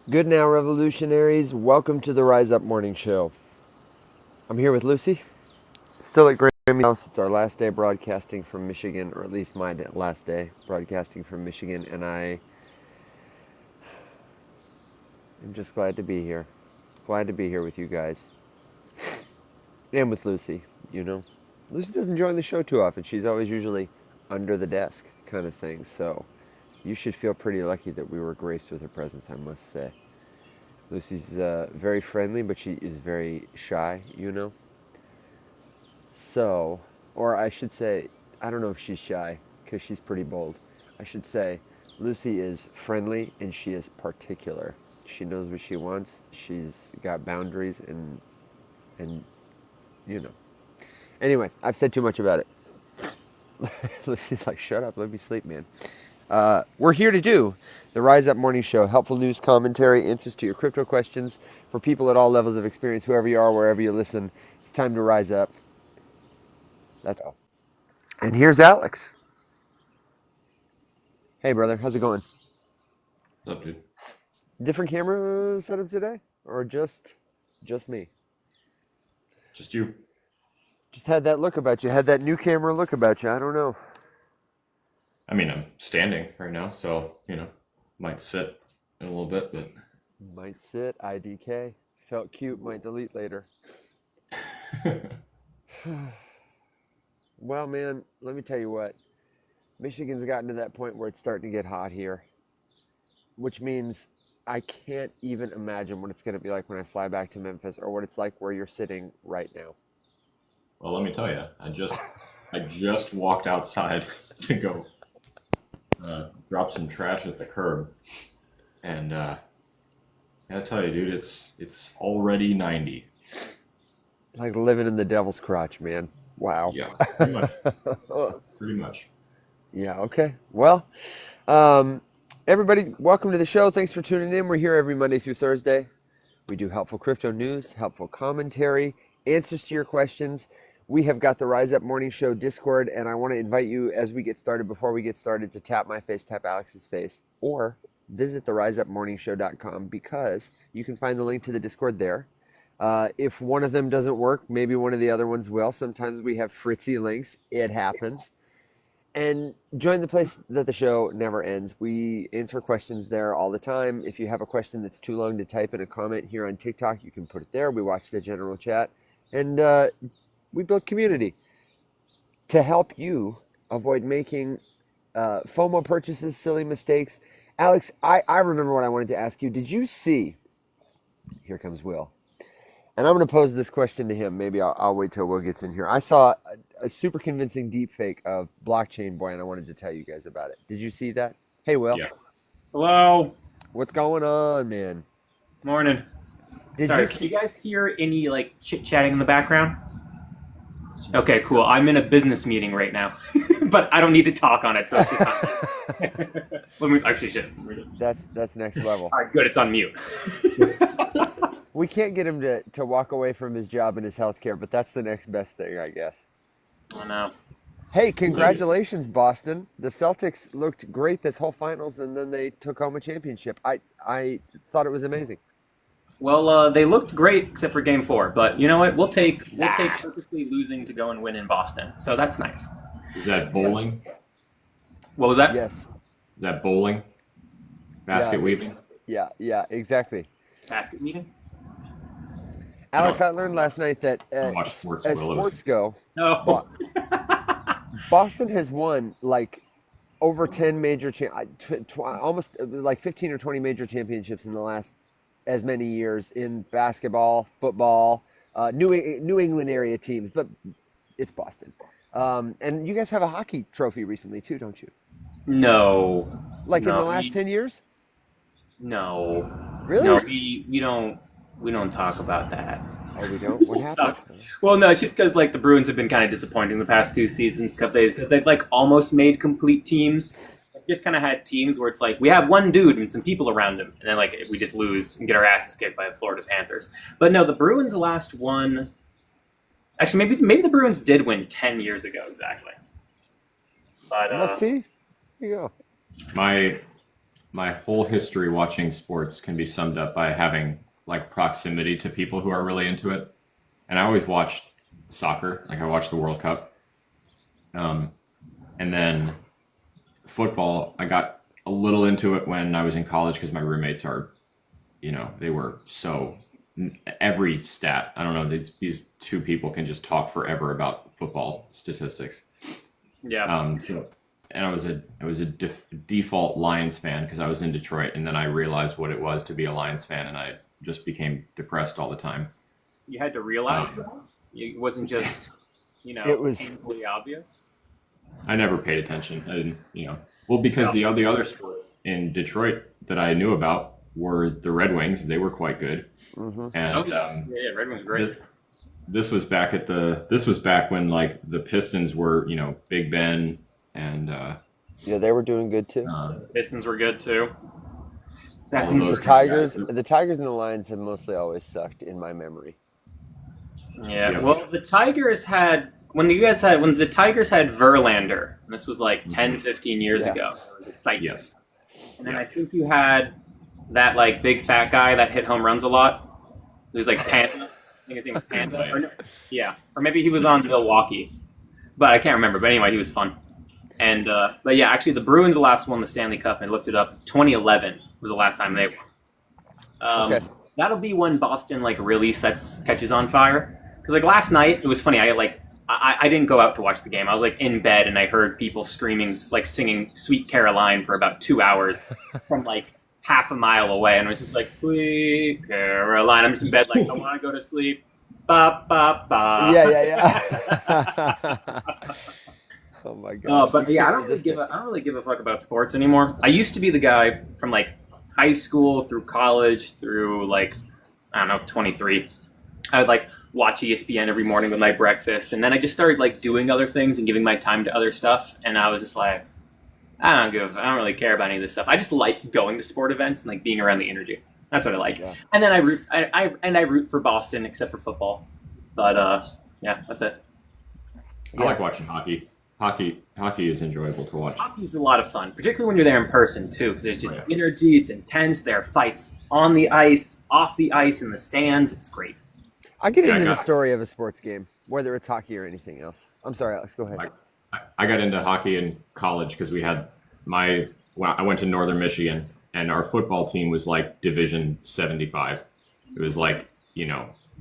Good now, revolutionaries. Welcome to the Rise Up Morning Show. I'm here with Lucy, still at Grammy House. It's our last day broadcasting from Michigan, or at least my last day broadcasting from Michigan, and I'm just glad to be here. Glad to be here with you guys. And with Lucy, you know. Lucy doesn't join the show too often. She's always usually under the desk kind of thing, so you should feel pretty lucky that we were graced with her presence, I must say. Lucy's very friendly, but she is very shy, you know. So, or I should say, I don't know if she's shy, because she's pretty bold. I should say, Lucy is friendly and she is particular. She knows what she wants. She's got boundaries and you know. Anyway, I've said too much about it. Lucy's like, shut up, let me sleep, man. We're here to do the Rise Up Morning Show. Helpful news, commentary, answers to your crypto questions for people at all levels of experience, whoever you are, wherever you listen. It's time to rise up. That's all. And here's Alex. Hey, brother. How's it going? What's up, dude? Different camera setup today? Or just me? Just you. Just had that look about you. Had that new camera look about you. I don't know. I mean, I'm standing right now, so, might sit in a little bit, but Might sit. IDK. Felt cute. Might delete later. Well, man, let me tell you what. Michigan's gotten to that point where it's starting to get hot here, which means I can't even imagine what it's going to be like when I fly back to Memphis or what it's like where you're sitting right now. well, let me tell you, I just walked outside to go drop some trash at the curb, and I tell you, dude, it's already 90. Like living in the devil's crotch, man. Wow. Yeah, pretty much. Pretty much. Yeah, okay. Well, everybody, welcome to the show. Thanks for tuning in. We're here every Monday through Thursday. We do helpful crypto news, helpful commentary, answers to your questions. We have got the Rise Up Morning Show Discord, and I want to invite you as we get started, before we get started, to tap my face, tap Alex's face, or visit theriseupmorningshow.com, because you can find the link to the Discord there. If one of them doesn't work, maybe one of the other ones will. Sometimes we have fritzy links. It happens. And join the place that the show never ends. We answer questions there all the time. If you have a question that's too long to type in a comment here on TikTok, you can put it there. We watch the general chat. And we build community to help you avoid making FOMO purchases, silly mistakes. Alex, I remember what I wanted to ask you. Did you see, here comes Will, and I'm going to pose this question to him. Maybe I'll wait till Will gets in here. I saw a super convincing deep fake of Blockchain Boy, and I wanted to tell you guys about it. Did you see that? Hey, Will. Yeah. Hello. What's going on, man? Morning. Did Sorry, you can see? you guys hear any chit-chatting in the background? Okay, cool. I'm in a business meeting right now, but I don't need to talk on it, so it's just on mute. Let me actually shit. That's next level. All right, good. It's on mute. We can't get him to walk away from his job and his healthcare, but that's the next best thing, I guess. Oh no. Hey, congratulations, Boston. The Celtics looked great this whole finals, and then they took home a championship. I thought it was amazing. Well, they looked great except for Game 4, but you know what? We'll take purposely losing to go and win in Boston, so that's nice. Is that bowling? What was that? Yes. Is that bowling? Basket Yeah. weaving? Yeah, exactly. Basket meeting? Alex, don't- I learned last night that don't watch sports, as Will. sports go, No. Boston has won like over 10 major, almost like 15 or 20 major championships in the last as many years in basketball, football, New England area teams, but it's Boston. And you guys have a hockey trophy recently too, don't you? No. Like in the No. last 10 years? No. Really? No. We don't talk about that. Oh, we don't? What happened? Well, no, it's just because like the Bruins have been kind of disappointing the past two seasons because they've like almost made complete teams. Just kind of had teams where it's like we have one dude and some people around him, and then like we just lose and get our asses kicked by the Florida Panthers. But no, the Bruins last won. Actually, maybe the Bruins did win 10 years ago exactly. But Let's see. Here you go. My my whole history watching sports can be summed up by having like proximity to people who are really into it. And I always watched soccer, like I watched the World Cup. Um, and then football, I got a little into it when I was in college because my roommates are, they were so every stat. I don't know. These two people can just talk forever about football statistics. Yeah. And I was a default Lions fan because I was in Detroit, and then I realized what it was to be a Lions fan, and I just became depressed all the time. You had to realize that it wasn't just It was painfully obvious. I never paid attention. I didn't. Well, because the other sports in Detroit that I knew about were the Red Wings. They were quite good, and yeah, Red Wings great. This was back when like the Pistons were, Big Ben and yeah, they were doing good too. Pistons were good too. All of those The kind of Tigers, guys. the Tigers and the Lions have mostly always sucked in my memory. Yeah. Yeah. Well, the Tigers had when the Tigers had Verlander. And this was like 10, 15 years Yeah. ago. It was exciting. Yes. And then I think you had that like big fat guy that hit home runs a lot. He was like Panda. I think his name was Panda. play. Or no, yeah. Or maybe he was on Milwaukee. But I can't remember. But anyway, he was fun. And but yeah, actually the Bruins last won the Stanley Cup, and I looked it up. 2011 was the last time they won. Okay. That'll be when Boston like really catches on fire. Because like last night, it was funny. I didn't go out to watch the game. I was like in bed, and I heard people screaming, like singing "Sweet Caroline" for about 2 hours from like half a mile away, and it was just like "Sweet Caroline." I'm just in bed, like I want to go to sleep. Ba ba ba. Yeah. Oh my god. But yeah, I don't really give a fuck about sports anymore. I used to be the guy from like high school through college through like I don't know 23. I would like watch ESPN every morning with my breakfast, and then I just started like doing other things and giving my time to other stuff. And I was just like, I don't really care about any of this stuff. I just like going to sport events and like being around the energy. That's what I like. Yeah. And then I root for Boston except for football. But yeah, that's it. I like watching hockey. Hockey is enjoyable to watch. Hockey's a lot of fun, particularly when you're there in person too, because there's just energy. It's intense. There are fights on the ice, off the ice, in the stands. It's great. I get into the story of a sports game, whether it's hockey or anything else. I'm sorry, Alex. Go ahead. I got into hockey in college because I went to Northern Michigan, and our football team was like Division 75. It was like,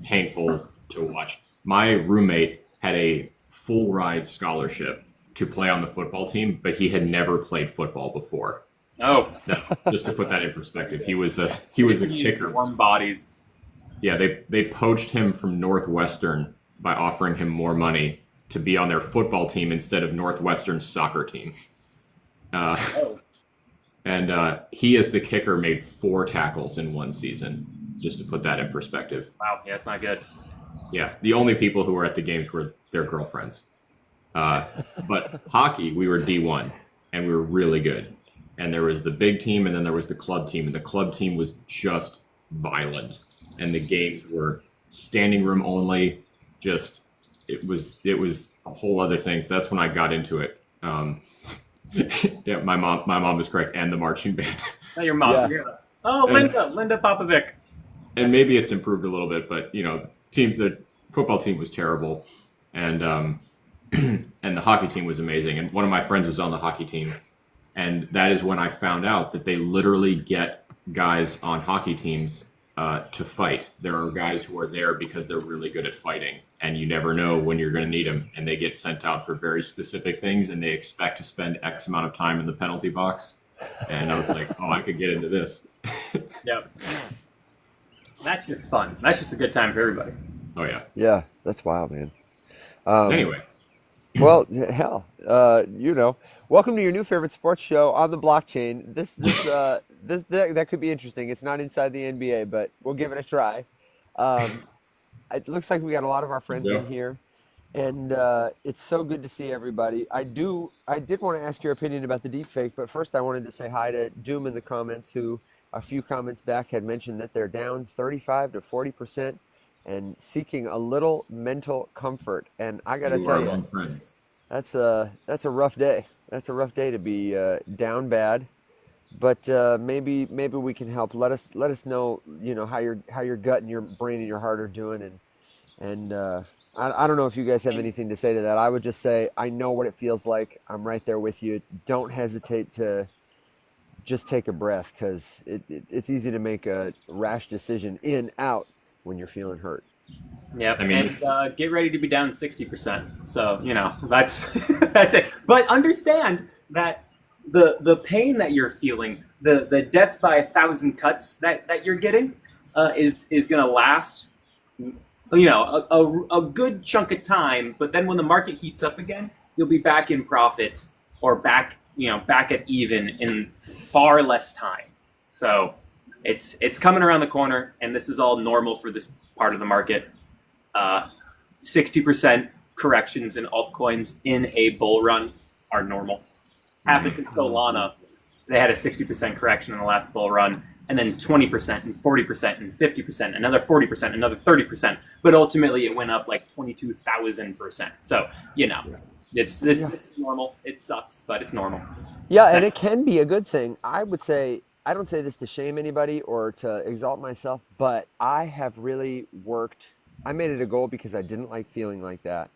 painful to watch. My roommate had a full ride scholarship to play on the football team, but he had never played football before. Oh, No, just to put that in perspective, he was a kicker. Warm bodies. Yeah, they poached him from Northwestern by offering him more money to be on their football team instead of Northwestern's soccer team. And he, as the kicker, made 4 tackles in one season, just to put that in perspective. Wow, yeah, that's not good. Yeah, the only people who were at the games were their girlfriends. But hockey, we were D1, and we were really good. And there was the big team, and then there was the club team, and the club team was just violent. And the games were standing room only. Just it was a whole other thing. So that's when I got into it. Yeah, my mom was correct, and the marching band. Not your mom's. Yeah. Oh, Linda Popovic. And maybe it's improved a little bit, but the football team was terrible, and and the hockey team was amazing. And one of my friends was on the hockey team, and that is when I found out that they literally get guys on hockey teams to fight. There are guys who are there because they're really good at fighting, and you never know when you're going to need them, and they get sent out for very specific things, and they expect to spend X amount of time in the penalty box. And I was like, oh, I could get into this. Yep. That's just fun. That's just a good time for everybody. Oh, yeah. Yeah, that's wild, man. Anyway. Well, hell, welcome to your new favorite sports show on the blockchain. That could be interesting. It's not inside the NBA, but we'll give it a try. It looks like we got a lot of our friends in here, and it's so good to see everybody. I did want to ask your opinion about the deepfake, but first I wanted to say hi to Doom in the comments, who a few comments back had mentioned that they're down 35 to 40%. And seeking a little mental comfort. And I gotta tell you, that's a rough day. That's a rough day to be down bad, but maybe we can help. Let us know, how your gut and your brain and your heart are doing, and I don't know if you guys have anything to say to that. I would just say I know what it feels like. I'm right there with you. Don't hesitate to just take a breath, because it's easy to make a rash decision in out when you're feeling hurt. Yep, I mean, and get ready to be down 60%. So that's that's it. But understand that the pain that you're feeling, the death by 1,000 cuts that you're getting, is gonna last, a good chunk of time. But then when the market heats up again, you'll be back in profit, or back at even in far less time. So it's coming around the corner, and this is all normal for this part of the market. 60% corrections in altcoins in a bull run are normal. Happened to Solana. They had a 60% correction in the last bull run, and then 20% and 40% and 50%, another 40%, another 30%. But ultimately, it went up like 22,000%. So this is normal. It sucks, but it's normal. Yeah, and it can be a good thing. I would say, I don't say this to shame anybody or to exalt myself, but I have really worked. I made it a goal, because I didn't like feeling like that,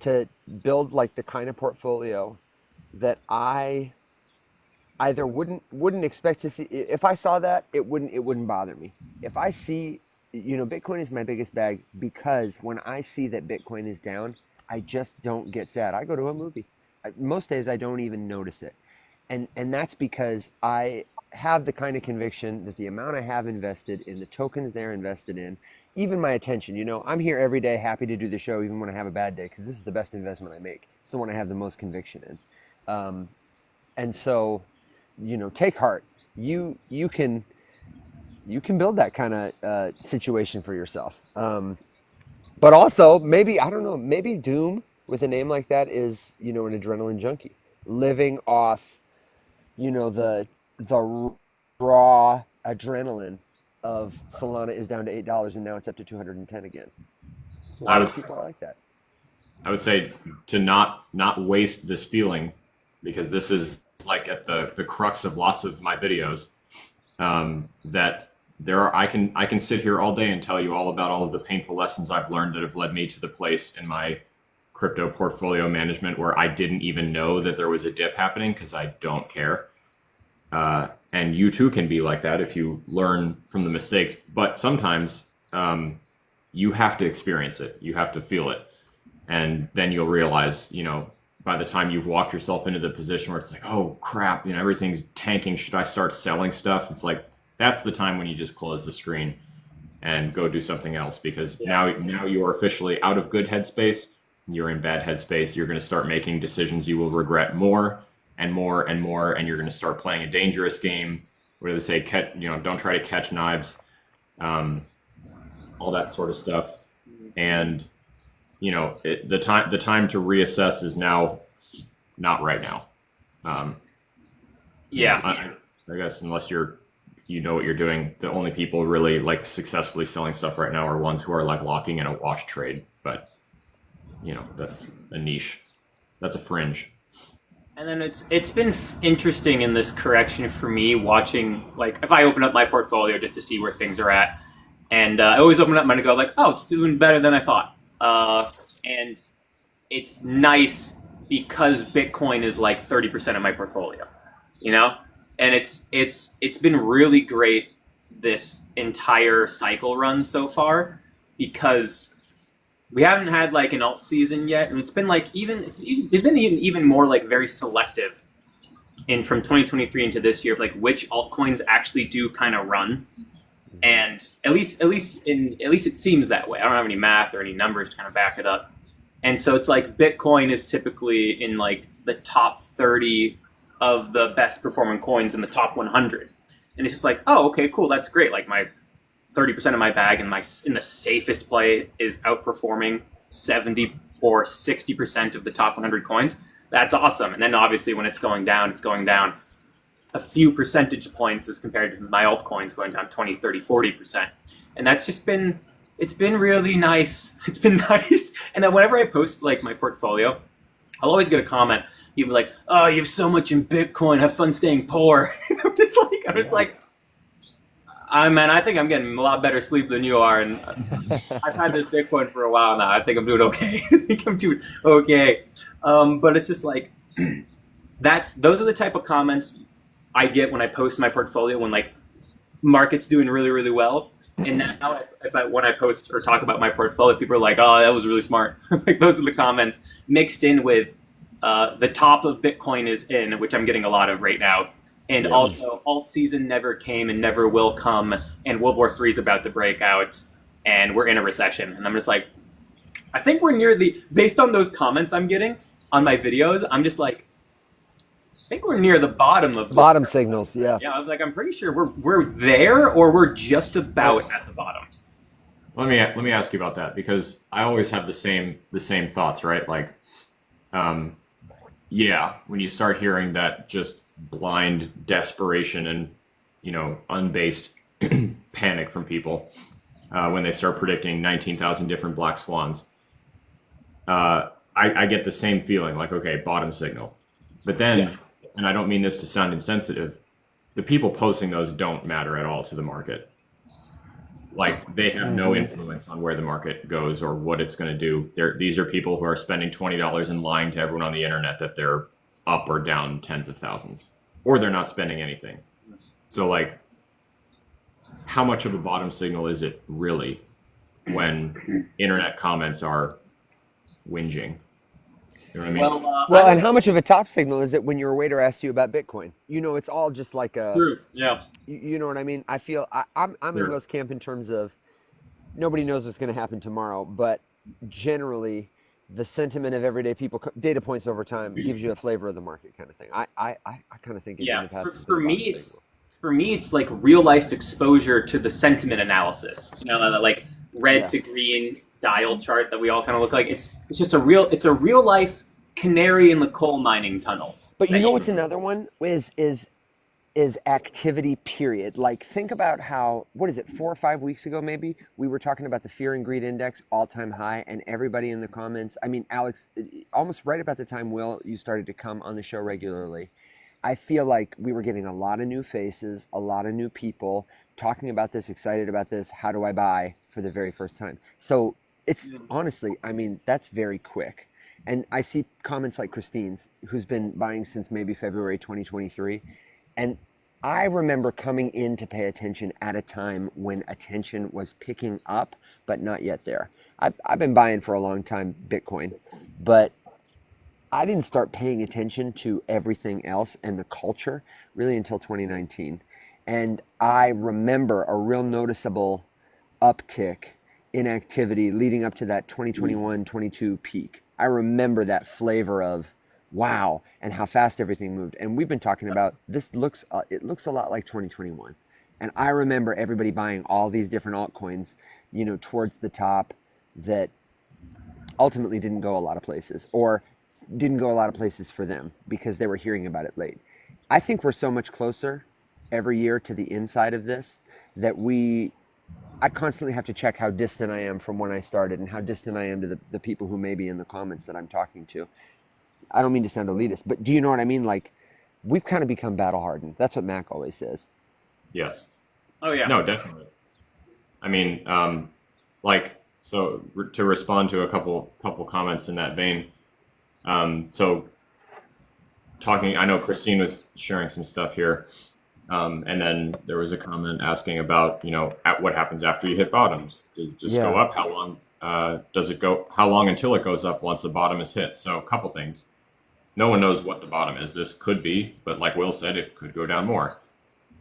to build like the kind of portfolio that I either wouldn't expect to see. If I saw that, it wouldn't bother me. If I see, Bitcoin is my biggest bag, because when I see that Bitcoin is down, I just don't get sad. I go to a movie. Most days I don't even notice it. And that's because I have the kind of conviction that the amount I have invested in the tokens they're invested in, even my attention, I'm here every day happy to do the show, even when I have a bad day, because this is the best investment I make. It's the one I have the most conviction in. And so, take heart. You can build that kind of situation for yourself. But also, maybe, I don't know, maybe Doom with a name like that is, an adrenaline junkie, living off, the raw adrenaline of Solana is down to $8 and now it's up to 210 again. A lot of people are like that. I would say to not waste this feeling, because this is like at the crux of lots of my videos, that I can sit here all day and tell you all about all of the painful lessons I've learned that have led me to the place in my crypto portfolio management where I didn't even know that there was a dip happening, because I don't care. And you too can be like that if you learn from the mistakes. But sometimes you have to experience it. You have to feel it. And then you'll realize, by the time you've walked yourself into the position where it's like, oh crap, everything's tanking. Should I start selling stuff? It's like, that's the time when you just close the screen and go do something else, because now you're officially out of good headspace. You're in bad headspace. You're going to start making decisions you will regret more and more and more, and you're going to start playing a dangerous game. What do they say? Don't try to catch knives, all that sort of stuff. And the time to reassess is now, not right now. I guess unless you know what you're doing, the only people really like successfully selling stuff right now are ones who are like locking in a wash trade. But that's a niche. That's a fringe. And then it's been interesting in this correction for me, watching, like, if I open up my portfolio just to see where things are at, and I always open up mine and go like, oh, it's doing better than I thought. And it's nice because Bitcoin is like 30% of my portfolio, and it's been really great this entire cycle run so far, because we haven't had like an alt season yet, and it's been like it's been even more like very selective from 2023 into this year of like which altcoins actually do kind of run, and at least it seems that way. I don't have any math or any numbers to kind of back it up, and so it's like Bitcoin is typically in like the top 30 of the best performing coins in the top 100, and it's just like, oh, okay, cool, that's great. Like my 30% of my bag in the safest play is outperforming 70 or 60% of the top 100 coins. That's awesome. And then obviously when it's going down a few percentage points as compared to my altcoins going down 20, 30, 40%. And that's just it's been really nice. It's been nice. And then whenever I post like my portfolio I'll always get a comment. People like, "Oh, you have so much in Bitcoin. Have fun staying poor." I'm just like, man, I think I'm getting a lot better sleep than you are, and I've had this Bitcoin for a while now. I think I'm doing okay. I think I'm doing okay. But it's just like those are the type of comments I get when I post my portfolio when like market's doing really really well. And now, when I post or talk about my portfolio, people are like, "Oh, that was really smart." Like those are the comments mixed in with the top of Bitcoin is in, which I'm getting a lot of right now. And also, alt season never came and never will come, and World War III is about to break out, and we're in a recession. And I'm just like, I think we're near based on those comments I'm getting on my videos, I'm just like, I think we're near the bottom of Bottom signals, yeah. Yeah, I was like, I'm pretty sure we're there, or we're just about at the bottom. Let me ask you about that, because I always have the same thoughts, right? Like, yeah, when you start hearing that just blind desperation and unbased panic from people when they start predicting 19,000 different black swans, I get the same feeling, like, okay, bottom signal. But then, and I don't mean this to sound insensitive, the people posting those don't matter at all to the market. Like, they have no influence on where the market goes or what it's going to do. These are people who are spending $20 and lying to everyone on the internet that they're up or down tens of thousands, or they're not spending anything. So, like, how much of a bottom signal is it really when internet comments are whinging? You know what I mean? Well, and how much of a top signal is it when your waiter asks you about Bitcoin? It's all just like a. True. Yeah. You know what I mean? I feel I'm in Will's camp in terms of nobody knows what's going to happen tomorrow, but generally the sentiment of everyday people, data points over time, gives you a flavor of the market kind of thing. I kind of think it in the past. For me, it's like real life exposure to the sentiment analysis. That like red to green dial chart that we all kind of look like. It's just a real life canary in the coal mining tunnel. But what's another one is activity, period. Like, think about how, 4 or 5 weeks ago maybe, we were talking about the fear and greed index, all-time high, and everybody in the comments, I mean, Alex, almost right about the time, Will, you started to come on the show regularly, I feel like we were getting a lot of new faces, a lot of new people talking about this, excited about this, how do I buy for the very first time. So it's honestly, I mean, that's very quick. And I see comments like Christine's, who's been buying since maybe February 2023. And I remember coming in to pay attention at a time when attention was picking up, but not yet there. I've been buying for a long time Bitcoin, but I didn't start paying attention to everything else and the culture really until 2019. And I remember a real noticeable uptick in activity leading up to that 2021-22 peak. I remember that flavor of wow, and how fast everything moved. And we've been talking about this it looks a lot like 2021. And I remember everybody buying all these different altcoins, towards the top that ultimately didn't go a lot of places, or didn't go a lot of places for them because they were hearing about it late. I think we're so much closer every year to the inside of this that I constantly have to check how distant I am from when I started and how distant I am to the people who may be in the comments that I'm talking to. I don't mean to sound elitist, but do you know what I mean? Like, we've kind of become battle hardened. That's what Mac always says. Yes. Oh yeah. No, definitely. I mean, so to respond to a couple comments in that vein. So I know Christine was sharing some stuff here. And then there was a comment asking about, at what happens after you hit bottoms. Does it just go up? How long does it go? How long until it goes up once the bottom is hit? So a couple things. No one knows what the bottom is. This could be, but like Will said, it could go down more.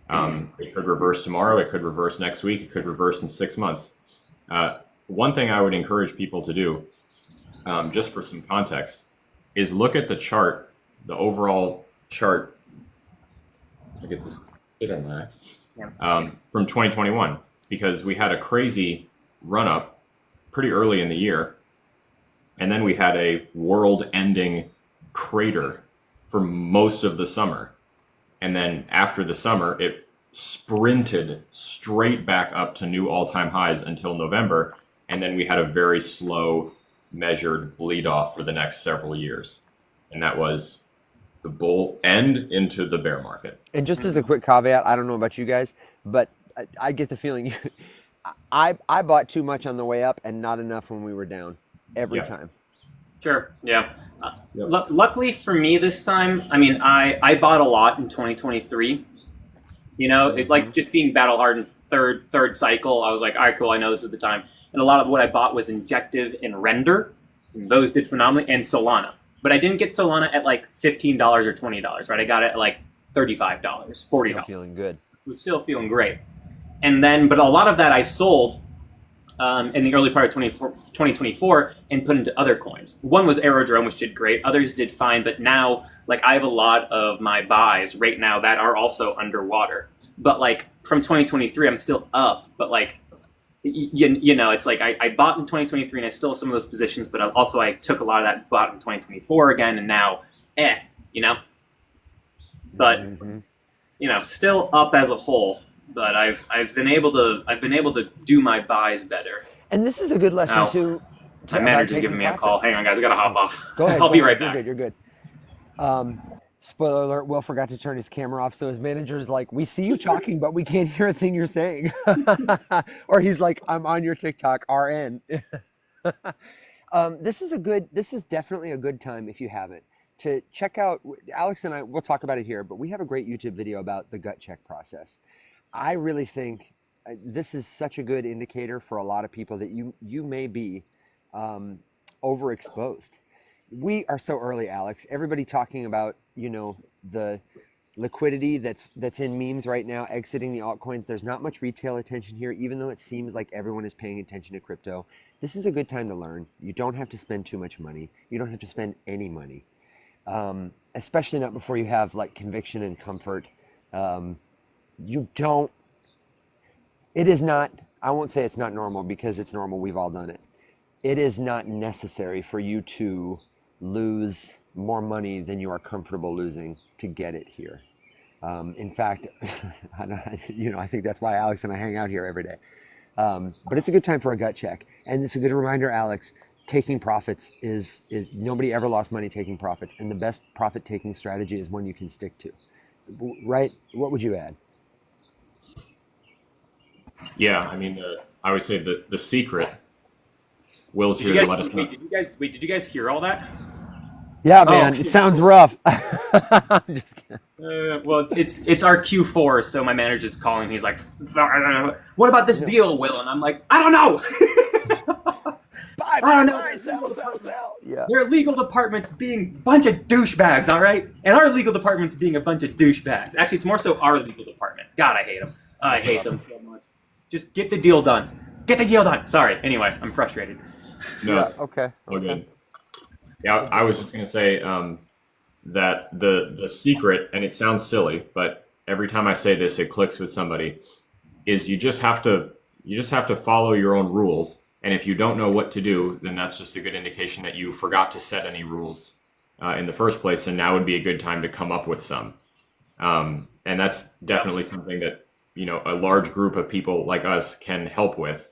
It could reverse tomorrow. It could reverse next week. It could reverse in 6 months. One thing I would encourage people to do, just for some context, is look at the chart, the overall chart. I get this from 2021, because we had a crazy run up pretty early in the year, and then we had a world-ending crater for most of the summer, and then after the summer it sprinted straight back up to new all-time highs until November, and then we had a very slow measured bleed off for the next several years. and that was the bull end into the bear market. And just as a quick caveat, I don't know about you guys, but I get the feeling I bought too much on the way up and not enough when we were down every Yeah. time. Sure. Yeah. Yep. Luckily for me this time, I mean, I bought a lot in 2023. You know, it like just being battle hardened third cycle. I was like, all right, cool. I know this is the time. And a lot of what I bought was Injective and Render. And those did phenomenally, and Solana. But I didn't get Solana at like $15 or $20, right? I got it at like $35, $40. Still feeling good. Was still feeling great. And then, but a lot of that I sold in the early part of 2024 and put into other coins. One was Aerodrome, which did great. Others did fine, but now, like, I have a lot of my buys right now that are also underwater. But like from 2023, I'm still up. But like, you know, it's like I bought in 2023 and I still have some of those positions, but also I took a lot of that bought in 2024 again, and now, you know. But you know, still up as a whole. But I've been able to do my buys better. And this is a good lesson Now, too. My manager's giving me a call. Hang on, guys, I gotta hop off. Go ahead. I'll be right back. You're good. Spoiler alert, Will forgot to turn his camera off, so his manager's like, we see you talking, but we can't hear a thing you're saying. Or he's like, I'm on your TikTok, RN. This is definitely a good time, if you haven't, to check out, Alex and I, we'll talk about it here, but we have a great YouTube video about the gut check process. I really think this is such a good indicator for a lot of people that you may be overexposed. We are so early, Alex. Everybody talking about, you know, the liquidity that's in memes right now, exiting the altcoins. There's not much retail attention here, even though it seems like everyone is paying attention to crypto. This is a good time to learn. You don't have to spend too much money. You don't have to spend any money, especially not before you have like conviction and comfort. It is not, I won't say it's not normal because it's normal. We've all done it. It is not necessary for you to lose more money than you are comfortable losing to get it here. In fact, I think that's why Alex and I hang out here every day. But it's a good time for a gut check. And it's a good reminder, Alex, taking profits is nobody ever lost money taking profits. And the best profit taking strategy is one you can stick to, right? What would you add? Yeah, I mean, I would say the secret. Will's here Did to let us know. did you guys hear all that? Yeah, man, it sounds rough. I'm just kidding. Well, it's our Q4, so my manager's calling. He's like, "What about this deal, Will?" And I'm like, "I don't know." I don't know. Sell. Yeah. Their legal department's being a bunch of douchebags, all right? And our legal department's being a bunch of douchebags. Actually, it's more so our legal department. God, I hate them. I hate them so much. Just get the deal done. Get the deal done. Sorry. Anyway, I'm frustrated. No, Yeah, it's okay. all good. Yeah, I was just gonna say that the secret, and it sounds silly, but every time I say this, it clicks with somebody. Is you just have to follow your own rules, and if you don't know what to do, then that's just a good indication that you forgot to set any rules in the first place, and now would be a good time to come up with some. And that's definitely something that a large group of people like us can help with.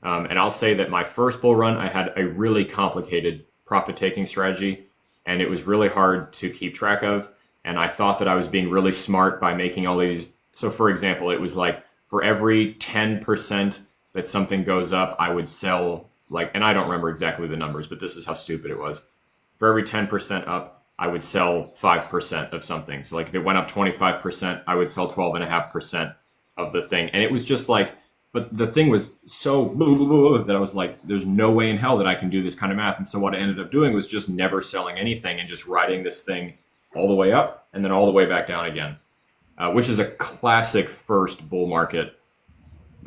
And I'll say that my first bull run, I had a really complicated profit-taking strategy, and it was really hard to keep track of. And I thought that I was being really smart by making all these. So, for example, it was like for every 10% that something goes up, I would sell and I don't remember exactly the numbers, but this is how stupid it was. For every 10% up, I would sell 5% of something. So, like if it went up 25%, I would sell 12.5% of the thing. And it was just like. But the thing was so that I was like, there's no way in hell that I can do this kind of math. And so what I ended up doing was just never selling anything and just riding this thing all the way up and then all the way back down again, which is a classic first bull market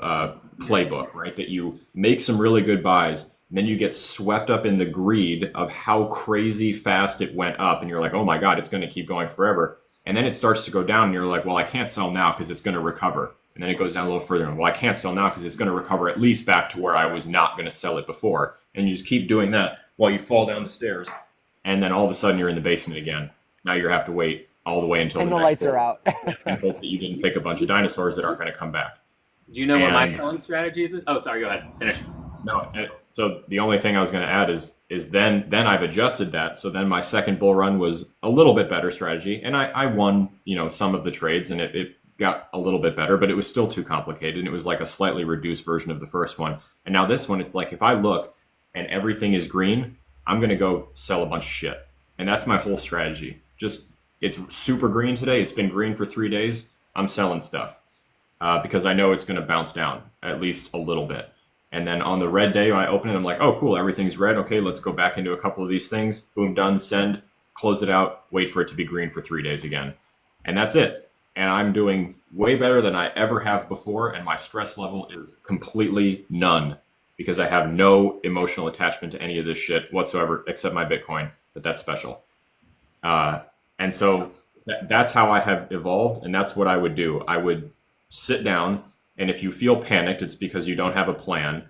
playbook, right? That you make some really good buys, and then you get swept up in the greed of how crazy fast it went up. And you're like, oh my God, it's going to keep going forever. And then it starts to go down and you're like, well, I can't sell now because it's going to recover. And then it goes down a little further. And, well, I can't sell now because it's going to recover at least back to where I was not going to sell it before. And you just keep doing that while you fall down the stairs. And then all of a sudden you're in the basement again. Now you have to wait all the way until And the the next lights are out. and hope that you didn't pick a bunch of dinosaurs that aren't going to come back. Do you know what my And- selling strategy is? Oh, sorry, go ahead. Finish. No, So the only thing I was going to add is then I've adjusted that. So then my second bull run was a little bit better strategy, and I won, some of the trades, and it got a little bit better, but it was still too complicated. And it was like a slightly reduced version of the first one. And now this one, it's like if I look and everything is green, I'm going to go sell a bunch of shit. And that's my whole strategy. Just it's super green today. It's been green for 3 days. I'm selling stuff because I know it's going to bounce down at least a little bit. And then on the red day, when I open it, I'm like, oh, cool, everything's red. Okay, let's go back into a couple of these things. Boom, done, send, close it out, wait for it to be green for 3 days again. And that's it. And I'm doing way better than I ever have before. And my stress level is completely none because I have no emotional attachment to any of this shit whatsoever except my Bitcoin. But that's special. And so that's how I have evolved. And that's what I would do. I would sit down. And if you feel panicked, it's because you don't have a plan.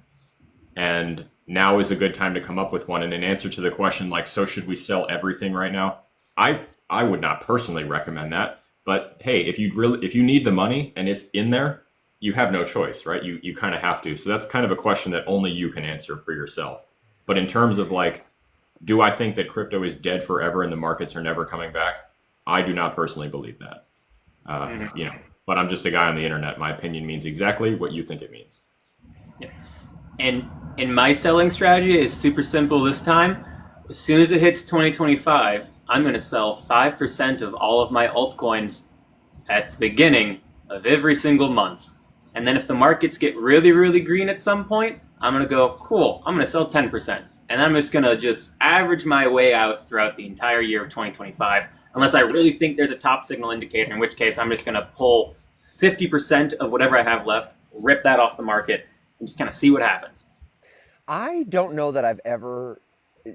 And now is a good time to come up with one. And in answer to the question, like, so should we sell everything right now? I would not personally recommend that. But hey, if you need the money and it's in there, you have no choice, right? You kind of have to. So that's kind of a question that only you can answer for yourself. But in terms of like, do I think that crypto is dead forever and the markets are never coming back? I do not personally believe that. But I'm just a guy on the internet. My opinion means exactly what you think it means. Yeah. And my selling strategy is super simple this time. As soon as it hits 2025, I'm going to sell 5% of all of my altcoins at the beginning of every single month. And then if the markets get really, really green at some point, I'm going to go, cool, I'm going to sell 10%. And I'm just going to just average my way out throughout the entire year of 2025, unless I really think there's a top signal indicator, in which case I'm just going to pull 50% of whatever I have left, rip that off the market, and just kind of see what happens. I don't know that I've ever,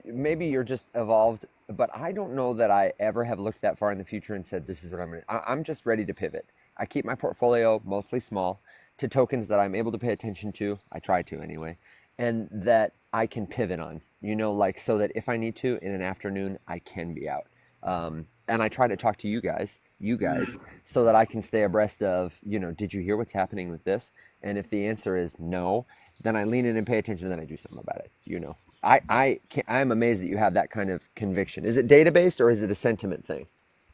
maybe you're just evolved, but I don't know that I ever have looked that far in the future and said, this is what I'm going to, I'm just ready to pivot. I keep my portfolio mostly small to tokens that I'm able to pay attention to. I try to anyway. And that I can pivot on, so that if I need to in an afternoon, I can be out. And I try to talk to you guys, so that I can stay abreast of, did you hear what's happening with this? And if the answer is no, then I lean in and pay attention, and then I do something about it. I'm amazed that you have that kind of conviction. Is it data-based or is it a sentiment thing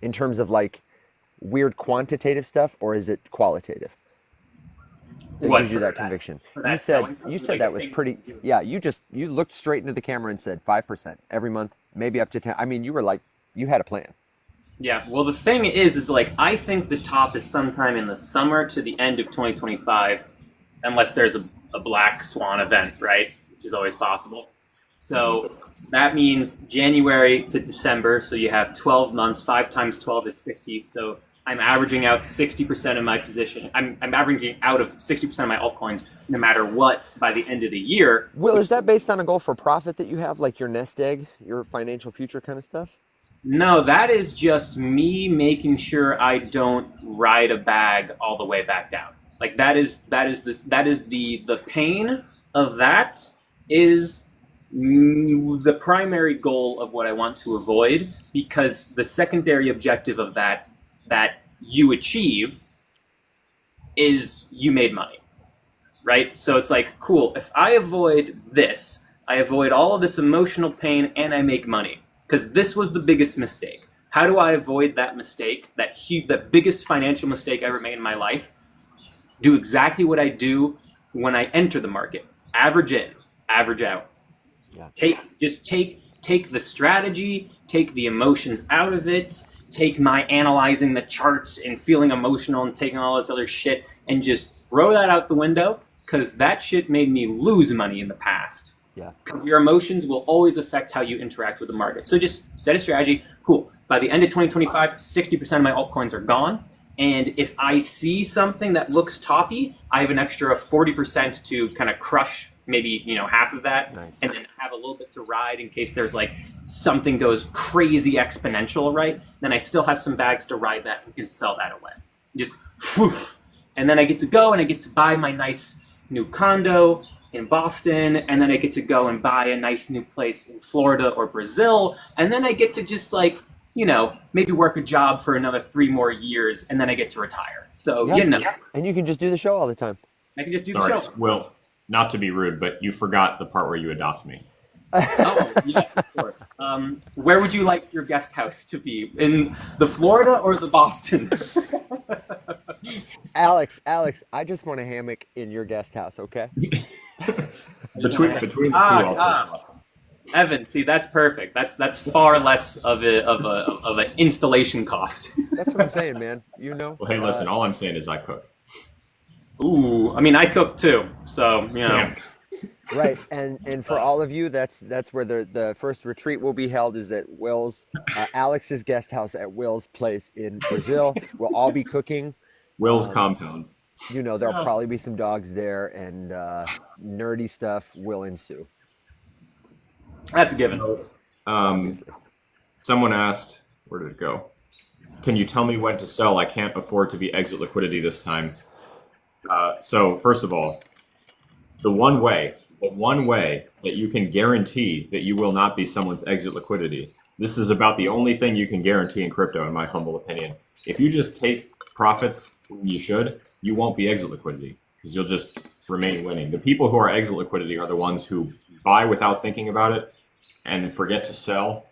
in terms of like weird quantitative stuff, or is it qualitative? That gives you that conviction. You said that was pretty, yeah, you looked straight into the camera and said 5% every month, maybe up to 10. I mean, you were like, you had a plan. Yeah, well, the thing is like, I think the top is sometime in the summer to the end of 2025, unless there's a black swan event, right? Which is always possible. So that means January to December. So you have 12 months, 5 times 12 is 60. So I'm averaging out 60% of my position. I'm averaging out of 60% of my altcoins, no matter what, by the end of the year. Will, is that based on a goal for profit that you have, like your nest egg, your financial future kind of stuff? No, that is just me making sure I don't ride a bag all the way back down. Like that is the pain of that is the primary goal of what I want to avoid, because the secondary objective of that you achieve is you made money, right? So it's like, cool, if I avoid this, I avoid all of this emotional pain and I make money, because this was the biggest mistake. How do I avoid that mistake, that biggest financial mistake I ever made in my life? Do exactly what I do when I enter the market. Average in, average out. Yeah. Take the strategy, take the emotions out of it, take my analyzing the charts and feeling emotional and taking all this other shit and just throw that out the window, because that shit made me lose money in the past. Yeah. Your emotions will always affect how you interact with the market. So just set a strategy. Cool. By the end of 2025, 60% of my altcoins are gone. And if I see something that looks toppy, I have an extra 40% to kind of crush maybe, half of that. Nice. And then have a little bit to ride in case there's like something goes crazy exponential, right? Then I still have some bags to ride that and can sell that away. Just whoof. And then I get to go and I get to buy my nice new condo in Boston, and then I get to go and buy a nice new place in Florida or Brazil, and then I get to just like, maybe work a job for another 3 more years, and then I get to retire. So, And you can just do the show all the time. I can just do the show. Well, not to be rude, but you forgot the part where you adopt me. Oh, yes, of course. Where would you like your guest house to be? In the Florida or the Boston? Alex, I just want a hammock in your guest house, okay? Between the two, I'll take Boston. Evan, see, that's perfect. That's far less of an installation cost. That's what I'm saying, man. You know. Well, hey, listen. All I'm saying is I cook. Ooh, I mean, I cook too, so you know. Damn. Right, and for all of you, that's where the first retreat will be held, is at Will's, Alex's guest house at Will's place in Brazil. We'll all be cooking. Will's compound. You know, there'll probably be some dogs there, and nerdy stuff will ensue. That's a given. Someone asked, where did it go? Can you tell me when to sell? I can't afford to be exit liquidity this time. So first of all, the one way that you can guarantee that you will not be someone's exit liquidity, this is about the only thing you can guarantee in crypto, in my humble opinion. If you just take profits when you should, you won't be exit liquidity because you'll just remain winning. The people who are exit liquidity are the ones who buy without thinking about it and then forget to sell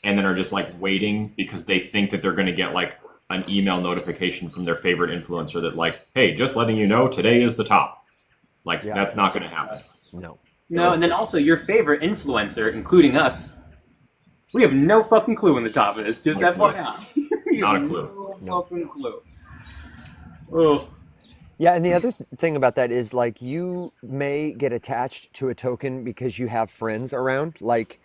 and then are just like waiting because they think that they're going to get like an email notification from their favorite influencer that like, hey, just letting you know today is the top. Like, that's not going to happen. No. No, and then also your favorite influencer, including us, we have no fucking clue when the top is. Just FYI. Not a clue. No fucking clue. Oh. Yeah, and the other thing about that is like you may get attached to a token because you have friends around. Like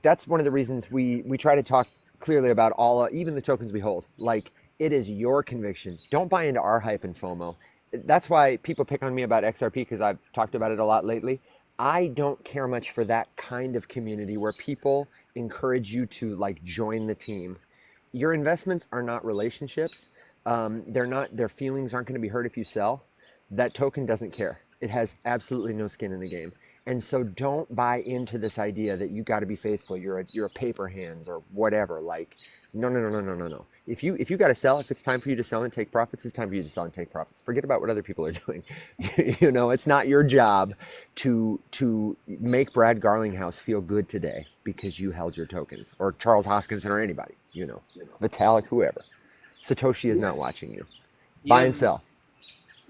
that's one of the reasons we try to talk clearly about all, even the tokens we hold. Like, it is your conviction. Don't buy into our hype and FOMO. That's why people pick on me about XRP, because I've talked about it a lot lately. I don't care much for that kind of community where people encourage you to like join the team. Your investments are not relationships. Their feelings aren't going to be hurt if you sell. That token doesn't care. It has absolutely no skin in the game. And so don't buy into this idea that you got to be faithful. You're a paper hands or whatever. Like, no. If you got to sell, if it's time for you to sell and take profits, it's time for you to sell and take profits. Forget about what other people are doing. You know, it's not your job to make Brad Garlinghouse feel good today because you held your tokens, or Charles Hoskinson, or anybody, you know, Vitalik, whoever. Satoshi is not watching you. Buy and sell.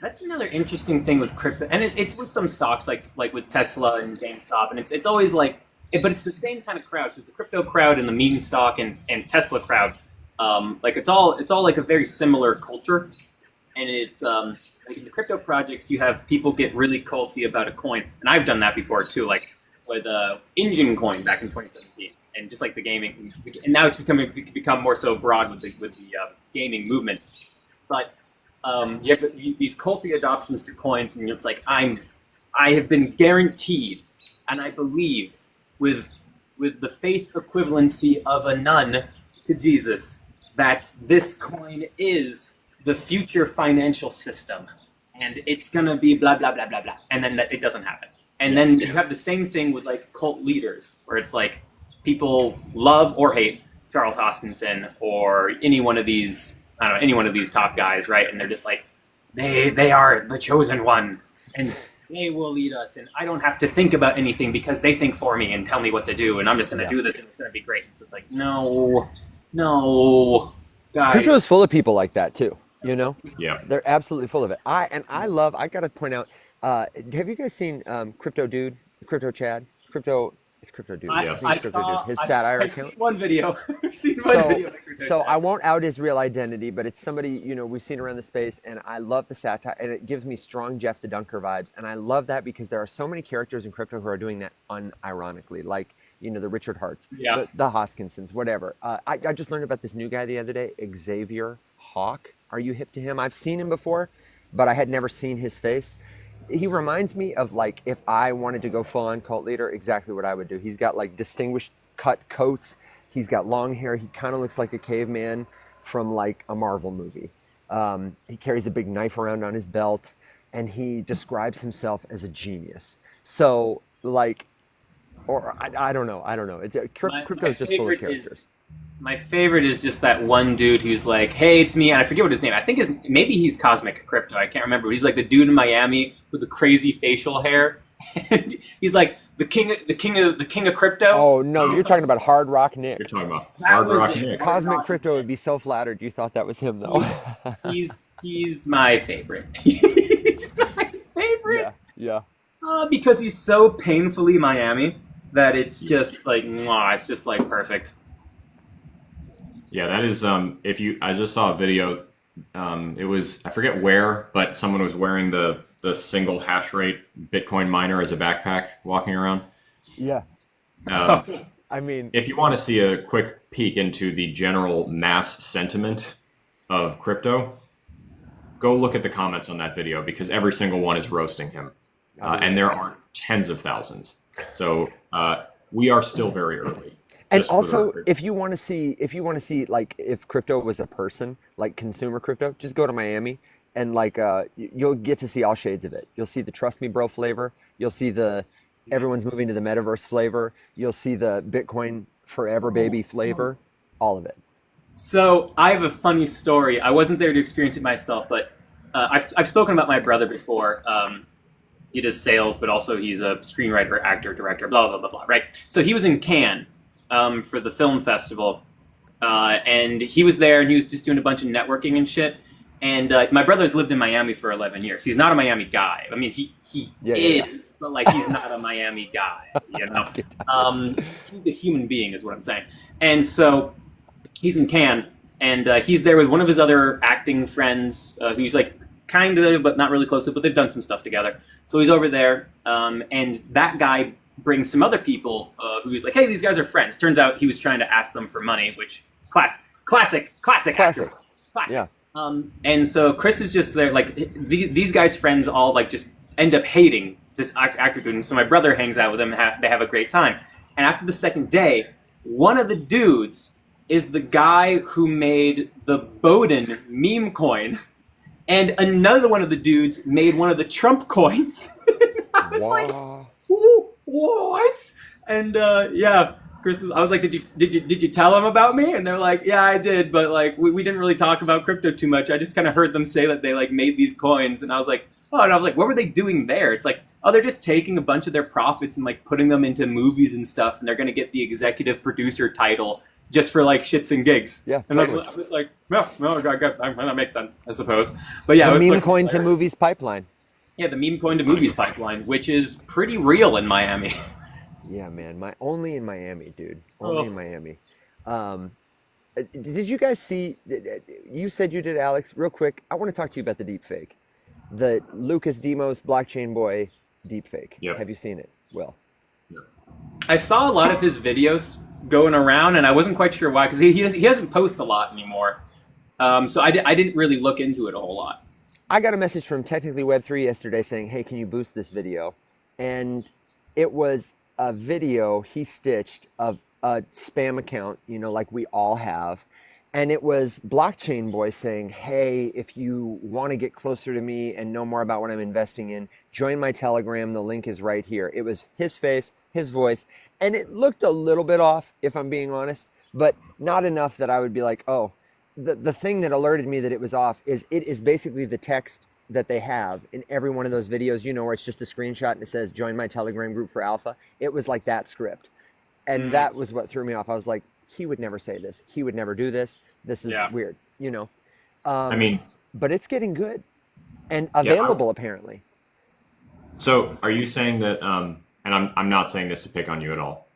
That's another interesting thing with crypto, and it's with some stocks like with Tesla and GameStop, and it's always like, but it's the same kind of crowd, because the crypto crowd and the meme stock and Tesla crowd, like it's all like a very similar culture, and it's like in the crypto projects you have people get really culty about a coin, and I've done that before too, like with Engine Coin back in 2017, and just like the gaming, and now it's become more so broad with the gaming movement, but. You have these culty adoptions to coins, and it's like I have been guaranteed, and I believe with the faith equivalency of a nun to Jesus, that this coin is the future financial system, and it's gonna be blah blah blah blah blah, and then it doesn't happen. And then you have the same thing with like cult leaders, where it's like people love or hate Charles Hoskinson or any one of these. I don't know, any one of these top guys, right? And they're just like, they are the chosen one, and they will lead us, and I don't have to think about anything because they think for me and tell me what to do, and I'm just going to do this, and it's going to be great. It's just like, no, guys. Crypto is full of people like that too, you know? Yeah. They're absolutely full of it. I got to point out, have you guys seen Crypto Dude, Crypto Chad? It's Crypto Dude. I saw his satire account. Seen one video. I've seen one video. So I won't out his real identity, but it's somebody, you know, we've seen around the space, and I love the satire, and it gives me strong Jeff the Dunker vibes. And I love that because there are so many characters in crypto who are doing that unironically, like, you know, the Richard Harts, the Hoskinsons, whatever. I just learned about this new guy the other day, Xavier Hawk. Are you hip to him? I've seen him before, but I had never seen his face. He reminds me of, like, if I wanted to go full-on cult leader, exactly what I would do. He's got, like, distinguished cut coats. He's got long hair. He kind of looks like a caveman from, like, a Marvel movie. He carries a big knife around on his belt, and he describes himself as a genius. So, like, or I don't know. Crypto is just full of characters. My favorite is just that one dude who's like, hey, it's me, and I forget what his name. I think maybe he's Cosmic Crypto. I can't remember. He's like the dude in Miami with the crazy facial hair, And he's like the king of crypto. Oh no, you're talking about Hard Rock Nick. You're talking about That Hard was Rock it. Nick. Cosmic Rock Crypto Nick. would be so flattered you thought that was him, though. He's my favorite. He's my favorite. Yeah. Because he's so painfully Miami that it's just like, mwah, it's just like perfect. Yeah, that is. I just saw a video. It was, I forget where, but someone was wearing the single hash rate Bitcoin miner as a backpack, walking around. Yeah. Um, I mean, if you want to see a quick peek into the general mass sentiment of crypto, go look at the comments on that video because every single one is roasting him, and there are tens of thousands. So we are still very early. and just for the also, record. if you want to see, like, if crypto was a person, like consumer crypto, just go to Miami and like, you'll get to see all shades of it. You'll see the trust me bro flavor. You'll see the everyone's moving to the metaverse flavor. You'll see the Bitcoin forever baby flavor. All of it. So I have a funny story. I wasn't there to experience it myself, but I've spoken about my brother before. He does sales, but also he's a screenwriter, actor, director, blah blah blah blah. Right. So he was in Cannes for the film festival, and he was there, and he was just doing a bunch of networking and shit. And my brother's lived in Miami for 11 years. He's not a Miami guy. I mean, he is, but like he's not a Miami guy. You know, he's a human being, is what I'm saying. And so he's in Cannes, and he's there with one of his other acting friends, who's like kind of, but not really close to, but they've done some stuff together. So he's over there, and that guy brings some other people who's like, hey, these guys are friends. Turns out he was trying to ask them for money, which classic actor. Yeah. And so Chris is just there, like these guys' friends all like just end up hating this actor dude. And so my brother hangs out with them, and they have a great time. And after the second day, one of the dudes is the guy who made the Bowden meme coin, and another one of the dudes made one of the Trump coins. I was like, what? And yeah. I was like, did you tell him about me? And they're like, yeah, I did, but like we didn't really talk about crypto too much. I just kind of heard them say that they like made these coins, and I was like, oh, and I was like, what were they doing there? It's like, oh, they're just taking a bunch of their profits and like putting them into movies and stuff, and they're gonna get the executive producer title just for like shits and gigs. Yeah, and totally. I was like, no, that makes sense, I suppose. But yeah, The it was meme like, coin to movies pipeline. yeah, the meme coin to movies pipeline, which is pretty real in Miami. Yeah, man. Only in Miami, dude. Only in Miami. Did you guys see? You said you did, Alex. Real quick, I want to talk to you about the deep fake, the Lucas Demos blockchain boy deep fake. Yep. Have you seen it? Will? I saw a lot of his videos going around, and I wasn't quite sure why, because he doesn't post a lot anymore. So I didn't really look into it a whole lot. I got a message from Technically Web3 yesterday saying, "Hey, can you boost this video?" And it was a video he stitched of a spam account, you know, like we all have. And it was Blockchain Boy saying, hey, if you want to get closer to me and know more about what I'm investing in, join my Telegram. The link is right here. It was his face, his voice, and it looked a little bit off, if I'm being honest, but not enough that I would be like, oh, the thing that alerted me that it was off is it is basically the text that they have in every one of those videos, you know, where it's just a screenshot and it says, join my Telegram group for alpha. It was like that script. And that was what threw me off. I was like, he would never say this. He would never do this. This is weird, you know? I mean, but it's getting good and available apparently. So are you saying that, and I'm not saying this to pick on you at all.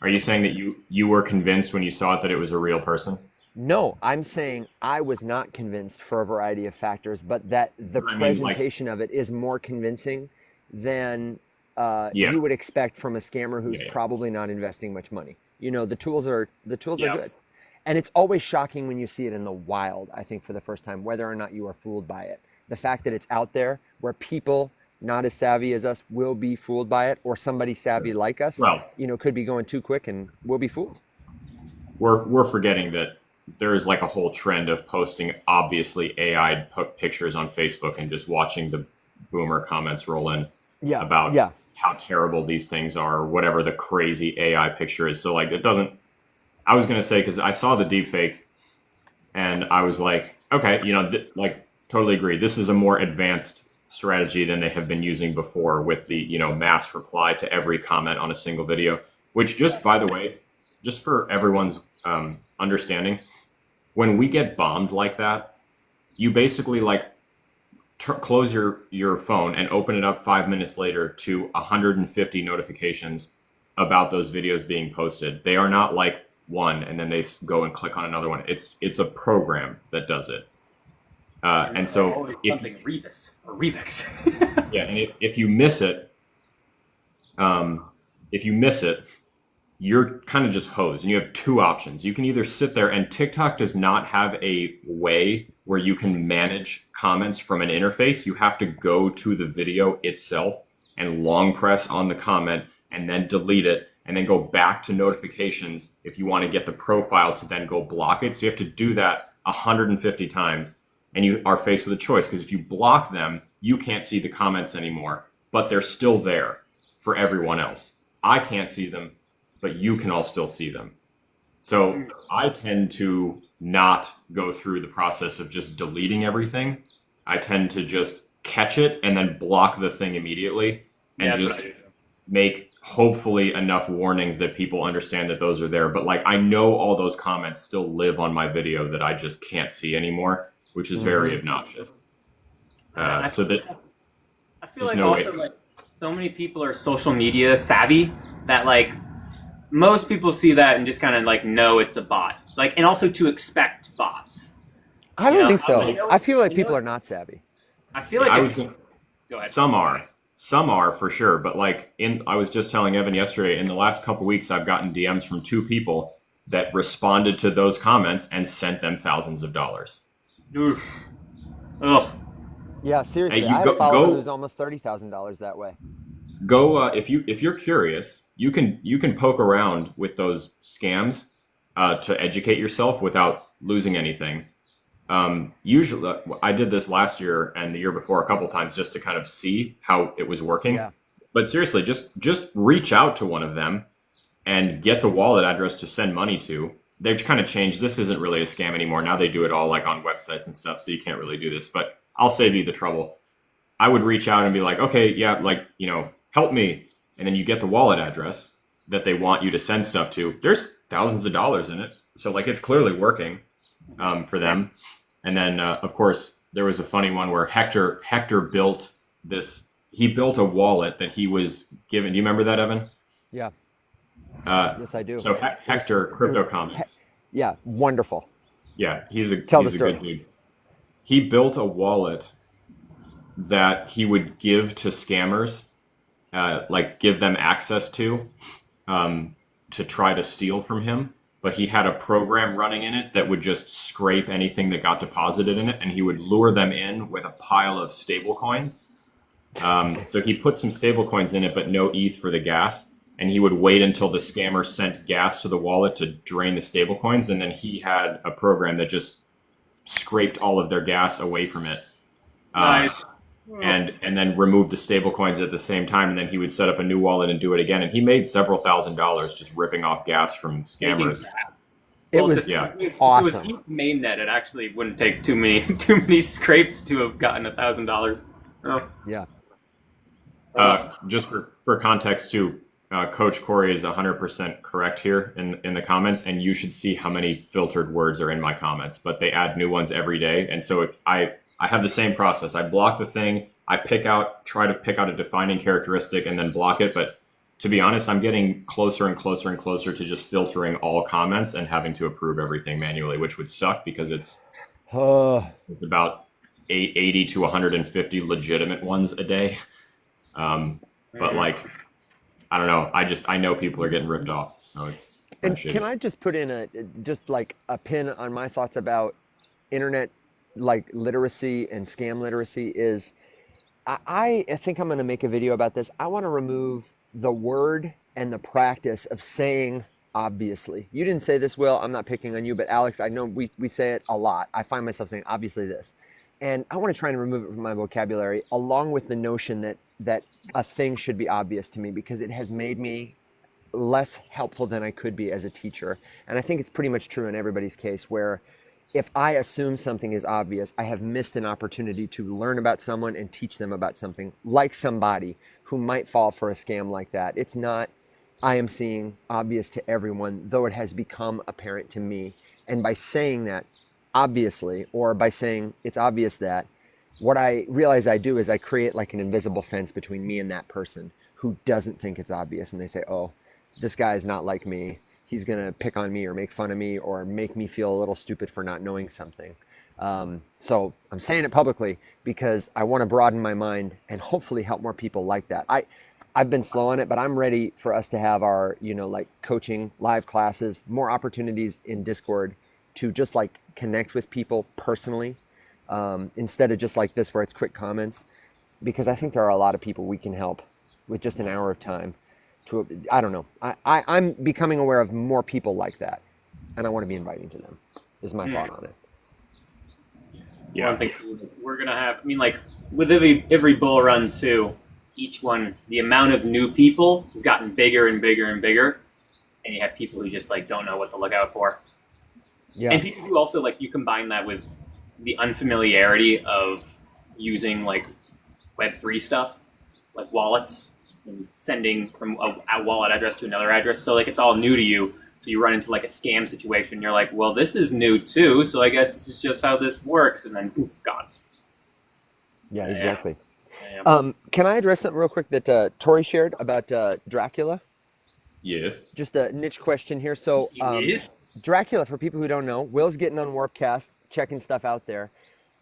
Are you saying that you were convinced when you saw it that it was a real person? No, I'm saying I was not convinced for a variety of factors, but that the presentation of it is more convincing than you would expect from a scammer who's probably not investing much money. You know, the tools are good. And it's always shocking when you see it in the wild, I think, for the first time, whether or not you are fooled by it. The fact that it's out there where people not as savvy as us will be fooled by it, or somebody savvy like us, you know, could be going too quick and we'll be fooled. We're forgetting that there is like a whole trend of posting obviously AI pictures on Facebook and just watching the boomer comments roll in about how terrible these things are, or whatever the crazy AI picture is. So like it doesn't, I was going to say, because I saw the deepfake and I was like, okay, you know, like totally agree. This is a more advanced strategy than they have been using before with the mass reply to every comment on a single video. Which, just by the way, just for everyone's understanding, when we get bombed like that, you basically close your phone and open it up 5 minutes later to 150 notifications about those videos being posted. They are not like one and then they go and click on another one. It's a program that does it. And so something Revis or Revix. yeah, and if you miss it, you're kind of just hosed, and you have two options. You can either sit there, and TikTok does not have a way where you can manage comments from an interface. You have to go to the video itself and long press on the comment and then delete it and then go back to notifications if you want to get the profile to then go block it. So you have to do that 150 times, and you are faced with a choice, because if you block them, you can't see the comments anymore, but they're still there for everyone else. I can't see them, but you can all still see them. So I tend to not go through the process of just deleting everything. I tend to just catch it and then block the thing immediately, and just make hopefully enough warnings that people understand that those are there. But I know all those comments still live on my video that I just can't see anymore, which is very obnoxious. I feel like so many people are social media savvy that most people see that and just kind of know it's a bot. And also to expect bots. I don't think so. I feel like people are not savvy. I feel like go ahead. Some are for sure, but I was just telling Evan yesterday, in the last couple weeks, I've gotten DMs from 2 people that responded to those comments and sent them thousands of dollars. Oof. Ugh. Yeah, seriously, Hey, I had a follower who's almost $30,000 that way. Go if you're curious, you can poke around with those scams to educate yourself without losing anything. Usually, I did this last year and the year before a couple times just to kind of see how it was working. Yeah. But seriously, just reach out to one of them and get the wallet address to send money to. They've kind of changed. This isn't really a scam anymore. Now they do it all on websites and stuff, so you can't really do this. But I'll save you the trouble. I would reach out and be like, okay, yeah, help me. And then you get the wallet address that they want you to send stuff to. There's thousands of dollars in it. So it's clearly working for them. And then, of course, there was a funny one where Hector built this. He built a wallet that he was given. Do you remember that, Evan? Yeah. Yes, I do. So Hector, Crypto Comics. Yeah, wonderful. Yeah, he's a Tell the good dude. He built a wallet that he would give to scammers, give them access to try to steal from him. But he had a program running in it that would just scrape anything that got deposited in it, and he would lure them in with a pile of stable coins. So he put some stable coins in it, but no ETH for the gas. And he would wait until the scammer sent gas to the wallet to drain the stable coins, and then he had a program that just scraped all of their gas away from it. Nice. And then remove the stable coins at the same time, and then he would set up a new wallet and do it again. And he made several $1,000s just ripping off gas from scammers. It was If it awesome. was mainnet, it actually wouldn't take too many scrapes to have gotten $1,000. Oh. Yeah. Just for context too, Coach Corey is 100% correct here in the comments, and you should see how many filtered words are in my comments. But they add new ones every day, and so if I have the same process. I block the thing. I try to pick out a defining characteristic and then block it. But to be honest, I'm getting closer and closer and closer to just filtering all comments and having to approve everything manually, which would suck because it's about 80 to 150 legitimate ones a day. But I don't know. I know people are getting ripped off, so it's. And can I just put in a pin on my thoughts about internet literacy and scam literacy is I think I'm going to make a video about this. I want to remove the word and the practice of saying obviously. You didn't say this, Will. I'm not picking on you, but Alex, I know we say it a lot. I find myself saying obviously this. And I want to try and remove it from my vocabulary, along with the notion that a thing should be obvious to me, because it has made me less helpful than I could be as a teacher. And I think it's pretty much true in everybody's case, where if I assume something is obvious, I have missed an opportunity to learn about someone and teach them about something, like somebody who might fall for a scam like that. It's not, I am seeing, obvious to everyone, though it has become apparent to me. And by saying that, obviously, or by saying it's obvious that, what I realize I do is I create like an invisible fence between me and that person who doesn't think it's obvious. And they say, oh, this guy is not like me. He's going to pick on me or make fun of me or make me feel a little stupid for not knowing something. So I'm saying it publicly because I want to broaden my mind and hopefully help more people like that. I've been slow on it, but I'm ready for us to have our, like coaching, live classes, more opportunities in Discord to just like connect with people personally, instead of just like this where it's quick comments, because I think there are a lot of people we can help with just an hour of time. I don't know. I'm becoming aware of more people like that, and I want to be inviting to them, is my thought on it. Yeah, one thing is we're gonna have. I mean, like with every bull run too, each one, the amount of new people has gotten bigger and bigger and bigger, and you have people who just like don't know what to look out for. Yeah. And people who also like you combine that with the unfamiliarity of using like Web3 stuff, like wallets, and sending from a wallet address to another address. So like it's all new to you. So you run into like a scam situation. You're like, well, this is new too. So I guess this is just how this works. And then poof, gone. Yeah, So, exactly. Yeah. Can I address something real quick that Tori shared about Dracula? Yes. Just a niche question here. So Yes. Dracula, for people who don't know, Will's getting on Warpcast, checking stuff out there.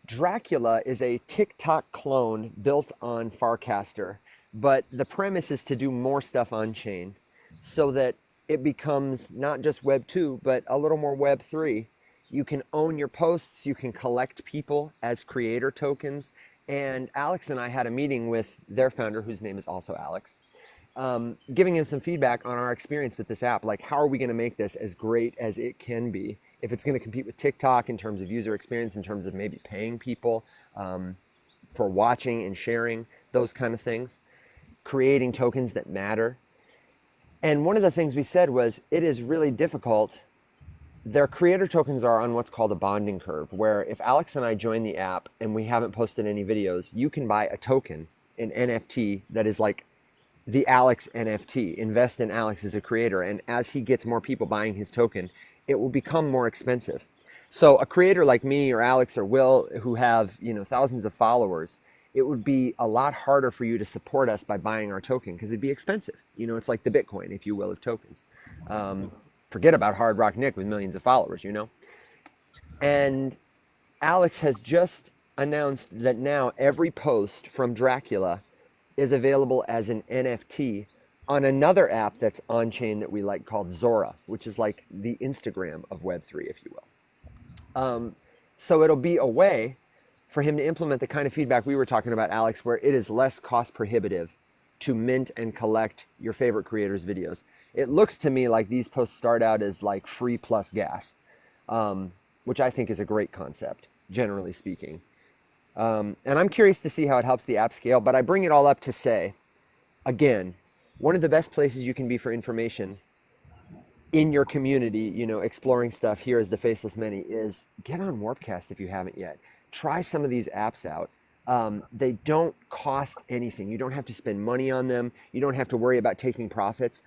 Dracula is a TikTok clone built on Farcaster, but the premise is to do more stuff on chain so that it becomes not just Web 2, but a little more Web 3. You can own your posts, you can collect people as creator tokens. And Alex and I had a meeting with their founder, whose name is also Alex, giving him some feedback on our experience with this app. Like, how are we going to make this as great as it can be? If it's going to compete with TikTok in terms of user experience, in terms of maybe paying people for watching and sharing, those kind of things, creating tokens that matter. And one of the things we said was it is really difficult. Their creator tokens are on what's called a bonding curve, where if Alex and I join the app and we haven't posted any videos, you can buy a token, an NFT that is like the Alex NFT, invest in Alex as a creator. And as he gets more people buying his token, it will become more expensive. So a creator like me or Alex or Will, who have, thousands of followers, it would be a lot harder for you to support us by buying our token because it'd be expensive. It's like the Bitcoin, if you will, of tokens. Forget about Hard Rock Nick with millions of followers, And Alex has just announced that now every post from Dracula is available as an NFT on another app that's on chain that we like called Zora, which is like the Instagram of Web3, if you will. So it'll be a way for him to implement the kind of feedback we were talking about, Alex, where it is less cost prohibitive to mint and collect your favorite creators' videos. It looks to me like these posts start out as like free plus gas, which I think is a great concept, generally speaking. And I'm curious to see how it helps the app scale, but I bring it all up to say, again, one of the best places you can be for information in your community, exploring stuff here as the Faceless Many, is get on Warpcast if you haven't yet. Try some of these apps out. They don't cost anything. You don't have to spend money on them. You don't have to worry about taking profits.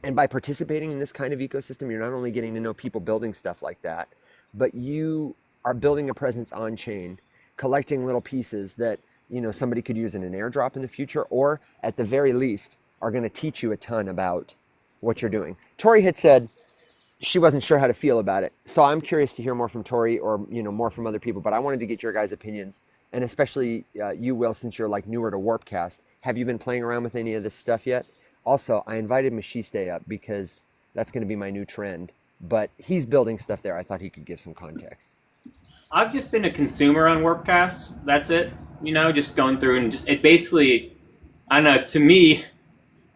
And by participating in this kind of ecosystem, you're not only getting to know people building stuff like that, but you are building a presence on chain, collecting little pieces that somebody could use in an airdrop in the future, or at the very least are going to teach you a ton about what you're doing. Tori had said she wasn't sure how to feel about it, so I'm curious to hear more from Tori or more from other people. But I wanted to get your guys' opinions, and especially you, Will, since you're like newer to Warpcast. Have you been playing around with any of this stuff yet? Also, I invited Machiste up because that's going to be my new trend. But he's building stuff there. I thought he could give some context. I've just been a consumer on Warpcast. That's it. Just going through and it basically, I don't know, to me,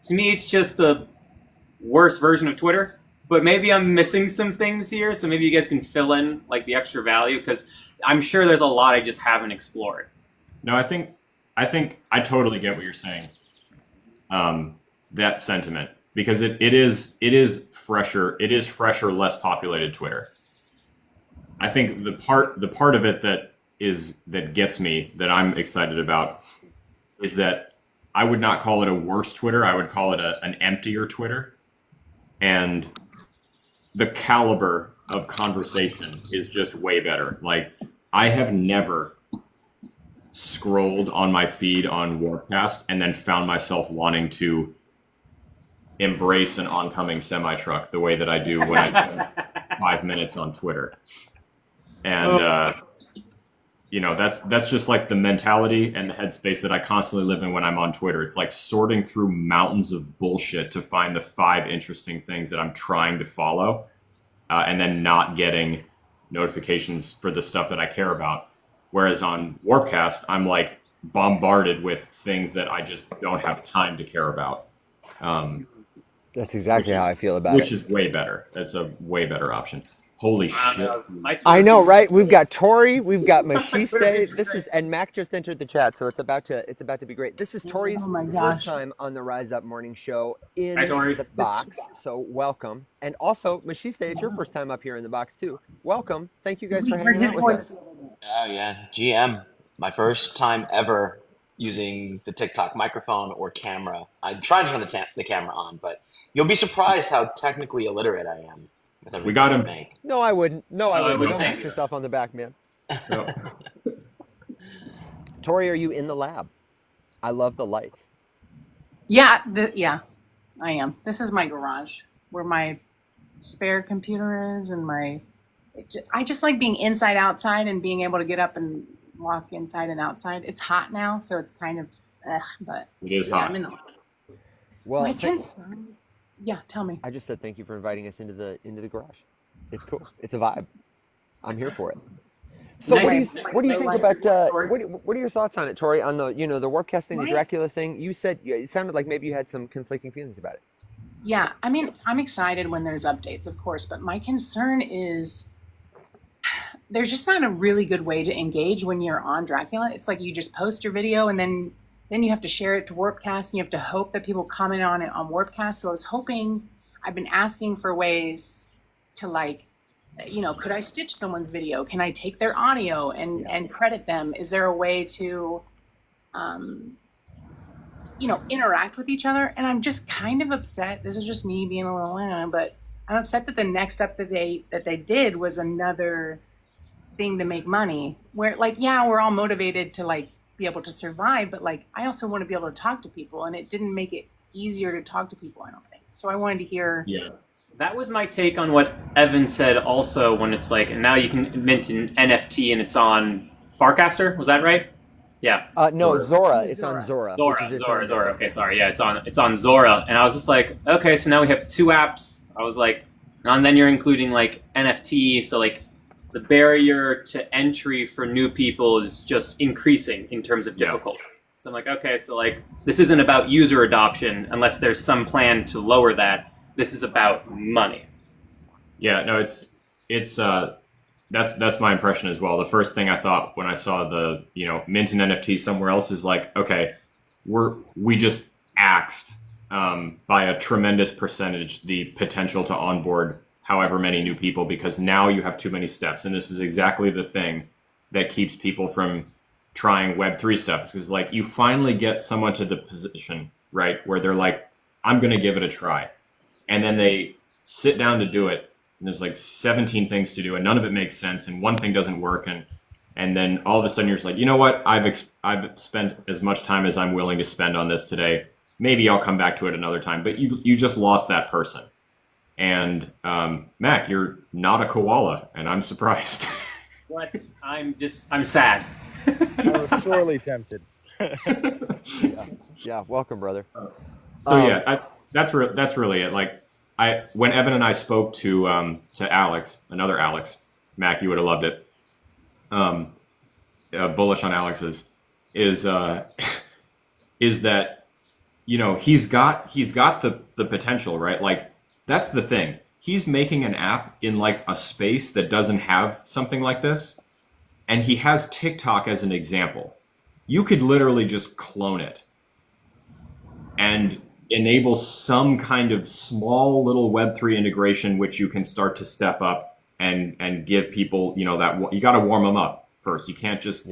it's just a worse version of Twitter. But maybe I'm missing some things here, so maybe you guys can fill in like the extra value, because I'm sure there's a lot I just haven't explored. No, I think I totally get what you're saying. That sentiment, because it is fresher, less populated Twitter. I think the part of it that gets me, that I'm excited about, is that I would not call it a worse Twitter. I would call it an emptier Twitter. And the caliber of conversation is just way better. Like, I have never scrolled on my feed on Warpcast and then found myself wanting to embrace an oncoming semi-truck the way that I do when I spend 5 minutes on Twitter. And that's just like the mentality and the headspace that I constantly live in when I'm on Twitter. It's like sorting through mountains of bullshit to find the 5 interesting things that I'm trying to follow, and then not getting notifications for the stuff that I care about. Whereas on Warpcast, I'm like bombarded with things that I just don't have time to care about. That's exactly how I feel about it. Which is way better. That's a way better option. Holy shit. I know, right? We've got Tori, we've got Machiste. This is, and Mac just entered the chat, so it's about to be great. This is Tori's first time on the Rise Up Morning Show in the box, so welcome. And also, Machiste, it's your first time up here in the box too. Welcome. Thank you guys for hanging out with us. Oh yeah, GM. My first time ever using the TikTok microphone or camera. I'm trying to turn the camera on, but you'll be surprised how technically illiterate I am. We got him. No, I wouldn't. No, I wouldn't. Don't pat yourself on the back, man. No. Tori, are you in the lab? I love the lights. Yeah, I am. This is my garage where my spare computer is, and I just like being inside, outside, and being able to get up and walk inside and outside. It's hot now, so it's kind of, but it is hot. I'm in the lab. Well, My concern. Yeah, tell me. I just said thank you for inviting us into the garage. It's cool. It's a vibe. I'm here for it. So what do you think about what are your thoughts on it, Tori? On the the Warpcast thing, the Dracula thing? You said it sounded like maybe you had some conflicting feelings about it. Yeah, I mean, I'm excited when there's updates, of course, but my concern is there's just not a really good way to engage when you're on Dracula. It's like you just post your video and then you have to share it to Warpcast, and you have to hope that people comment on it on Warpcast. So I've been asking for ways to, like, could I stitch someone's video? Can I take their audio and credit them? Is there a way to, interact with each other? And I'm just kind of upset. This is just me being a little, but I'm upset that the next step that they did was another thing to make money. Where, like, yeah, we're all motivated to, like, be able to survive, but, like, I also want to be able to talk to people, and it didn't make it easier to talk to people, I don't think. So I wanted to hear. Yeah, that was my take on what Evan said also, when it's like, and now you can mint an NFT and it's on Farcaster, was that right? Yeah. No, Zora. It's on Zora. Zora. Okay, sorry. Yeah, it's on Zora. And I was just like, okay, so now we have 2 apps. I was like, and then you're including, like, NFT, so, like, the barrier to entry for new people is just increasing in terms of difficulty. Yeah. So I'm like, okay, so, like, this isn't about user adoption unless there's some plan to lower that. This is about money. Yeah, no, that's my impression as well. The first thing I thought when I saw the mint an NFT somewhere else is like, okay, we just axed by a tremendous percentage the potential to onboard however many new people, because now you have too many steps. And this is exactly the thing that keeps people from trying Web3 stuff. Because, like, you finally get someone to the position, right, where they're like, I'm going to give it a try. And then they sit down to do it. And there's like 17 things to do, and none of it makes sense. And one thing doesn't work. And then all of a sudden you're just like, you know what? I've spent as much time as I'm willing to spend on this today. Maybe I'll come back to it another time. But you just lost that person. And Mac, you're not a koala, and I'm surprised. What? I'm sad. I was sorely tempted. Yeah, welcome, brother. So that's really it. Like, when Evan and I spoke to Alex, another Alex, Mac, you would have loved it. Bullish on Alex's is that he's got the potential, right? Like, that's the thing. He's making an app in, like, a space that doesn't have something like this. And he has TikTok as an example. You could literally just clone it and enable some kind of small little Web3 integration, which you can start to step up and give people, that you got to warm them up first. You can't just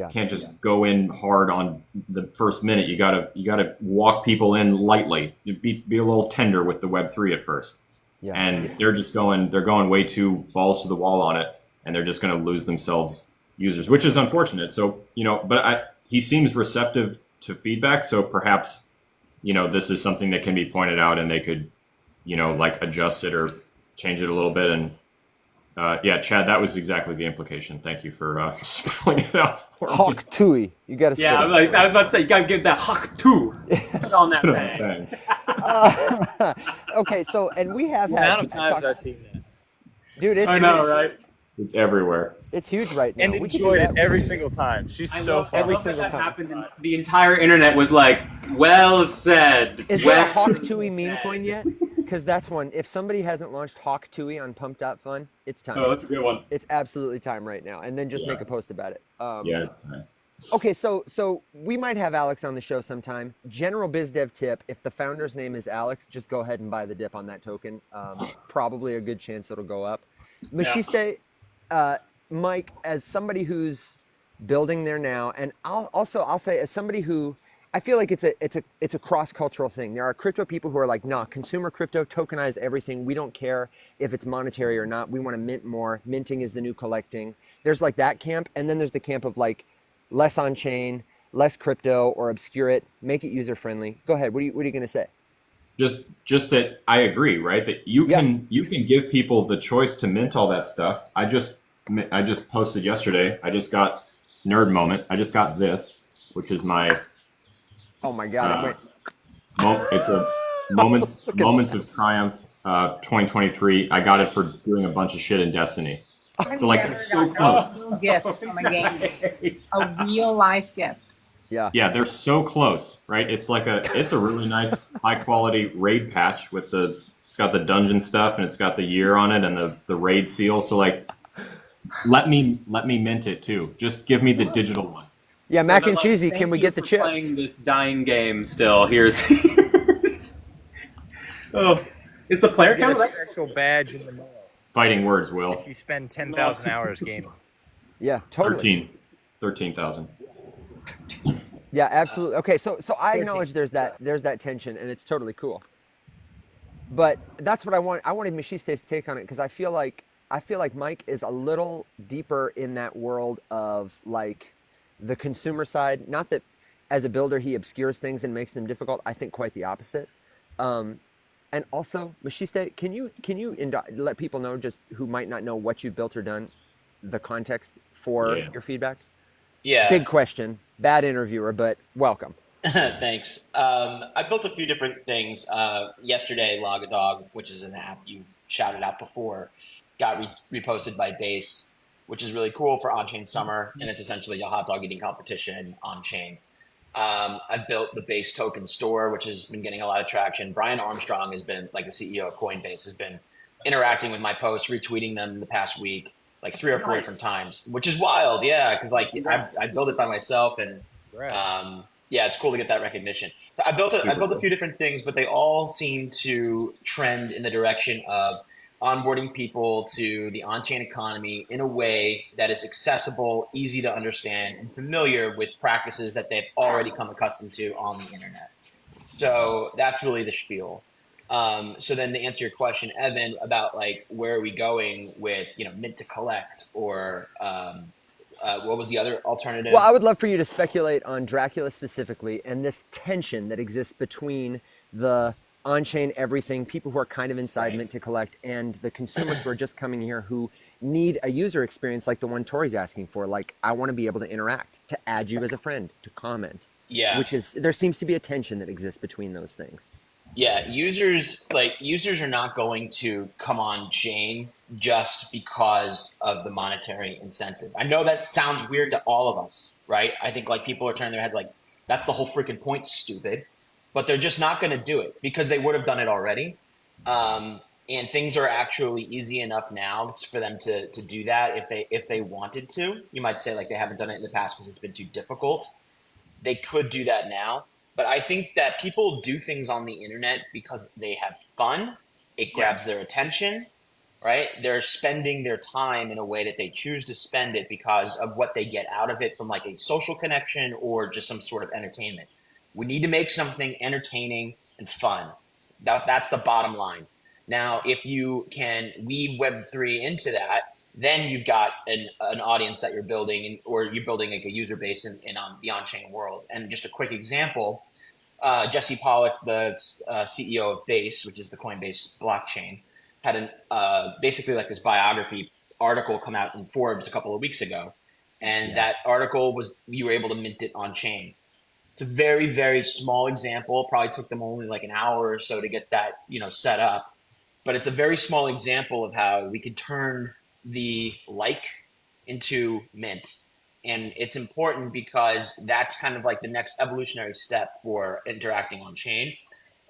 go in hard on the first minute. You gotta walk people in lightly. You be a little tender with the Web3 at first. Yeah. And they're going way too balls to the wall on it, and they're just going to lose themselves users, which is unfortunate. So, but he seems receptive to feedback. So perhaps, this is something that can be pointed out and they could, adjust it or change it a little bit. And Chad, that was exactly the implication. Thank you for spelling it out for me. Hawk Tui. You got to. Yeah, I was about to say you got to give that Hawk too. Put on that thing. Okay, so and we have The had amount of times I've seen that. dude. It's I know, huge. right? It's everywhere. It's huge right now. And We could do enjoyed that. it every single time. She's so fun. every I love single that time. happened. And the entire internet was like, "Well said." Is well there a Hawk Tui meme coin yet? Because that's one. If somebody hasn't launched Hawk Tui on Pump.fun, it's time. Oh, that's a good one. It's absolutely time right now. And then just make a post about it. Yeah. Okay, so we might have Alex on the show sometime. General biz dev tip: if the founder's name is Alex, just go ahead and buy the dip on that token. Probably a good chance it'll go up. Machiste, Mike, as somebody who's building there now, and I'll say as somebody who I feel like it's a cross-cultural thing. There are crypto people who are like, nah, consumer crypto, tokenize everything. We don't care if it's monetary or not. We want to mint more. Minting is the new collecting. There's like that camp, and then there's the camp of like less on-chain, less crypto, or obscure it, make it user-friendly. Go ahead. What are you going to say? Just that I agree, right? That you can give people the choice to mint all that stuff. I just posted yesterday. I just got nerd moment. I just got this, which is my Oh my God! it's a moments of triumph 2023. I got it for doing a bunch of shit in Destiny. So like it's so close. Gift from a game, a real life gift. Yeah. Yeah, they're so close, right? It's a really nice high quality raid patch with it's got the dungeon stuff and it's got the year on it and the raid seal. So like let me mint it too. Just give me the digital one. Yeah, So mac they're and like, cheesy. "Thank Can we you get the for chip? Playing this dying game still. Here's. Oh, is the player You get count? a That's special badge in the mail Fighting words, Will. if you spend 10,000 hours gaming. Yeah, totally. 13,000. Yeah, absolutely. Okay, so I 13. acknowledge there's that tension, and it's totally cool. But that's what I want. I wanted Machiste's take on it because I feel like Mike is a little deeper in that world of like the consumer side. Not that as a builder he obscures things and makes them difficult. I think quite the opposite. And also, Machiste, can you let people know just who might not know what you've built or done, the context for your feedback? Yeah. Big question, bad interviewer, but welcome. Thanks. I built a few different things. Yesterday, Logadog, which is an app you shouted out before, got reposted by Base, which is really cool for on-chain summer, and it's essentially a hot dog eating competition on-chain. I've built the Base token store, which has been getting a lot of traction. Brian Armstrong has been, like the CEO of Coinbase, has been interacting with my posts, retweeting them the past week, like 3 or 4 different times, which is wild. Yeah, because like I built it by myself, and yeah, it's cool to get that recognition. So I built a few different things, but they all seem to trend in the direction of onboarding people to the on-chain economy in a way that is accessible, easy to understand, and familiar with practices that they've already come accustomed to on the internet. So that's really the spiel. So then to answer your question, Evan, about like where are we going with mint to collect or what was the other alternative? Well, I would love for you to speculate on Dracula specifically and this tension that exists between the on-chain everything, people who are kind of inside mint to collect, and the consumers who are just coming here who need a user experience like the one Tori's asking for. Like, I want to be able to interact, to add you as a friend, to comment. Yeah. Which is, there seems to be a tension that exists between those things. Yeah, users are not going to come on chain just because of the monetary incentive. I know that sounds weird to all of us, right? I think like people are turning their heads like, that's the whole freaking point, stupid. But they're just not going to do it because they would have done it already. And things are actually easy enough now for them to do that if they wanted to. You might say like they haven't done it in the past because it's been too difficult. They could do that now. But I think that people do things on the internet because they have fun. It grabs their attention. right? They're spending their time in a way that they choose to spend it because of what they get out of it from like a social connection or just some sort of entertainment. We need to make something entertaining and fun. That's the bottom line. Now, if you can weave Web3 into that, then you've got an audience that you're building, or you're building like a user base in the on-chain world. And just a quick example, Jesse Pollock, the CEO of Base, which is the Coinbase blockchain, had basically like this biography article come out in Forbes a couple of weeks ago, and that article was you were able to mint it on chain. It's a very, very small example. Probably took them only like an hour or so to get that set up, but it's a very small example of how we could turn the like into mint. And it's important because that's kind of like the next evolutionary step for interacting on chain.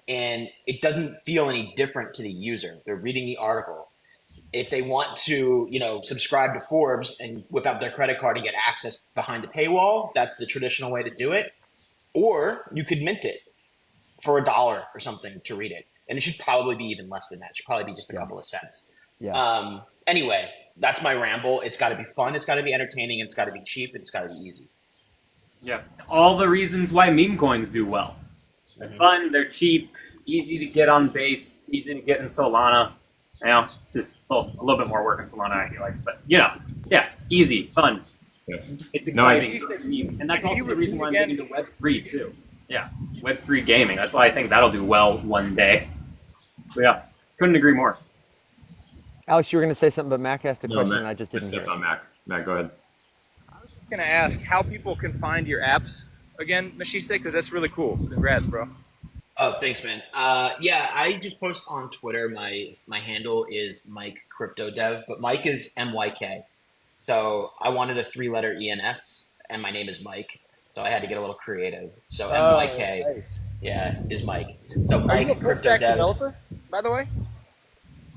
And it doesn't feel any different to the user. They're reading the article. If they want to, subscribe to Forbes and whip out their credit card and get access behind the paywall, that's the traditional way to do it. Or you could mint it for $1 or something to read it. And it should probably be even less than that. It should probably be just a couple of cents. Anyway, that's my ramble. It's got to be fun. It's got to be entertaining. It's got to be cheap. And it's got to be easy. Yeah. All the reasons why meme coins do well. They're fun. They're cheap. Easy to get on Base. Easy to get in Solana. It's just a little bit more work in Solana, I feel like. But, easy, fun. Yeah. It's exciting. And that's also the reason why I'm getting into Web3, too. Yeah, Web3 gaming. That's why I think that'll do well one day. So, yeah, couldn't agree more. Alex, you were going to say something, but Mac asked a question, and I just didn't hear it. On Mac. Mac, go ahead. I was going to ask how people can find your apps again, Machiste, because that's really cool. Congrats, bro. Oh, thanks, man. I just post on Twitter. My handle is Mike Crypto Dev, but Mike is MYK. So I wanted a 3-letter ENS, and my name is Mike. So I had to get a little creative. So MYK, nice. Is Mike. So Mike, Are you a full stack developer, by the way?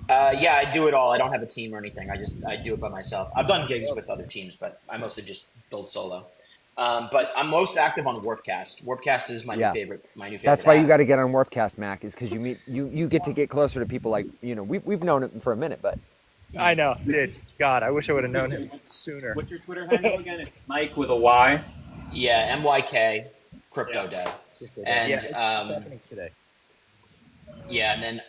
I do it all. I don't have a team or anything. I do it by myself. I've done gigs with other teams, but I mostly just build solo. But I'm most active on Warpcast. Warpcast is my new favorite. That's why you got to get on Warpcast, Mac, is because you get to get closer to people like we've known him for a minute, but I know, did. God, I wish I would have known him sooner. What's your Twitter handle again? It's Mike with a Y. Yeah, MYK Crypto Dev. And it's happening today. Yeah, and then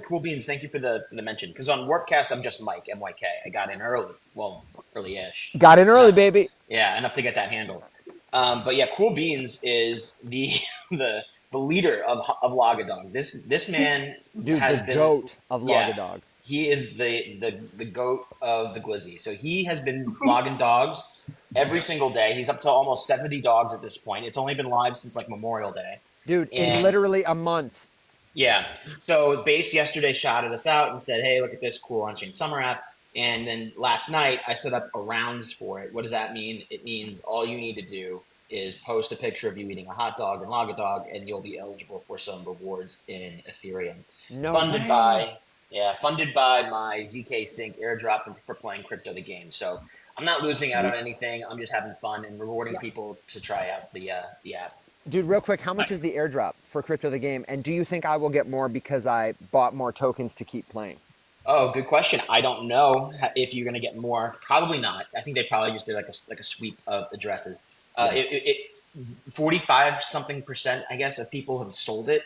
Cool Beans. Thank you for the mention. Because on Warpcast, I'm just Mike MYK. I got in early, early-ish. Got in early, baby. Yeah, enough to get that handle. But yeah, Cool Beans is the leader of Logadog. This man has been goat of Logadog. He is the goat of the glizzy. So he has been logging dogs every single day. He's up to almost 70 dogs at this point. It's only been live since like Memorial Day. Dude, in literally a month. Yeah. So Base yesterday shouted us out and said, hey, look at this cool on-chain summer app. And then last night I set up a rounds for it. What does that mean? It means all you need to do is post a picture of you eating a hot dog in Logadog, and you'll be eligible for some rewards in Ethereum. Funded by my ZK Sync airdrop for playing Crypto the game. So I'm not losing out on anything. I'm just having fun and rewarding people to try out the app. Dude, real quick, how much is the airdrop for Crypto the game? And do you think I will get more because I bought more tokens to keep playing? Oh, good question. I don't know if you're going to get more. Probably not. I think they probably just did like a sweep of addresses. 45 something %, I guess, of people have sold it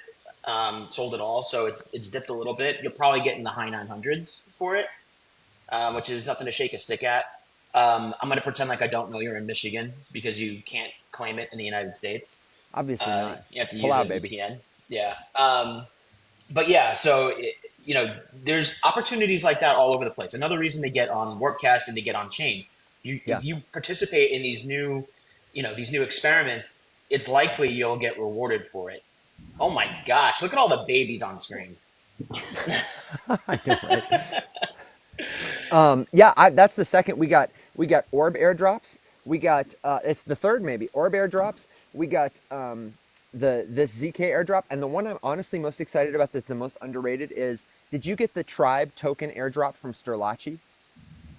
all. So it's dipped a little bit. You'll probably get in the high 900s for it, which is nothing to shake a stick at. I'm going to pretend like I don't know you're in Michigan because you can't claim it in the United States. Obviously not. You have to Pull use out, a baby. VPN. Yeah. But yeah, so there's opportunities like that all over the place. Another reason they get on Warpcast and they get on chain. If you participate in these new experiments, it's likely you'll get rewarded for it. Oh my gosh! Look at all the babies on screen. I know, right? That's the second. We got orb airdrops. We got it's the third maybe orb airdrops. We got this ZK airdrop, and the one I'm honestly most excited about that's the most underrated is, did you get the tribe token airdrop from Sterlachi?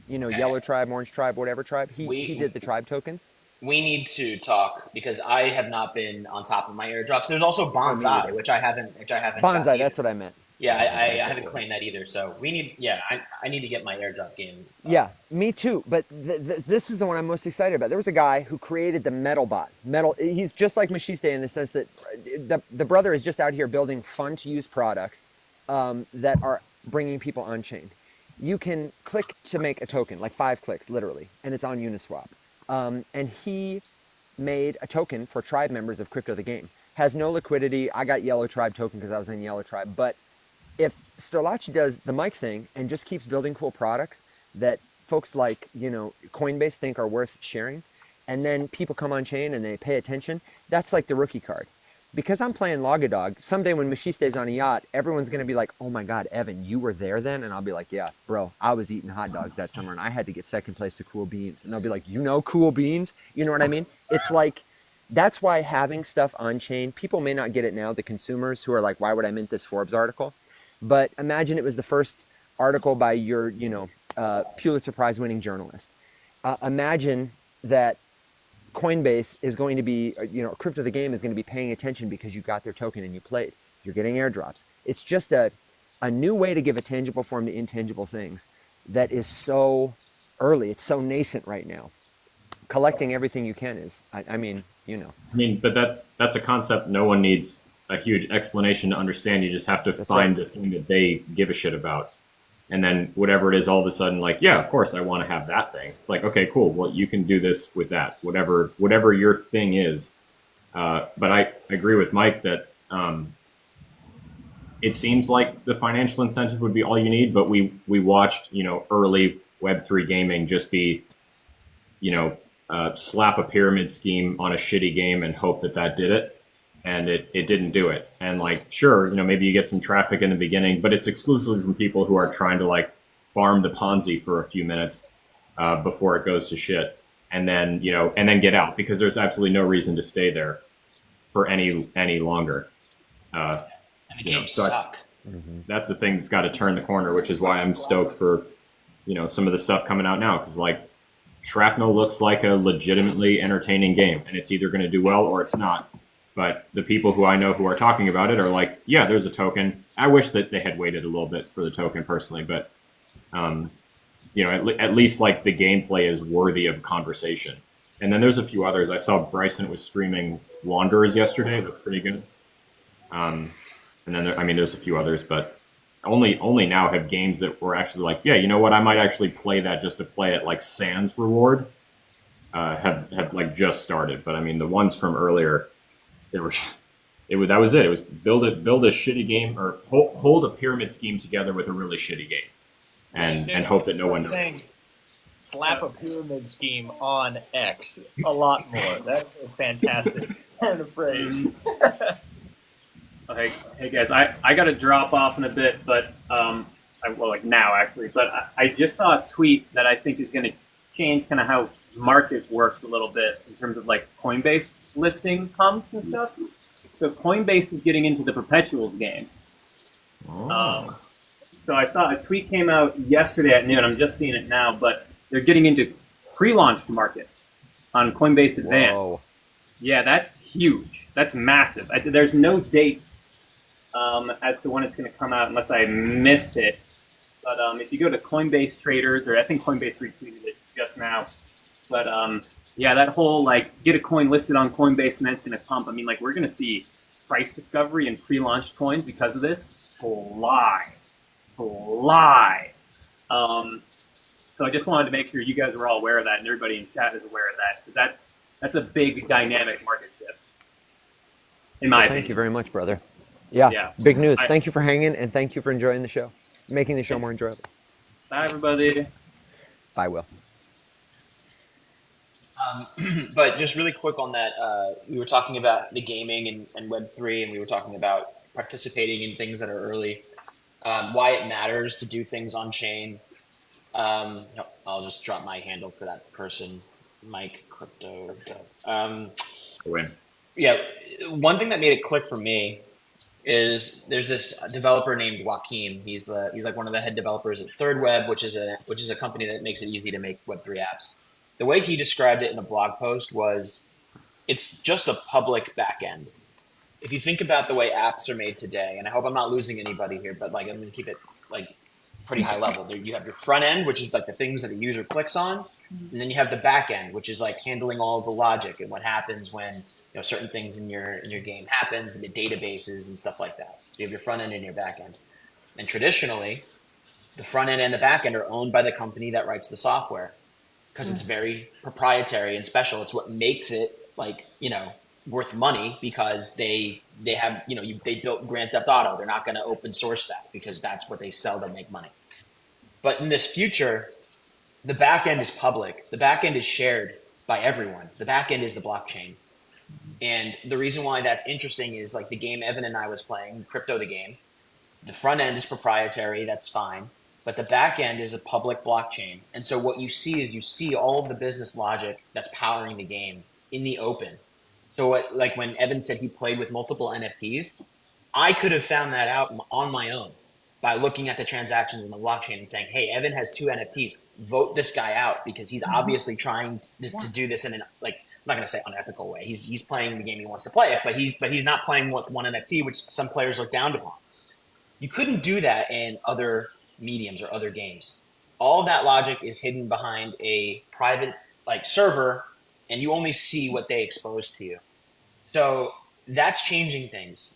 Yellow tribe, orange tribe, whatever tribe. He did the tribe tokens. We need to talk because I have not been on top of my airdrops. There's also Bonsai, which I haven't. Bonsai, that's what I meant. Yeah, I That's haven't it. claimed that either. So we need, yeah, I need to get my airdrop game up. Yeah, me too. But this is the one I'm most excited about. There was a guy who created the Metal Bot. Metal. He's just like Machiste in the sense that the brother is just out here building fun to use products that are bringing people on chain. You can click to make a token, like 5 clicks, literally, and it's on Uniswap. And he made a token for tribe members of Crypto the Game. Has no liquidity. I got Yellow Tribe token because I was in Yellow Tribe, but if Sterlacci does the mic thing and just keeps building cool products that folks like, Coinbase think are worth sharing, and then people come on chain and they pay attention, that's like the rookie card. Because I'm playing Logadog, someday when Machiste's on a yacht, everyone's going to be like, oh my God, Evan, you were there then? And I'll be like, yeah, bro, I was eating hot dogs that summer and I had to get second place to Cool Beans. And they'll be like, Cool Beans? You know what I mean? It's like, that's why having stuff on chain, people may not get it now, the consumers who are like, why would I mint this Forbes article? But imagine it was the first article by your, Pulitzer Prize winning journalist. Imagine that Coinbase is going to be, Crypto the Game is going to be paying attention because you got their token and you played. You're getting airdrops. It's just a new way to give a tangible form to intangible things that is so early. It's so nascent right now. Collecting everything you can is, I mean, but that's a concept no one needs a huge explanation to understand. You just have to find the thing that they give a shit about. And then whatever it is, all of a sudden, like, yeah, of course I want to have that thing. It's like, okay, cool. Well, you can do this with that, whatever your thing is. But I agree with Mike that it seems like the financial incentive would be all you need. But we watched, early Web3 gaming just be, slap a pyramid scheme on a shitty game and hope that did it. And it didn't do it. And like, sure, maybe you get some traffic in the beginning, but it's exclusively from people who are trying to like farm the Ponzi for a few minutes before it goes to shit. And then, and then get out because there's absolutely no reason to stay there for any longer. And the games suck. That's the thing that's got to turn the corner, which is why I'm stoked for, some of the stuff coming out now. Cause like Shrapnel looks like a legitimately entertaining game and it's either going to do well or it's not. But the people who I know who are talking about it are like, yeah, there's a token. I wish that they had waited a little bit for the token personally, but at least like the gameplay is worthy of conversation. And then there's a few others. I saw Bryson was streaming Wanderers yesterday. It looked pretty good. And then there's a few others, but only now have games that were actually like, yeah, you know what? I might actually play that just to play it. Like Sans Reward have like just started, but I mean the ones from earlier. That was it. It was build a shitty game or hold a pyramid scheme together with a really shitty game, and hope that no one knows. Slap a pyramid scheme on X a lot more. That's a fantastic turn of phrase. Okay, hey guys, I got to drop off in a bit, but now actually, but I just saw a tweet that I think is going to change kind of how market works a little bit in terms of like Coinbase listing pumps and stuff. So Coinbase is getting into the perpetuals game. So I saw a tweet came out yesterday at noon. I'm just seeing it now, but they're getting into pre-launched markets on Coinbase Advanced. Whoa. Yeah, that's huge. That's massive. There's no date as to when it's going to come out unless I missed it. But if you go to Coinbase Traders, or I think Coinbase retweeted it just now. But yeah, that whole like get a coin listed on Coinbase and then it's going to pump. I mean, like we're going to see price discovery and pre-launched coins because of this fly. So I just wanted to make sure you guys were all aware of that and everybody in chat is aware of that. That's a big dynamic market shift, in my opinion. Thank you very much, brother. Yeah. Big news. Thank you for hanging and thank you for enjoying the show, making the show more enjoyable. Bye, everybody. Bye, Will. But just really quick on that, we were talking about the gaming and Web3, and we were talking about participating in things that are early, why it matters to do things on chain. I'll just drop my handle for that person, Mike Crypto. Win. Yeah, one thing that made it click for me is there's this developer named Joaquin. He's like one of the head developers at Third Web, which is a company that makes it easy to make Web3 apps. The way he described it in a blog post was, it's just a public backend. if you think about the way apps are made today, and I hope I'm not losing anybody here, but like I'm going to keep it like pretty high level. There, you have your front end, which is like the things that a user clicks on, and then you have the back end, which is like handling all of the logic and what happens when certain things in your game happens, and the databases and stuff like that. So you have your front end and your back end, and traditionally, the front end and the back end are owned by the company that writes the software because it's very proprietary and special. It's what makes it like worth money because they have they built Grand Theft Auto. They're not going to open source that because that's what they sell to make money. But in this future, the back end is public. The back end is shared by everyone. The back end is the blockchain. And the reason why that's interesting is like the game Evan and I was playing, Crypto the game. The front end is proprietary, that's fine. But the back end is a public blockchain. And so what you see is you see all of the business logic that's powering the game in the open. So like when Evan said he played with multiple NFTs, I could have found that out on my own by looking at the transactions in the blockchain and saying, hey, Evan has 2 NFTs. Vote this guy out because he's obviously trying to do this in an I'm not going to say unethical way. He's playing the game he wants to play it, but he's not playing with one NFT, which some players look down upon. You couldn't do that in other mediums or other games. All of that logic is hidden behind a private server, and you only see what they expose to you. So that's changing things.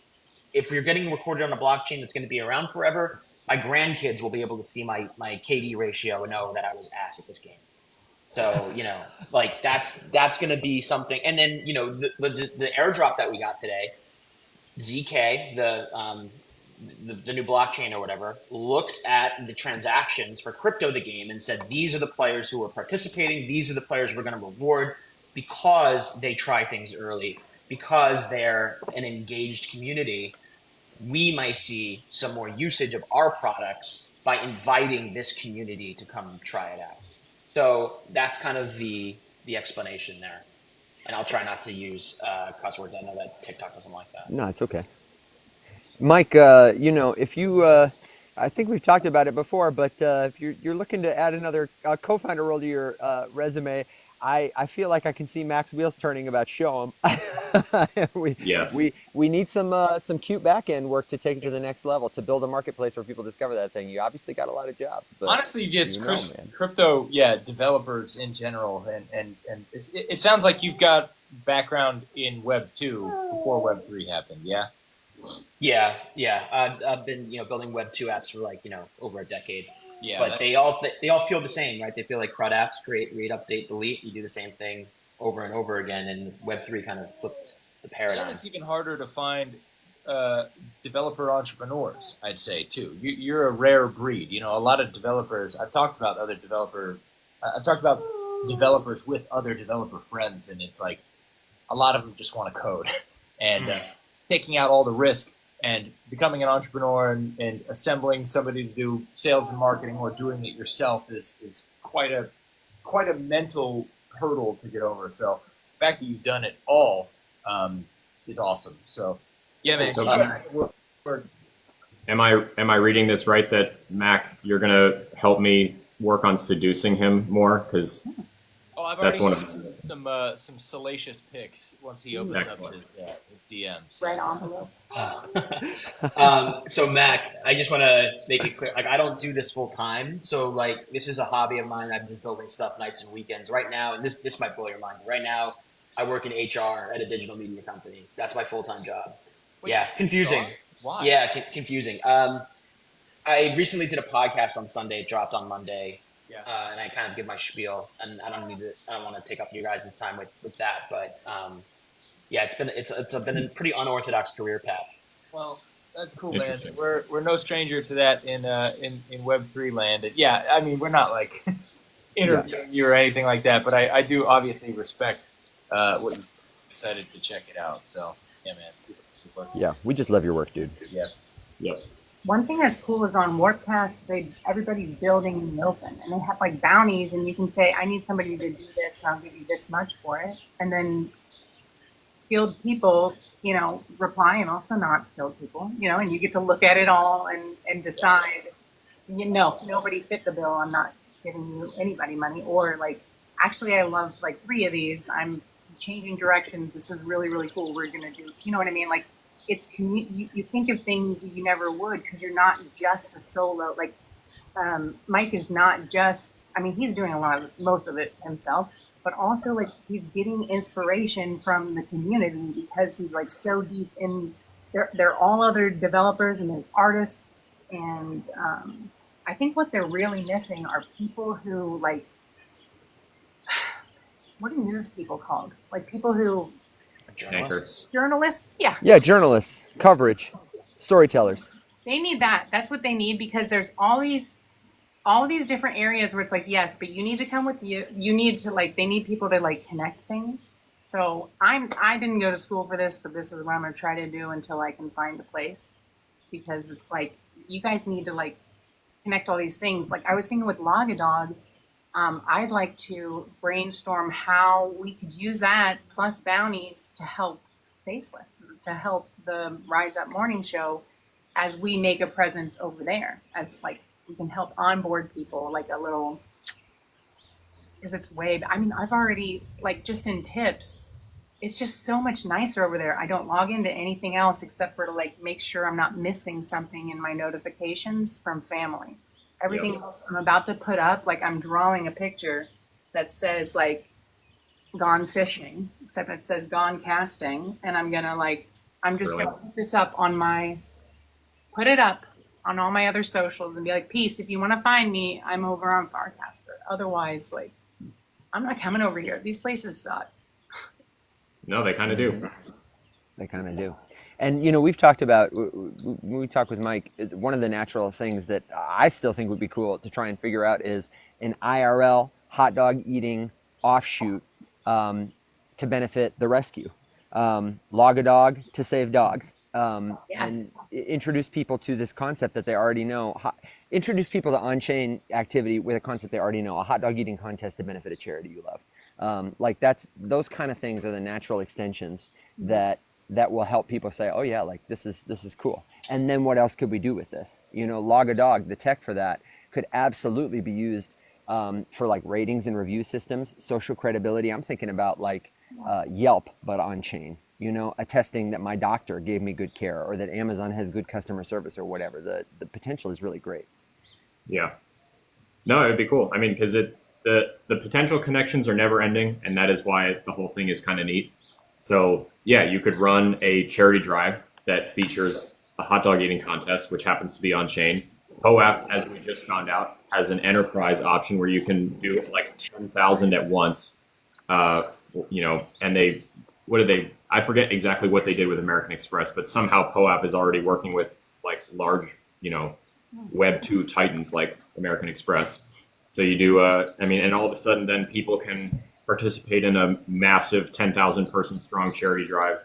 If you're getting recorded on a blockchain that's going to be around forever, my grandkids will be able to see my KD ratio and know that I was ass at this game. So that's going to be something. And then the airdrop that we got today, ZK, the new blockchain or whatever, looked at the transactions for Crypto the game and said, these are the players who are participating. These are the players we're going to reward because they try things early, because they're an engaged community. We might see some more usage of our products by inviting this community to come try it out. So that's kind of the explanation there. And I'll try not to use cuss words. I know that TikTok doesn't like that. No, it's okay. Mike, if you, I think we've talked about it before, but if you're looking to add another co-founder role to your resume, I feel like I can see Mac's wheels turning about show him. Yes. We need some cute back end work to take it to the next level, to build a marketplace where people discover that thing. You obviously got a lot of jobs. But honestly, just crypto, developers in general, and it sounds like you've got background in Web 2 before Web 3 happened, yeah? Yeah. I've been building Web 2 apps for over a decade. Yeah, but they all feel the same, right? They feel like CRUD apps: create, read, update, delete. You do the same thing over and over again, and Web 3 kind of flipped the paradigm. And it's even harder to find developer entrepreneurs, I'd say, too. You're a rare breed. A lot of developers. I've talked about developers with other developer friends, and it's like a lot of them just want to code and taking out all the risk and becoming an entrepreneur and assembling somebody to do sales and marketing or doing it yourself is quite a mental hurdle to get over. So the fact that you've done it all is awesome. So yeah, man. Am I reading this right that Mac, you're gonna help me work on seducing him more? Because I've already seen some salacious pics once he opens up his DMs. Right on. So Mac, I just want to make it clear, I don't do this full time. So this is a hobby of mine. I'm just building stuff nights and weekends right now. And this might blow your mind. Right now, I work in HR at a digital media company. That's my full-time job. Wait, confusing. Why? Yeah, confusing. I recently did a podcast on Sunday. It dropped on Monday. Yeah. And I kind of give my spiel, and I don't want to take up your guys' time with that, but it's been a pretty unorthodox career path. Well, that's cool, man. We're no stranger to that in Web3 land. And yeah, I mean, we're not like interviewing you or anything like that, but I do obviously respect what you decided to check it out. So yeah, man. Yeah, we just love your work, dude. Yeah. Yep. One thing that's cool is on Warpcast, everybody's building in the open, and they have bounties, and you can say, I need somebody to do this, and I'll give you this much for it. And then skilled people, reply, and also not skilled people, and you get to look at it all and decide, nobody fit the bill. I'm not giving you anybody money. Or actually, I love 3 of these. I'm changing directions. This is really, really cool. We're going to do, you know what I mean? you think of things you never would because you're not just a solo. Like Mike is not just. I mean, he's doing most of it himself, but also like he's getting inspiration from the community because he's like so deep in. They're all other developers and there's artists, and I think what they're really missing are people who like. What are news people called? Like people who Journalists. journalists? Yeah, Yeah, journalists, coverage, storytellers. they need that. That's what they need because there's all these different areas where it's like yes, but you need to come with you need to like they need people to like connect things. So I didn't go to school for this, but this is what I'm gonna try to do until I can find a place because it's like you guys need to like connect all these things. Like I was thinking with Logadog, I'd like to brainstorm how we could use that plus bounties to help Faceless, to help the Rise Up Morning Show as we make a presence over there. As like we can help onboard people, like a little, because it's way. I mean, I've already like just in tips. It's just so much nicer over there. I don't log into anything else except for to like make sure I'm not missing something in my notifications from family. Everything else I'm about to put up, like I'm drawing a picture that says like gone fishing, except it says gone casting. And I'm gonna like, I'm just Really? gonna put this up on put it up on all my other socials and be like, peace, if you wanna find me, I'm over on Farcaster. Otherwise, like, I'm not coming over here. These places suck. No, they kind of do. They kind of do. And, you know, we've talked about, when we talk with Mike, one of the natural things that I still think would be cool to try and figure out is an IRL hot dog eating offshoot to benefit the rescue. Log a dog to save dogs. Yes. And introduce people to this concept that they already know. Introduce people to on-chain activity with a concept they already know. A hot dog eating contest to benefit a charity you love. Like those kind of things are the natural extensions that will help people say, oh yeah, like this is cool. And then what else could we do with this? You know, Log a Dog, the tech for that could absolutely be used for like ratings and review systems, social credibility. I'm thinking about like Yelp, but on chain. You know, attesting that my doctor gave me good care or that Amazon has good customer service or whatever. The potential is really great. Yeah. No, it would be cool. I mean, because the potential connections are never ending, and that is why the whole thing is kind of neat. So yeah, you could run a charity drive that features a hot dog eating contest, which happens to be on chain. POAP, as we just found out, has an enterprise option where you can do like 10,000 at once. You know, and I forget exactly what they did with American Express, but somehow POAP is already working with like large, you know, Web 2 titans like American Express. So you do, I mean, and all of a sudden then people can participate in a massive 10,000 person strong charity drive,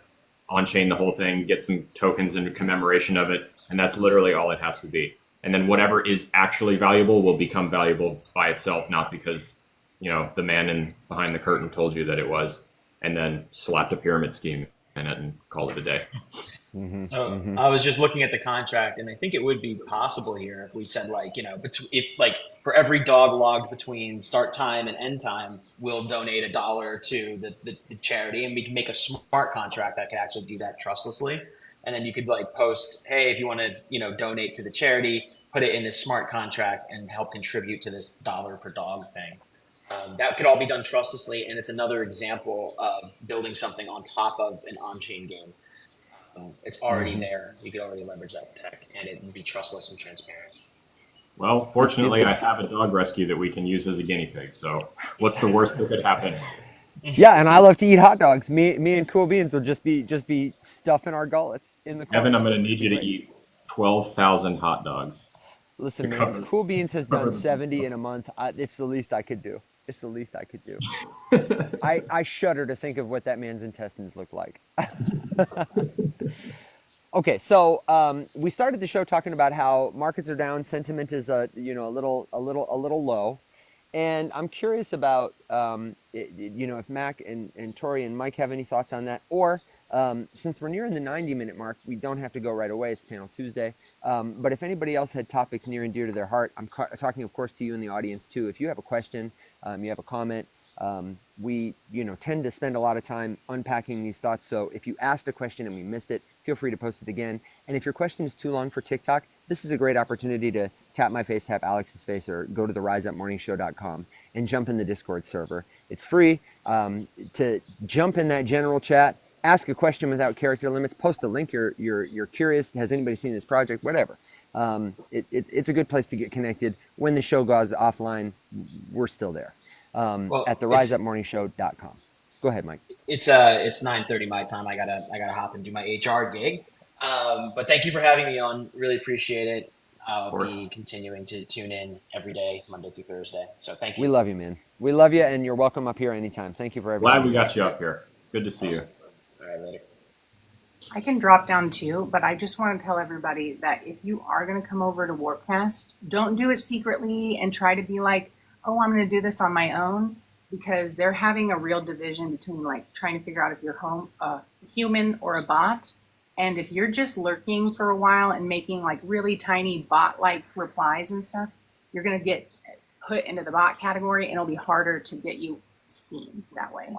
on chain the whole thing, get some tokens in commemoration of it. And that's literally all it has to be. And then whatever is actually valuable will become valuable by itself, not because, you know, the man behind the curtain told you that it was, and then slapped a pyramid scheme in it and called it a day. So I was just looking at the contract, and I think it would be possible here if we said like, you know, if like for every dog logged between start time and end time, we'll donate $1 to the charity, and we can make a smart contract that can actually do that trustlessly. And then you could like post, hey, if you want to, you know, donate to the charity, put it in this smart contract and help contribute to this dollar per dog thing. That could all be done trustlessly, and it's another example of building something on top of an on-chain game. It's already there. You could already leverage that tech, and it would be trustless and transparent. Well, fortunately, I have a dog rescue that we can use as a guinea pig. So what's the worst that could happen? Yeah, and I love to eat hot dogs. Me and Cool Beans will just be stuffing our gullets in the car. Evan, I'm going to need you to eat 12,000 hot dogs. Listen, man, Cool Beans has done 70 in a month. It's the least I could do. It's the least I could do. I shudder to think of what that man's intestines look like. Okay, so we started the show talking about how markets are down, sentiment is a little low, and I'm curious about if Mac and Tori and Mike have any thoughts on that, or since we're nearing the 90-minute mark, we don't have to go right away. It's Panel Tuesday, but if anybody else had topics near and dear to their heart, I'm talking, of course, to you in the audience too. If you have a question, you have a comment. We tend to spend a lot of time unpacking these thoughts. So if you asked a question and we missed it, feel free to post it again. And if your question is too long for TikTok, this is a great opportunity to tap my face, tap Alex's face, or go to the riseupmorningshow.com and jump in the Discord server. It's free to jump in that general chat, ask a question without character limits, post a link you're curious, has anybody seen this project, whatever. It's a good place to get connected. When the show goes offline, we're still there at the riseupmorningshow.com. Go ahead, Mike. It's 9:30 my time. I gotta hop and do my HR gig. But thank you for having me on. Really appreciate it. I'll be continuing to tune in every day, Monday through Thursday. So thank you. We love you, man. We love you, and you're welcome up here anytime. Thank you for everything. Glad we got you up here. Good to see you. All right, later. I can drop down too, but I just want to tell everybody that if you are going to come over to Warpcast, don't do it secretly and try to be like, oh, I'm going to do this on my own, because they're having a real division between like trying to figure out if you're a human or a bot. And if you're just lurking for a while and making like really tiny bot-like replies and stuff, you're going to get put into the bot category, and it'll be harder to get you seen that way.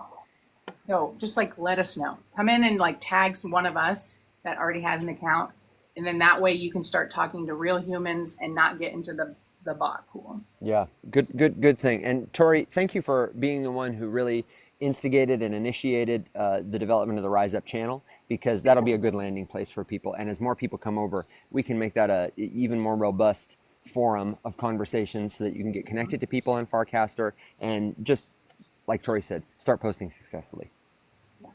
So just like let us know. Come in and like tags one of us that already has an account, and then that way you can start talking to real humans and not get into the bot pool. Yeah, good thing. And Tori, thank you for being the one who really instigated and initiated the development of the Rise Up channel, because that'll be a good landing place for people. And as more people come over, we can make that a even more robust forum of conversation so that you can get connected to people on Farcaster and just, like Tori said, start posting successfully. Yeah. All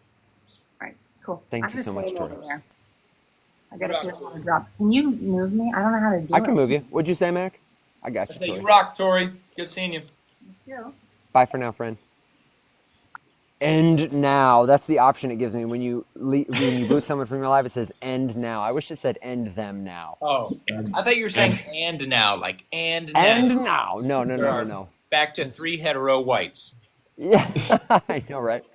right, cool. Thank you so much, Tori. I got to drop. Can you move me? I don't know how to do it. I can move you. What'd you say, Mac? I got you, Tori. You rock, Tori. Good seeing you. You too. Bye for now, friend. End now. That's the option it gives me when you boot someone from your live. It says end now. I wish it said end them now. Oh, I thought you were saying and now, like and now. And now. No. Back to 3 hetero whites. Yeah, I know, right?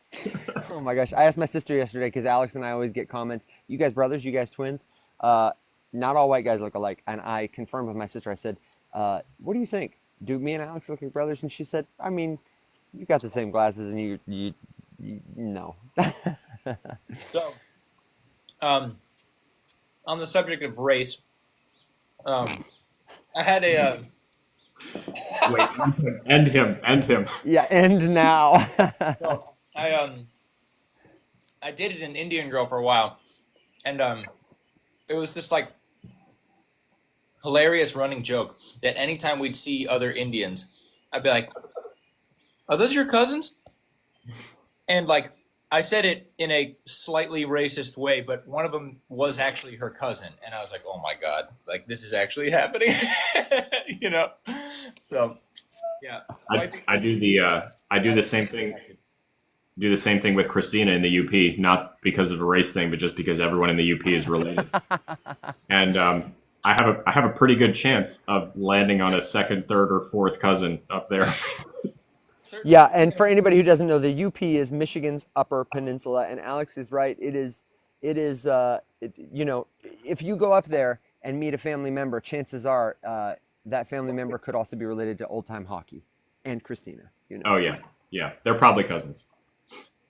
Oh my gosh. I asked my sister yesterday, because Alex and I always get comments. You guys brothers? You guys twins? Not all white guys look alike. And I confirmed with my sister. I said, what do you think? Do me and Alex look like brothers? And she said, I mean, you got the same glasses, and you no. So, on the subject of race, I had a. Wait, end him. Yeah, end now. So, I dated an Indian girl for a while, and it was just like hilarious running joke that anytime we'd see other Indians, I'd be like, "Are those your cousins?" And like I said it in a slightly racist way, but one of them was actually her cousin, and I was like, "Oh my god, like this is actually happening," you know. So, yeah, I do the same thing. Do the same thing with Christina in the UP, not because of a race thing, but just because everyone in the UP is related. And I have a pretty good chance of landing on a second, third, or fourth cousin up there. Yeah, and for anybody who doesn't know, the UP is Michigan's Upper Peninsula, and Alex is right. It is, you know, if you go up there and meet a family member, chances are that family member could also be related to old-time hockey and Christina. You know. Oh yeah, they're probably cousins.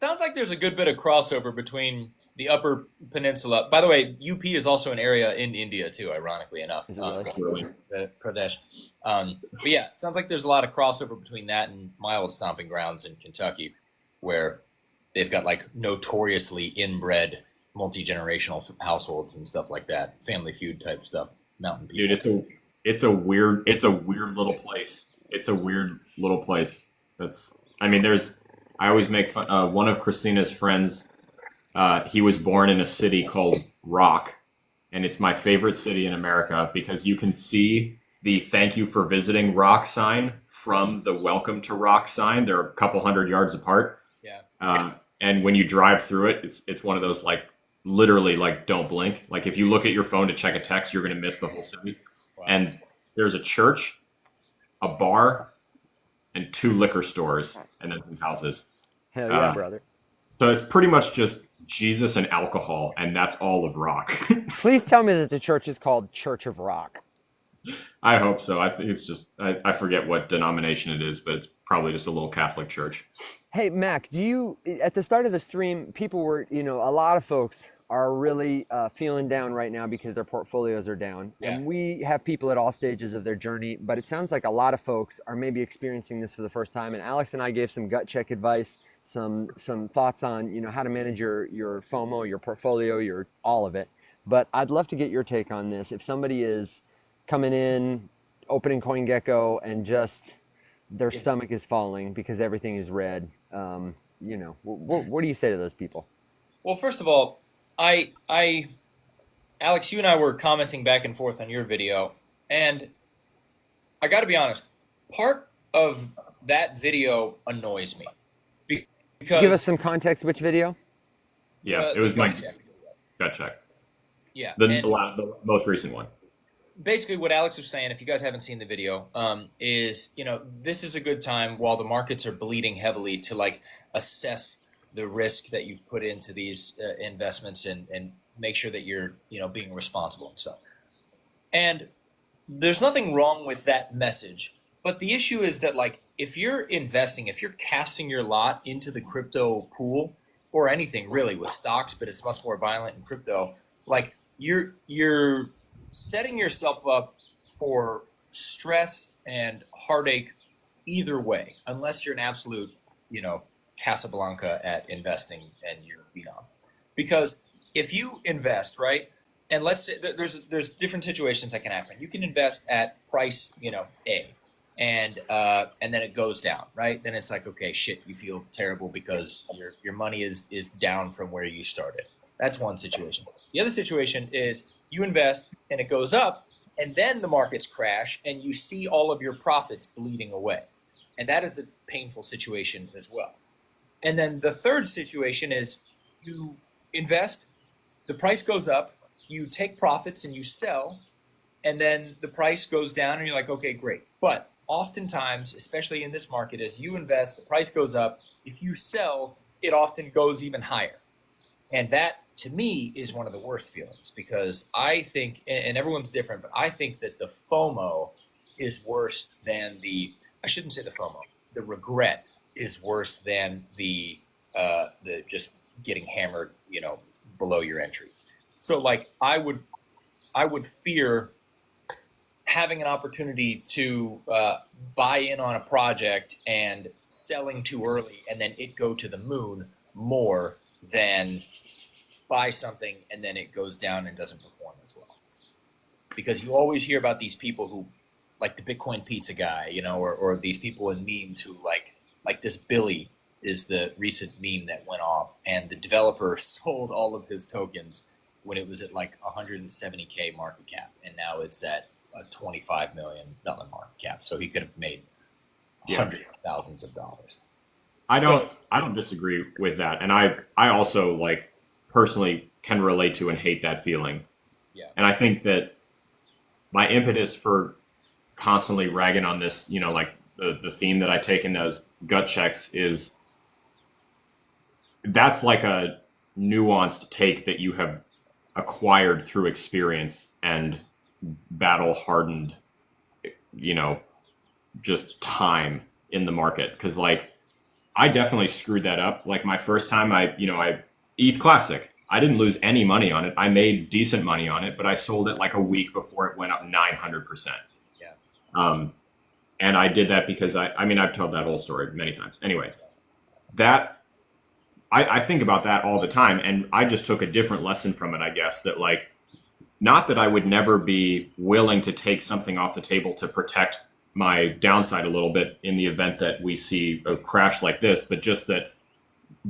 Sounds like there's a good bit of crossover between the Upper Peninsula. By the way, UP is also an area in India too, ironically enough. Is it really? Pradesh. But yeah, it sounds like there's a lot of crossover between that and my old stomping grounds in Kentucky, where they've got like notoriously inbred multi-generational households and stuff like that, Family Feud type stuff. Mountain people. Dude, it's a weird little place. It's a weird little place. I always make fun. One of Christina's friends, he was born in a city called Rock, and it's my favorite city in America because you can see the "Thank you for visiting Rock" sign from the "Welcome to Rock" sign. They're a couple hundred yards apart. Yeah. And when you drive through it, it's one of those like literally like don't blink. Like if you look at your phone to check a text, you're gonna miss the whole city. Wow. And there's a church, a bar, and 2 liquor stores, and then some houses. Hell yeah, brother. So it's pretty much just Jesus and alcohol, and that's all of Rock. Please tell me that the church is called Church of Rock. I hope so. I think it's just, I forget what denomination it is, but it's probably just a little Catholic church. Hey, Mac, at the start of the stream, people were, a lot of folks are really feeling down right now because their portfolios are down. Yeah. And we have people at all stages of their journey, but it sounds like a lot of folks are maybe experiencing this for the first time. And Alex and I gave some gut check advice, some thoughts on, you know, how to manage your FOMO, your portfolio, your all of it. But I'd love to get your take on this. If somebody is coming in, opening CoinGecko, and just their stomach is falling because everything is red, you know, what do you say to those people? Well, first of all, Alex, you and I were commenting back and forth on your video, and I got to be honest, part of that video annoys me. Because Give us some context. Which video? Yeah, it was my gut check. gut check. Yeah. The most recent one. Basically, what Alex was saying, if you guys haven't seen the video, is, you know, this is a good time while the markets are bleeding heavily to like assess the risk that you've put into these investments and make sure that you're, you know, being responsible and stuff. And there's nothing wrong with that message. But the issue is that, like, if you're investing, if you're casting your lot into the crypto pool, or anything really with stocks, but it's much more violent in crypto, like you're setting yourself up for stress and heartache either way, unless you're an absolute, you know, Casablanca at investing and you're phenom. Because if you invest, right, and let's say there's different situations that can happen. You can invest at price, you know, A, and then it goes down, right? Then it's like, okay, shit, you feel terrible because your money is down from where you started. That's one situation. The other situation is you invest and it goes up, and then the markets crash and you see all of your profits bleeding away. And that is a painful situation as well. And then the third situation is you invest, the price goes up, you take profits and you sell, and then the price goes down and you're like, okay, great. But oftentimes, especially in this market, as you invest, the price goes up. If you sell, it often goes even higher. And that, to me, is one of the worst feelings, because I think, and everyone's different, but I think that the FOMO is worse than I shouldn't say the FOMO, the regret is worse than the just getting hammered, you know, below your entry. So like I would fear having an opportunity to buy in on a project and selling too early and then it go to the moon more than buy something and then it goes down and doesn't perform as well. Because you always hear about these people who, like the Bitcoin pizza guy, you know, or these people in memes who like this Billy is the recent meme that went off, and the developer sold all of his tokens when it was at like 170K market cap, and now it's at a $25 million market cap. So he could have made hundreds of thousands of dollars. I don't disagree with that, and I also like personally can relate to and hate that feeling. Yeah. And I think that my impetus for constantly ragging on this, you know, like the theme that I take in those gut checks is that's like a nuanced take that you have acquired through experience and battle hardened, you know, just time in the market. Because like I definitely screwed that up. Like my first time I ETH Classic, I didn't lose any money on it. I made decent money on it, but I sold it like a week before it went up 900%. Yeah. And I did that because I've told that whole story many times. Anyway, that I think about that all the time, and I just took a different lesson from it, I guess, that like, not that I would never be willing to take something off the table to protect my downside a little bit in the event that we see a crash like this, but just that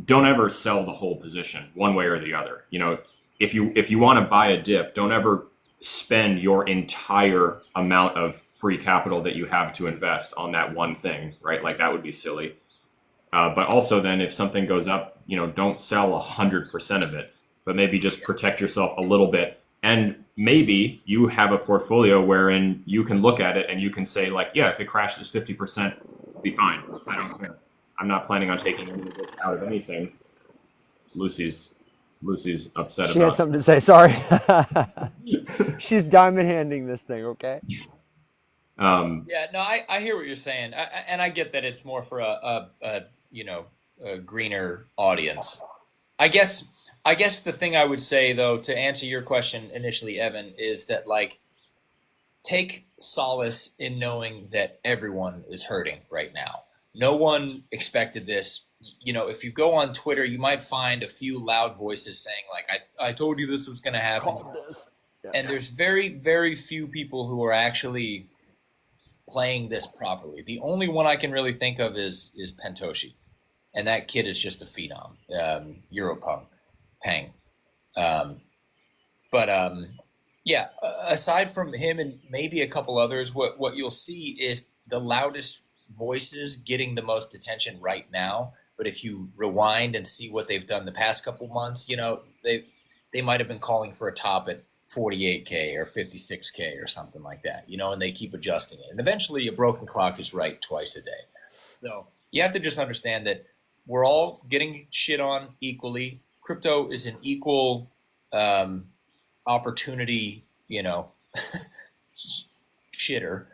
don't ever sell the whole position one way or the other. You know, if you want to buy a dip, don't ever spend your entire amount of free capital that you have to invest on that one thing, right? Like that would be silly. But also then if something goes up, you know, don't sell 100% of it, but maybe just protect yourself a little bit. And maybe you have a portfolio wherein you can look at it and you can say like, yeah, if it crashes 50%, it'll be fine. I don't care. I'm not planning on taking any of this out of anything. Lucy's upset She about had something to say. Sorry. She's diamond handing this thing, okay? Yeah, no, I hear what you're saying, and I get that it's more for a greener audience. I guess I guess the thing I would say, though, to answer your question initially, Evan, is that, like, take solace in knowing that everyone is hurting right now. No one expected this. You know, if you go on Twitter, you might find a few loud voices saying, like, I told you this was going to happen. And there's very, very few people who are actually playing this properly. The only one I can really think of is Pentoshi. And that kid is just a phenom, Europunk, Peng. Yeah, aside from him and maybe a couple others, what you'll see is the loudest voices getting the most attention right now. But if you rewind and see what they've done the past couple months, you know, they might have been calling for a top at 48K or 56K or something like that, you know, and they keep adjusting it. And eventually a broken clock is right twice a day. So you have to just understand that we're all getting shit on equally. Crypto is an equal opportunity, you know, shitter.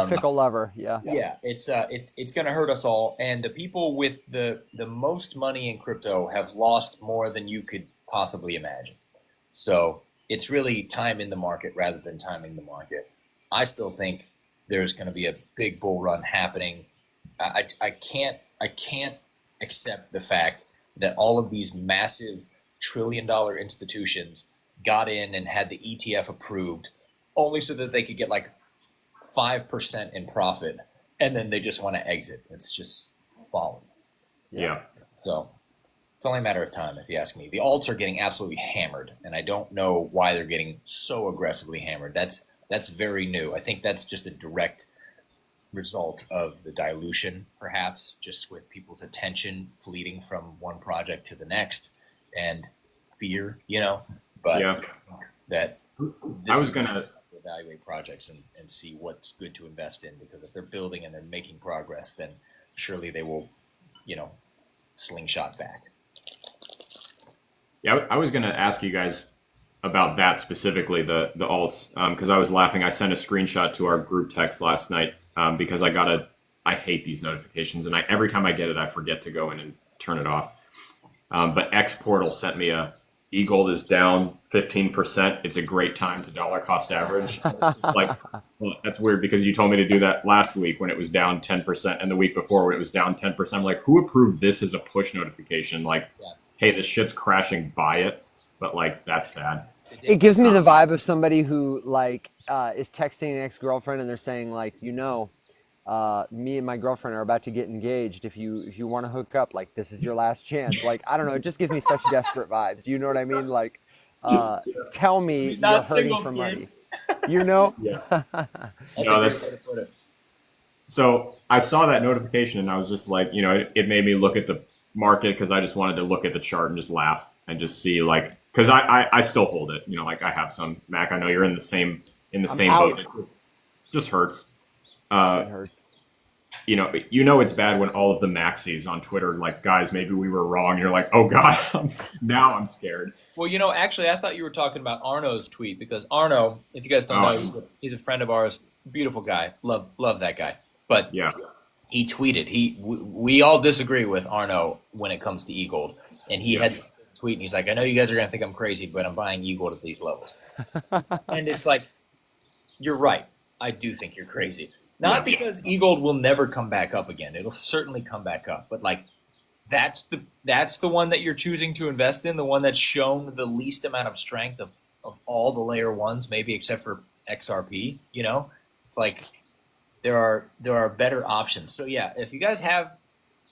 Fickle lover, yeah. Yeah, it's going to hurt us all. And the people with the most money in crypto have lost more than you could possibly imagine. So it's really time in the market rather than timing the market. I still think there's going to be a big bull run happening. I can't accept the fact that all of these massive trillion-dollar institutions got in and had the ETF approved only so that they could get like 5% in profit, and then they just want to exit. It's just folly. Yeah. So it's only a matter of time, if you ask me. The alts are getting absolutely hammered, and I don't know why they're getting so aggressively hammered. That's very new. I think that's just a direct result of the dilution, perhaps, just with people's attention fleeting from one project to the next and fear, you know. But Yeah. that I was going to evaluate projects and see what's good to invest in, because if they're building and they're making progress, then surely they will, you know, slingshot back. Yeah, I was going to ask you guys about that specifically, the alts, because I was laughing. I sent a screenshot to our group text last night because I hate these notifications, and every time I get it, I forget to go in and turn it off. But X Portal sent me eGold is down 15%. It's a great time to dollar cost average. Like, well, that's weird because you told me to do that last week when it was down 10%, and the week before when it was down 10%. I'm like, who approved this as a push notification? Like, hey, this shit's crashing, buy it. But like, that's sad. It gives me the vibe of somebody who like is texting an ex-girlfriend and they're saying like, you know, me and my girlfriend are about to get engaged. If you want to hook up, like this is your last chance. Like, I don't know, it just gives me such desperate vibes. You know what I mean? Like, tell me you're hurting for money. You know? Yeah. So I saw that notification and I was just like, you know, it made me look at the market because I just wanted to look at the chart and just laugh and just see like, because I still hold it. You know, like I have some. Mac, I know you're in the same boat. It just hurts. It hurts. You know it's bad when all of the maxis on Twitter like, guys, maybe we were wrong. You're like, oh god, now I'm scared. Well, you know, actually, I thought you were talking about Arno's tweet, because Arno, if you guys don't know, he's a friend of ours, beautiful guy, love that guy. But yeah, he tweeted. We all disagree with Arno when it comes to eGold, and he had a tweet, and he's like, I know you guys are gonna think I'm crazy, but I'm buying eGold at these levels. And it's like, you're right. I do think you're crazy. Not because eGold will never come back up again. It'll certainly come back up. But like, that's the one that you're choosing to invest in, the one that's shown the least amount of strength of all the layer ones, maybe except for XRP, you know? It's like there are better options. So yeah, if you guys have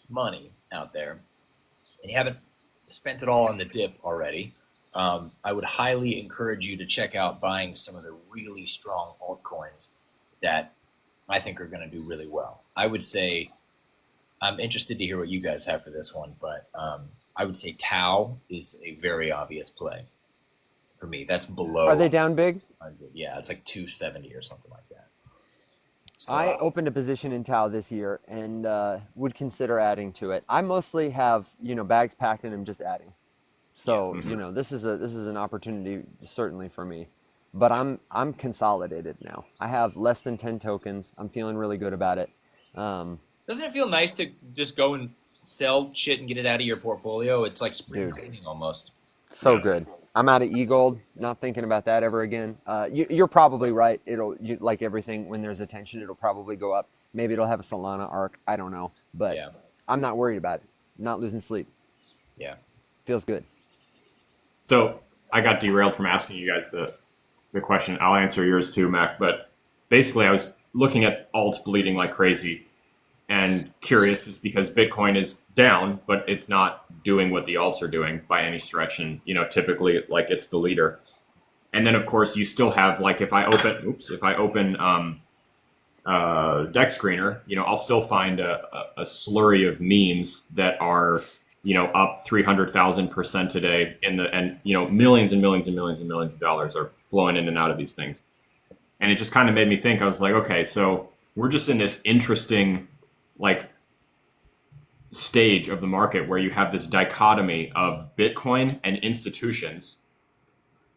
money out there and you haven't spent it all on the dip already, I would highly encourage you to check out buying some of the really strong altcoins that I think are going to do really well. I would say, I'm interested to hear what you guys have for this one, but I would say Tau is a very obvious play for me. That's below. Are they down big? 100. Yeah, it's like 270 or something like that. So, I opened a position in Tau this year and would consider adding to it. I mostly have, you know, bags packed and I'm just adding. So, you know, this is an opportunity certainly for me. But I'm consolidated now. I have less than 10 tokens. I'm feeling really good about it. Doesn't it feel nice to just go and sell shit and get it out of your portfolio? It's like spring cleaning almost. So Yes. good. I'm out of e-gold. Not thinking about that ever again. You're probably right. Like everything, when there's attention, it'll probably go up. Maybe it'll have a Solana arc. I don't know, but Yeah. I'm not worried about it. Not losing sleep. Yeah. Feels good. So I got derailed from asking you guys the question. I'll answer yours too, Mac. But basically, I was looking at alts bleeding like crazy and curious just because Bitcoin is down, but it's not doing what the alts are doing by any stretch. And, typically like it's the leader. And then of course you still have like, if I open Deck Screener, I'll still find a slurry of memes that are, up 300,000% today and millions and millions and millions and millions of dollars are flowing in and out of these things. And it just kind of made me think, I was like, okay, so we're just in this interesting, like, stage of the market where you have this dichotomy of Bitcoin and institutions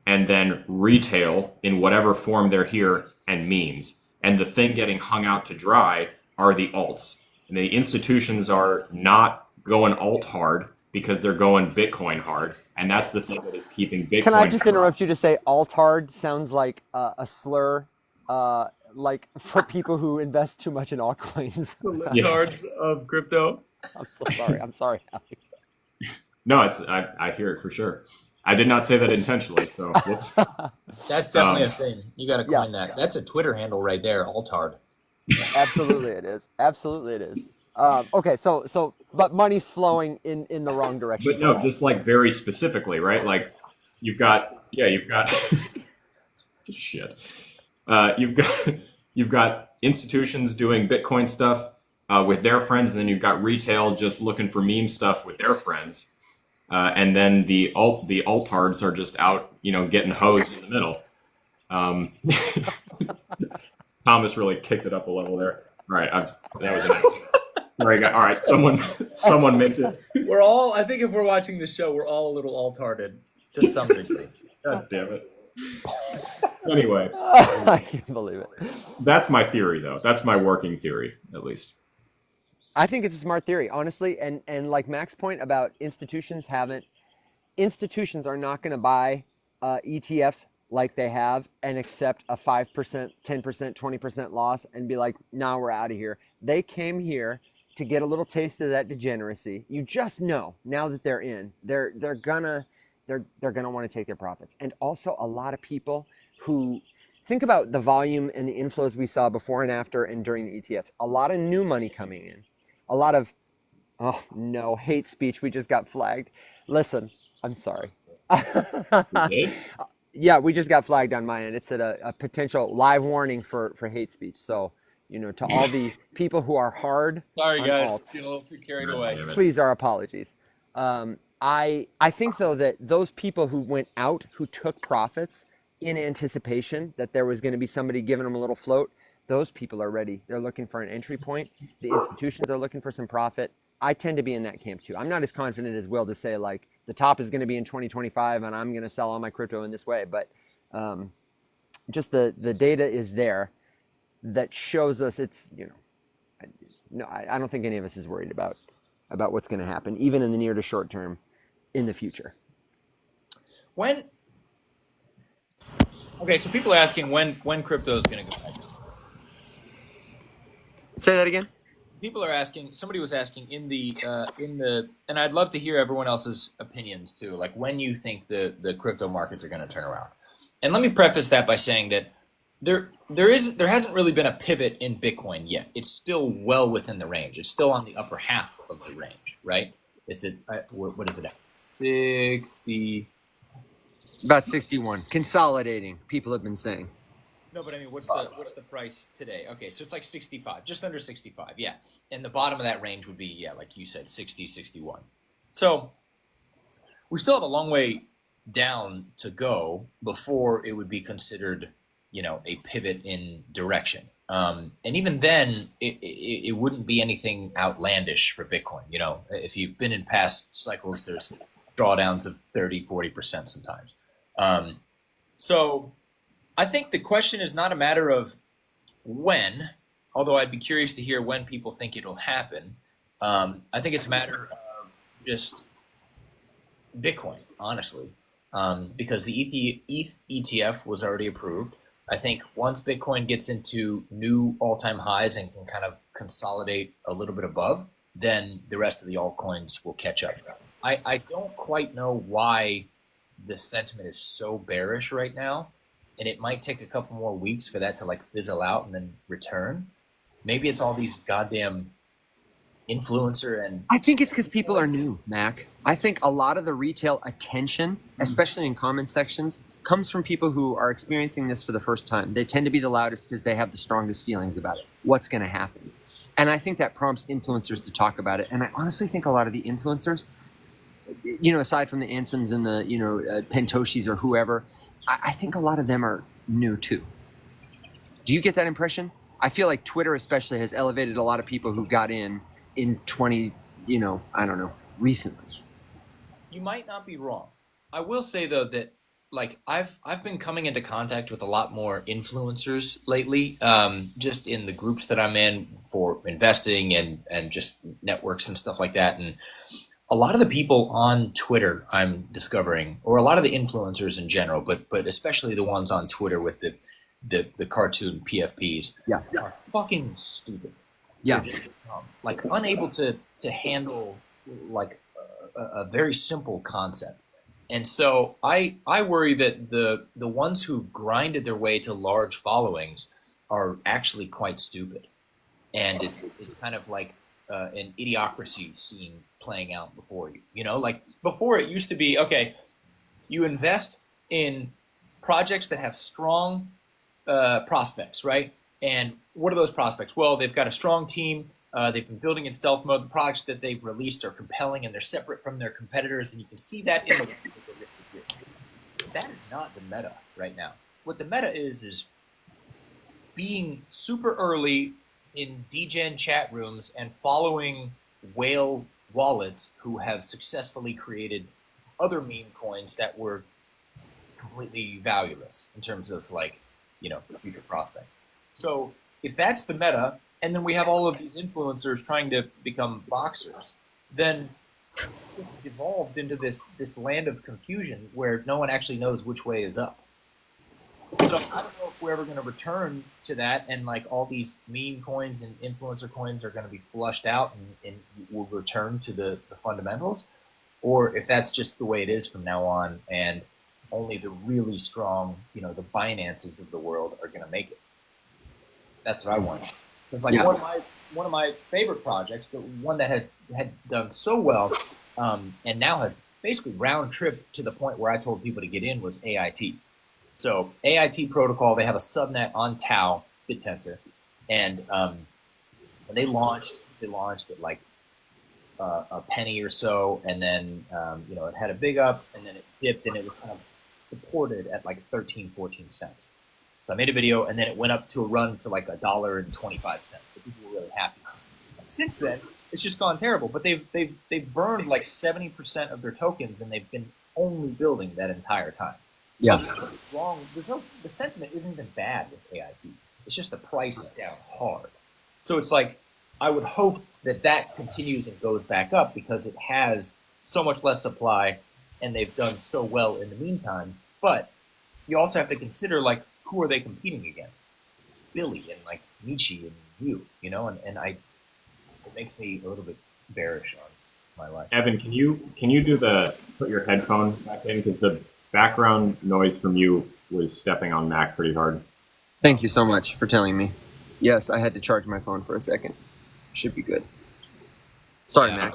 and then retail in whatever form they're here and memes. And the thing getting hung out to dry are the alts. And the institutions are not going alt hard because they're going Bitcoin hard. And that's the thing that is keeping Bitcoin. Can I just dry. interrupt you to say altard sounds like a slur, like for people who invest too much in altcoins. Yeah. Cards of crypto. I'm so sorry. I'm sorry, Alex. No, I hear it for sure. I did not say that intentionally, so whoops. That's definitely a thing. You got to coin that. That's a Twitter handle right there, Altard. Absolutely, it is. Absolutely, it is. Okay, but money's flowing in the wrong direction. But no, just like very specifically, right? Like you've got shit. You've got institutions doing Bitcoin stuff with their friends, and then you've got retail just looking for meme stuff with their friends, and then the altards are just out, getting hosed in the middle. Thomas really kicked it up a level there. All right, that was an accident. Sorry, all right, someone meant it. We're all, I think if we're watching the show, we're all a little altarded to some degree. God damn it. Anyway, I can't believe it. that's my theory, though. That's my working theory, at least. I think it's a smart theory, honestly. And like Mac's point about institutions are not going to buy ETFs like they have and accept a 5%, 10%, 20% loss and be like, nah, we're out of here. They came here to get a little taste of that degeneracy. You just know now that they're in, they're gonna want to take their profits. And also a lot of people who think about the volume and the inflows we saw before and after and during the ETFs. A lot of new money coming in. A lot of, oh no, hate speech. We just got flagged. Listen, I'm sorry. Yeah, we just got flagged on my end. It said a potential live warning for hate speech. So, to all the people who are hard Sorry, on guys. alts, Getting a little too carried away. please, our apologies. I think, though, that those people who went out, who took profits in anticipation that there was going to be somebody giving them a little float, those people are ready. They're looking for an entry point. The institutions are looking for some profit. I tend to be in that camp too. I'm not as confident as Will to say like the top is going to be in 2025 and I'm going to sell all my crypto in this way. But just the data is there that shows us it's, I don't think any of us is worried about what's going to happen, even in the near to short term in the future. Okay, so people are asking when crypto is going to go back. Say that again. People are asking. Somebody was asking in the, and I'd love to hear everyone else's opinions too. Like when you think the crypto markets are going to turn around. And let me preface that by saying that there hasn't really been a pivot in Bitcoin yet. It's still well within the range. It's still on the upper half of the range, right? It's at what is it at 60? About 61. Consolidating. People have been saying. No, but I mean, what's the price today? Okay, so it's like 65, just under 65, yeah. And the bottom of that range would be, yeah, like you said, 60, 61. So we still have a long way down to go before it would be considered, a pivot in direction. And even then, it wouldn't be anything outlandish for Bitcoin. If you've been in past cycles, there's drawdowns of 30, 40% sometimes. So I think the question is not a matter of when, although I'd be curious to hear when people think it'll happen. I think it's a matter of just Bitcoin, honestly. because the ETH ETF was already approved. I think once Bitcoin gets into new all-time highs and can kind of consolidate a little bit above, then the rest of the altcoins will catch up. I don't quite know why the sentiment is so bearish right now, and it might take a couple more weeks for that to like fizzle out and then return. Maybe it's all these goddamn influencer and I think it's because people are new, Mac. I think a lot of the retail attention, especially in comment sections, comes from people who are experiencing this for the first time. They tend to be the loudest because they have the strongest feelings about it. What's going to happen? And I think that prompts influencers to talk about it. And I honestly think a lot of the influencers, aside from the Ansems and the, Pentoshis or whoever, I think a lot of them are new too. Do you get that impression? I feel like Twitter especially has elevated a lot of people who got in 20, recently. You might not be wrong. I will say though that like I've been coming into contact with a lot more influencers lately, just in the groups that I'm in for investing and just networks and stuff like that. And a lot of the people on Twitter I'm discovering, or a lot of the influencers in general, but especially the ones on Twitter with the cartoon PFPs, are fucking stupid. Yeah. They're just, like unable to handle like a very simple concept. And so I worry that the ones who've grinded their way to large followings are actually quite stupid. And it's kind of like an idiocracy scene playing out before you. Like before it used to be, okay, you invest in projects that have strong prospects, right? And what are those prospects? Well, they've got a strong team. They've been building in stealth mode. The products that they've released are compelling and they're separate from their competitors. And you can see that in the listed here. That is not the meta right now. What the meta is being super early in DGen chat rooms and following whale wallets who have successfully created other meme coins that were completely valueless in terms of like, future prospects. So if that's the meta, and then we have all of these influencers trying to become boxers, then it's devolved into this land of confusion where no one actually knows which way is up. So I don't know if we're ever going to return to that, and like all these meme coins and influencer coins are going to be flushed out and will return to the fundamentals, or if that's just the way it is from now on, and only the really strong, the Binances of the world are going to make it. That's what I want. Because like one of my favorite projects, the one that had done so well, and now has basically round tripped to the point where I told people to get in, was AIT. So AIT protocol, they have a subnet on Tau BitTensor, and when they launched at like a penny or so, and then it had a big up, and then it dipped, and it was kind of supported at like 13-14 cents. So I made a video, and then it went up to a run to like $1.25. So people were really happy. And since then, it's just gone terrible. But they've burned like 70% of their tokens, and they've been only building that entire time. Yeah. So there's wrong. The sentiment isn't even bad with AIT. It's just the price is down hard. So it's like I would hope that continues and goes back up because it has so much less supply, and they've done so well in the meantime. But you also have to consider like, who are they competing against? Billy and like Michi and you, and it makes me a little bit bearish on my life. Evan, can you put your headphone back in, because the background noise from you was stepping on Mac pretty hard. Thank you so much for telling me. Yes, I had to charge my phone for a second. Should be good. Sorry, Mac.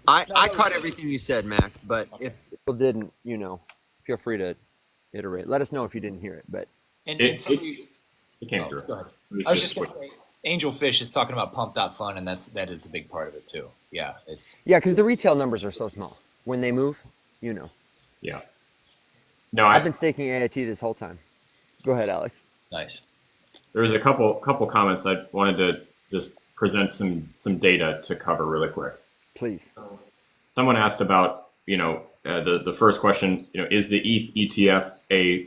I caught everything you said, Mac, but if people didn't, feel free to iterate. Let us know if you didn't hear it, but And It somebody, came through. go ahead. I was just going to say, Angel Fish is talking about pump.fun, and that is a big part of it too. Yeah, Yeah, because the retail numbers are so small. When they move, Yeah. No, I've been staking AIT this whole time. Go ahead, Alex. nice. there was a couple comments I wanted to just present some data to cover really quick. Please. Someone asked about, the first question, is the ETH ETF a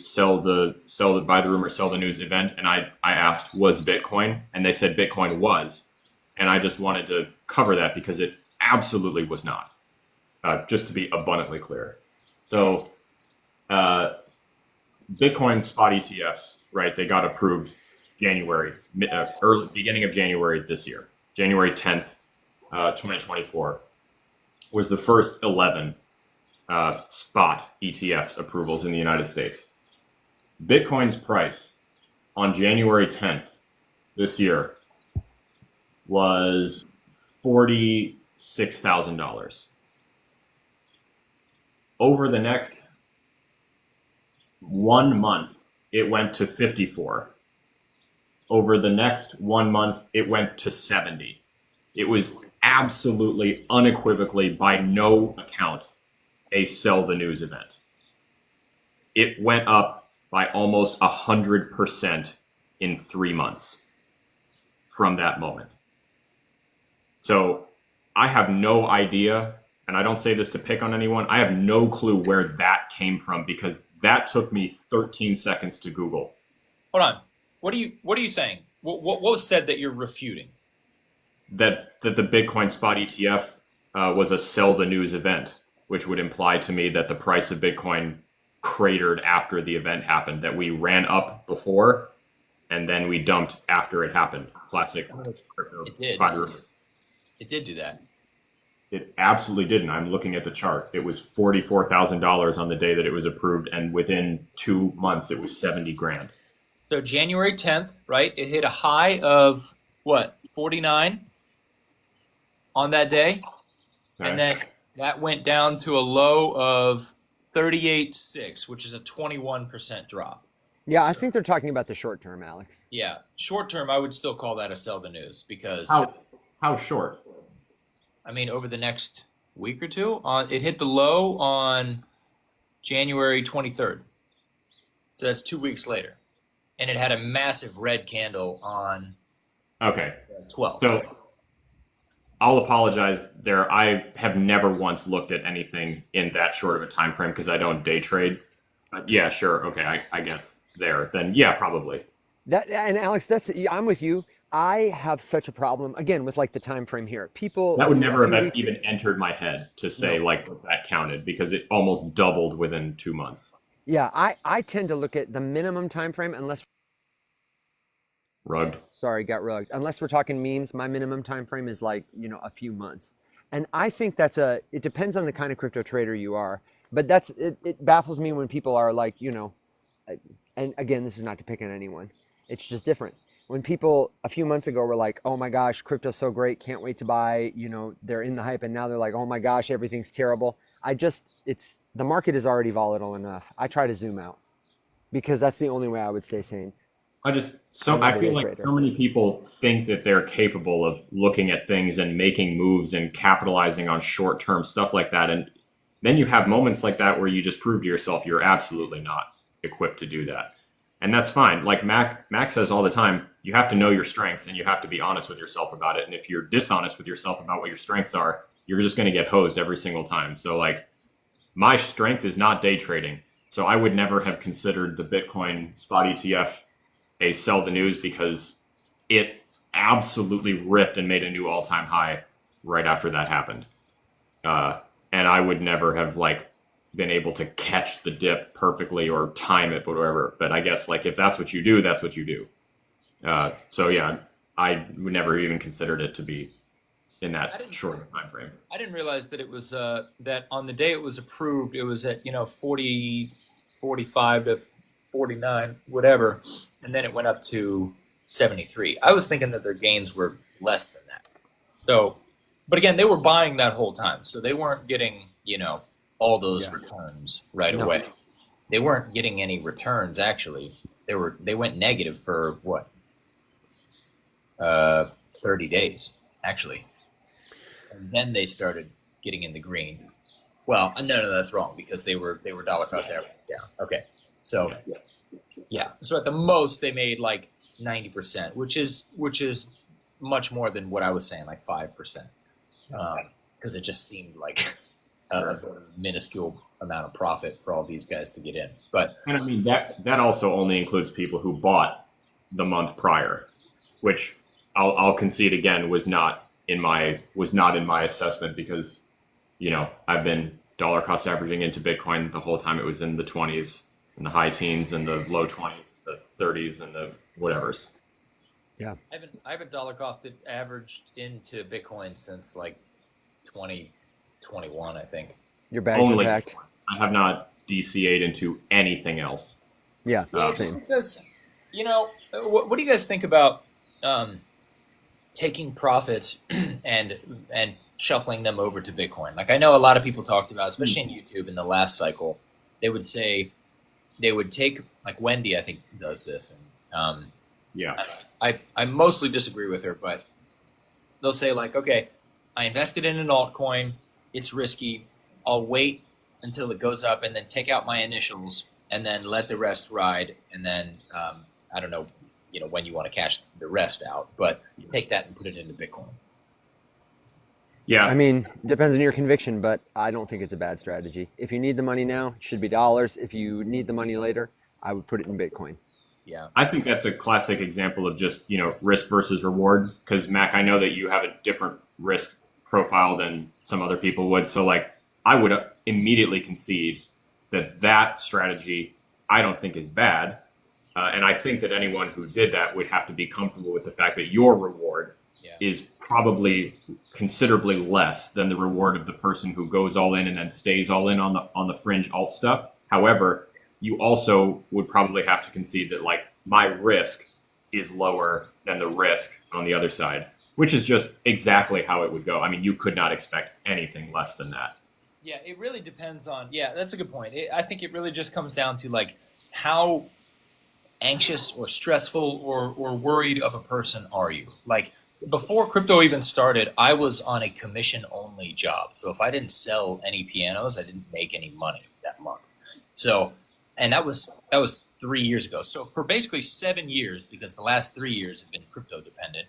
buy the rumor, sell the news event? And I asked, was Bitcoin? And they said Bitcoin was. And I just wanted to cover that because it absolutely was not, just to be abundantly clear. So Bitcoin spot ETFs, right? They got approved January, beginning of January this year. January 10th, 2024 was the first 11 spot ETF approvals in the United States. Bitcoin's price on January 10th this year was $46,000. Over the next 1 month, it went to 54. Over the next 1 month, it went to 70. It was absolutely, unequivocally, by no account, a sell the news event. It went up by almost 100% in 3 months from that moment. So I have no idea, and I don't say this to pick on anyone, I have no clue where that came from, because that took me 13 seconds to Google. Hold on. What are you saying? What was said that you're refuting? That the Bitcoin spot ETF was a sell the news event, which would imply to me that the price of Bitcoin cratered after the event happened, that we ran up before and then we dumped after it happened. Classic crypto. It did. It did do that. It absolutely didn't. I'm looking at the chart. It was $44,000 on the day that it was approved, and within 2 months it was 70 grand. So January 10th, right? It hit a high of what, 49 on that day, Okay. and then that went down to a low of 38.6, which is a 21% drop. Yeah, I think they're talking about the short term, Alex. Yeah, short term, I would still call that a sell the news, because How short? I mean, over the next week or two, it hit the low on January 23rd. So that's 2 weeks later. And it had a massive red candle on Okay. 12th. So I'll apologize there. I have never once looked at anything in that short of a time frame because I don't day trade. But yeah, sure. Okay, I guess there. Then yeah, probably. And Alex, I'm with you. I have such a problem again with like the time frame here. People That would never have even entered my head to say like that counted, because it almost doubled within 2 months. Yeah, I tend to look at the minimum time frame unless Rugged. sorry, got rugged. Unless we're talking memes, my minimum time frame is like, a few months. And I think it depends on the kind of crypto trader you are. But it baffles me when people are like, and again, this is not to pick on anyone. It's just different. When people a few months ago were like, oh my gosh, crypto's so great, can't wait to buy, they're in the hype, and now they're like, oh my gosh, everything's terrible. The market is already volatile enough. I try to zoom out because that's the only way I would stay sane. I feel like so many people think that they're capable of looking at things and making moves and capitalizing on short-term stuff like that. And then you have moments like that where you just prove to yourself you're absolutely not equipped to do that. And that's fine. Like Mac says all the time, you have to know your strengths and you have to be honest with yourself about it. And if you're dishonest with yourself about what your strengths are, you're just going to get hosed every single time. So like, my strength is not day trading. So I would never have considered the Bitcoin spot ETF a sell the news, because it absolutely ripped and made a new all-time high right after that happened. And I would never have been able to catch the dip perfectly or time it, whatever. But I guess if that's what you do, that's what you do. So yeah, I would never even considered it to be in that short of a time frame. I didn't realize that it was that on the day it was approved, it was at 40, 45 to 49, whatever, and then it went up to 73. I was thinking that their gains were less than that. So, but again, they were buying that whole time, so they weren't getting all those returns right away. They weren't getting any returns actually. They went negative for what? 30 days actually. And then they started getting in the green. Well, no, that's wrong, because they were dollar cost average down. Okay, so yeah, so at the most they made 90%, which is much more than what I was saying, 5%, because it just seemed like a minuscule amount of profit for all these guys to get in. But and I mean that also only includes people who bought the month prior, which I'll concede again was not in my assessment, because I've been dollar cost averaging into Bitcoin the whole time it was in the 20s and the high teens and the low 20s, the 30s and the whatevers. Yeah. I haven't dollar costed averaged into Bitcoin since like 2021, I think. Your bags are Only packed. I have not DCA'd into anything else. Yeah. Yeah, Same. just because, you know, what do you guys think about taking profits and shuffling them over to Bitcoin? Like I know a lot of people talked about, especially in YouTube in the last cycle, they would say they would take, like Wendy, I think does this, and Yeah. I mostly disagree with her, but they'll say like, okay, I invested in an altcoin, it's risky, I'll wait until it goes up and then take out my initials and then let the rest ride, and then I don't know, you know, when you want to cash the rest out, but take that and put it into Bitcoin. Yeah. I mean, depends on your conviction, but I don't think it's a bad strategy. If you need the money now, it should be dollars. If you need the money later, I would put it in Bitcoin. Yeah. I think that's a classic example of just, you know, risk versus reward. Because Mac, I know that you have a different risk profile than some other people would. So like, I would immediately concede that strategy I don't think is bad. And I think that anyone who did that would have to be comfortable with the fact that your reward is probably considerably less than the reward of the person who goes all in and then stays all in on the fringe alt stuff. However, you also would probably have to concede that like my risk is lower than the risk on the other side, which is just exactly how it would go. I mean, you could not expect anything less than that. Yeah, it really depends on, yeah, that's a good point. I think it really just comes down to like how anxious or stressful or worried of a person are you? Like before crypto even started, I was on a commission only job. So if I didn't sell any pianos, I didn't make any money that month. So, and that was 3 years ago. So for basically 7 years, because the last 3 years have been crypto dependent,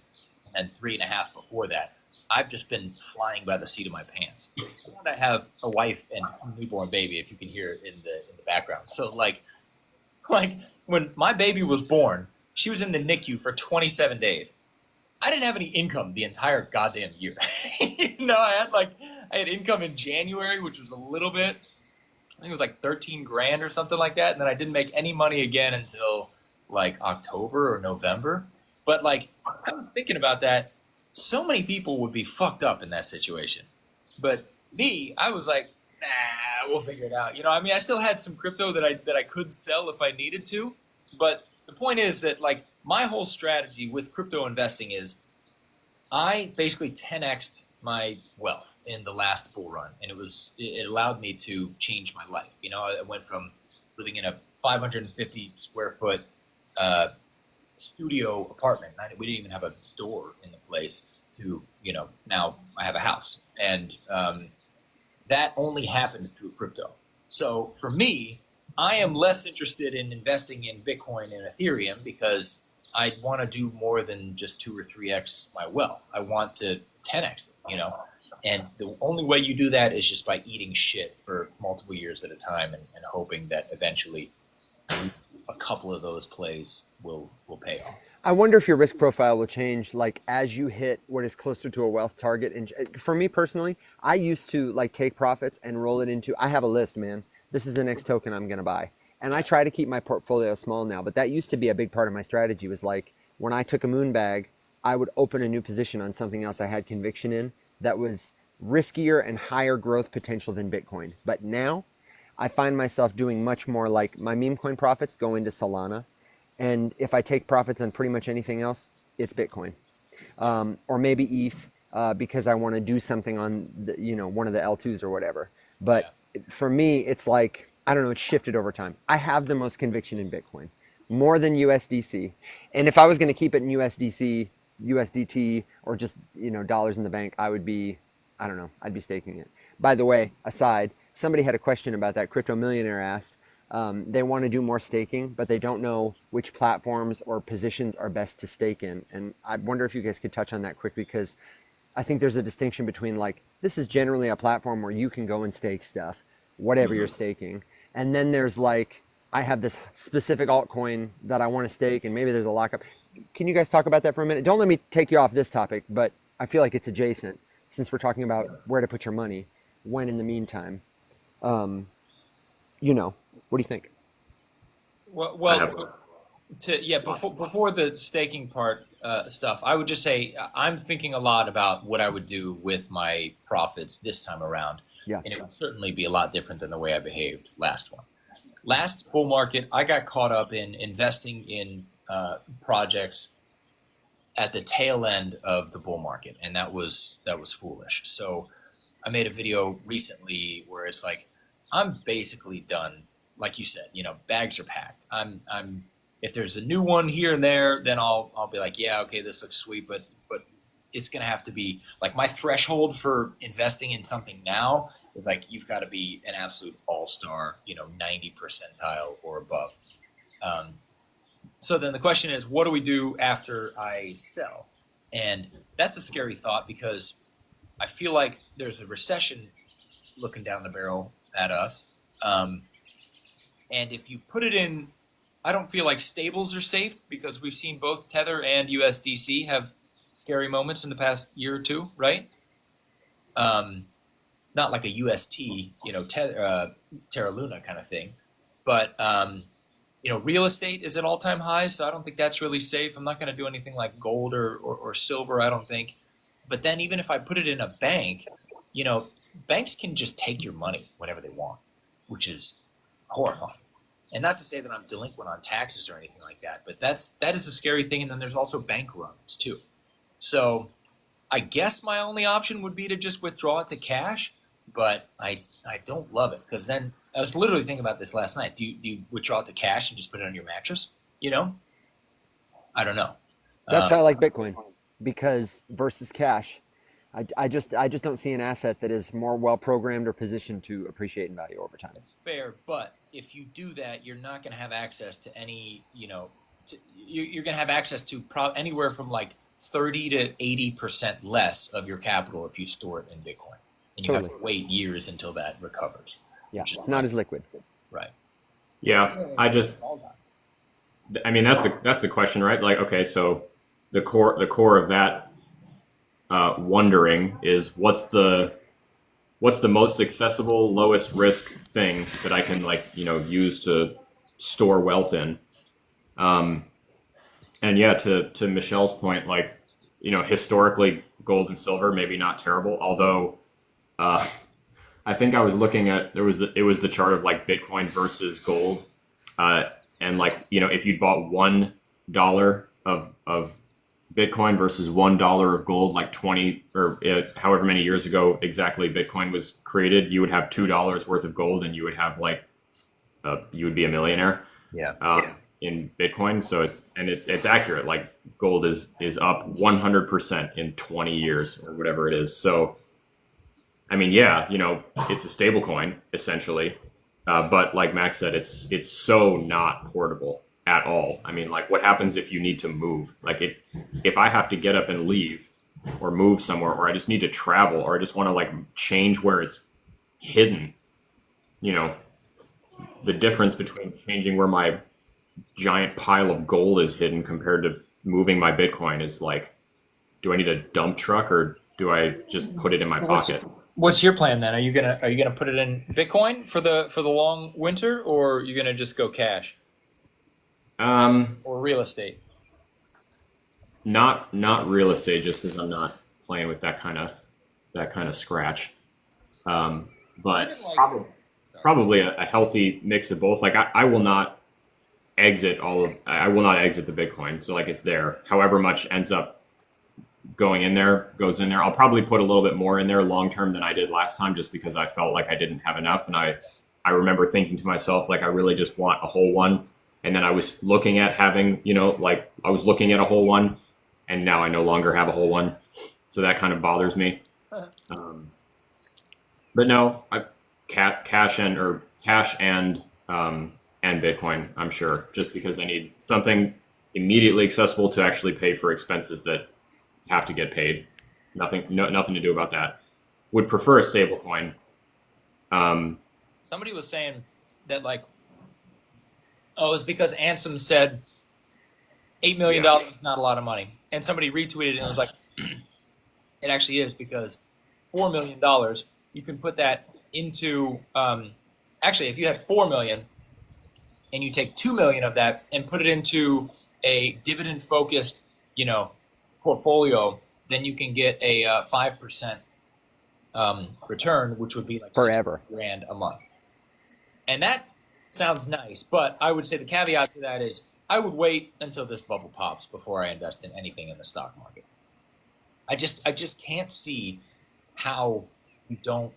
and 3.5 before that, I've just been flying by the seat of my pants. And I have a wife and a newborn baby, if you can hear it in the background. So like when my baby was born, she was in the NICU for 27 days. I didn't have any income the entire goddamn year. You know, I had income in January, which was a little bit. I think it was like 13 grand or something like that. And then I didn't make any money again until like October or November. But like, I was thinking about that. So many people would be fucked up in that situation. But me, I was like, nah, we'll figure it out. You know, I mean, I still had some crypto that I could sell if I needed to. But the point is that like my whole strategy with crypto investing is I basically 10x'd my wealth in the last bull run, and it allowed me to change my life. You know, I went from living in a 550 square foot studio apartment. We didn't even have a door in the place to, you know, now I have a house, and that only happened through crypto. So for me, I am less interested in investing in Bitcoin and Ethereum because I want to do more than just 2 or 3x my wealth. I want to 10x it, you know? And the only way you do that is just by eating shit for multiple years at a time and hoping that eventually a couple of those plays will pay off. I wonder if your risk profile will change like as you hit what is closer to a wealth target. And for me personally, I used to like take profits and roll it into, I have a list, man. This is the next token I'm going to buy. And I try to keep my portfolio small now, but that used to be a big part of my strategy was like when I took a moon bag, I would open a new position on something else I had conviction in that was riskier and higher growth potential than Bitcoin. But now I find myself doing much more like my meme coin profits go into Solana. And if I take profits on pretty much anything else, it's Bitcoin. Or maybe ETH because I want to do something on the, you know, one of the L2s or whatever. But for me, it's like, I don't know, it's shifted over time. I have the most conviction in Bitcoin, more than USDC. And if I was going to keep it in USDC, USDT, or just, you know, dollars in the bank, I would be, I don't know, I'd be staking it. By the way, aside, somebody had a question about that. Crypto Millionaire asked, they want to do more staking, but they don't know which platforms or positions are best to stake in. And I wonder if you guys could touch on that quickly, because I think there's a distinction between like, this is generally a platform where you can go and stake stuff, whatever you're staking. And then there's like, I have this specific altcoin that I want to stake, and maybe there's a lockup. Can you guys talk about that for a minute? Don't let me take you off this topic, but I feel like it's adjacent since we're talking about where to put your money when in the meantime. You know, what do you think? I have Before the staking part stuff, I would just say I'm thinking a lot about what I would do with my profits this time around, Yeah. and it would certainly be a lot different than the way I behaved last one. Last bull market, I got caught up in investing in projects at the tail end of the bull market, and that was foolish. So I made a video recently where it's like I'm basically done. Like you said, bags are packed. I'm if there's a new one here and there, then I'll be like, yeah, okay, this looks sweet, but it's gonna have to be like my threshold for investing in something now is like you've got to be an absolute all-star, 90 percentile or above. So then the question is, what do we do after I sell? And that's a scary thought because I feel like there's a recession looking down the barrel at us. And if you put it in, I don't feel like stables are safe because we've seen both Tether and USDC have scary moments in the past year or two, right? Not like a UST, Terra Luna kind of thing. But, real estate is at all-time highs, so I don't think that's really safe. I'm not going to do anything like gold or silver, I don't think. But then even if I put it in a bank, banks can just take your money whenever they want, which is horrifying. And not to say that I'm delinquent on taxes or anything like that, but that is a scary thing. And then there's also bank runs too. So I guess my only option would be to just withdraw it to cash, but I don't love it because then I was literally thinking about this last night. Do you withdraw it to cash and just put it on your mattress? I don't know. That's why I like Bitcoin, because versus cash, I just don't see an asset that is more well programmed or positioned to appreciate in value over time. It's fair, but if you do that, you're not going to have access to any, you're going to have access to anywhere from like 30 to 80% less of your capital if you store it in Bitcoin. And you have to wait years until that recovers. Yeah, it's not as liquid. Right. Yeah, I mean, that's the question, right? Like, okay, so the core of that wondering is what's the most accessible, lowest risk thing that I can use to store wealth in. And yeah, to Michelle's point, historically gold and silver maybe not terrible, although I think I was looking at it was the chart of Bitcoin versus gold, and if you bought $1 of Bitcoin versus $1 of gold, 20 or however many years ago exactly Bitcoin was created, you would have $2 worth of gold, and you would have you would be a millionaire. Yeah. In Bitcoin, so it's accurate. Gold is up 100% in 20 years or whatever it is. So, I mean, yeah, it's a stable coin essentially, but like Max said, it's so not portable at all. I mean, what happens if you need to move? If I have to get up and leave, or move somewhere, or I just need to travel, or I just want to change where it's hidden, the difference between changing where my giant pile of gold is hidden compared to moving my Bitcoin is do I need a dump truck or do I just put it in my pocket? What's your plan then? Are you gonna put it in Bitcoin for the long winter, or are you gonna just go cash? Or real estate? Not real estate, just because I'm not playing with that kind of scratch. But probably a healthy mix of both. I will not exit the Bitcoin. So it's there. However much ends up goes in there. I'll probably put a little bit more in there long term than I did last time, just because I felt like I didn't have enough. And I remember thinking to myself, I really just want a whole one. And then I was looking at having, I was looking at a whole one, and now I no longer have a whole one. So that kind of bothers me. But no, cash and Bitcoin, I'm sure, just because I need something immediately accessible to actually pay for expenses that have to get paid. Nothing to do about that. Would prefer a stable coin. Somebody was saying that it's because Ansem said $8 million is not a lot of money. And somebody retweeted it and was like, it actually is, because $4 million, you can put that into actually, if you had 4 million and you take 2 million of that and put it into a dividend focused, portfolio, then you can get a 5% return, which would be like Forever. $60,000 a month. And that sounds nice, but I would say the caveat to that is I would wait until this bubble pops before I invest in anything in the stock market. I just can't see how you don't,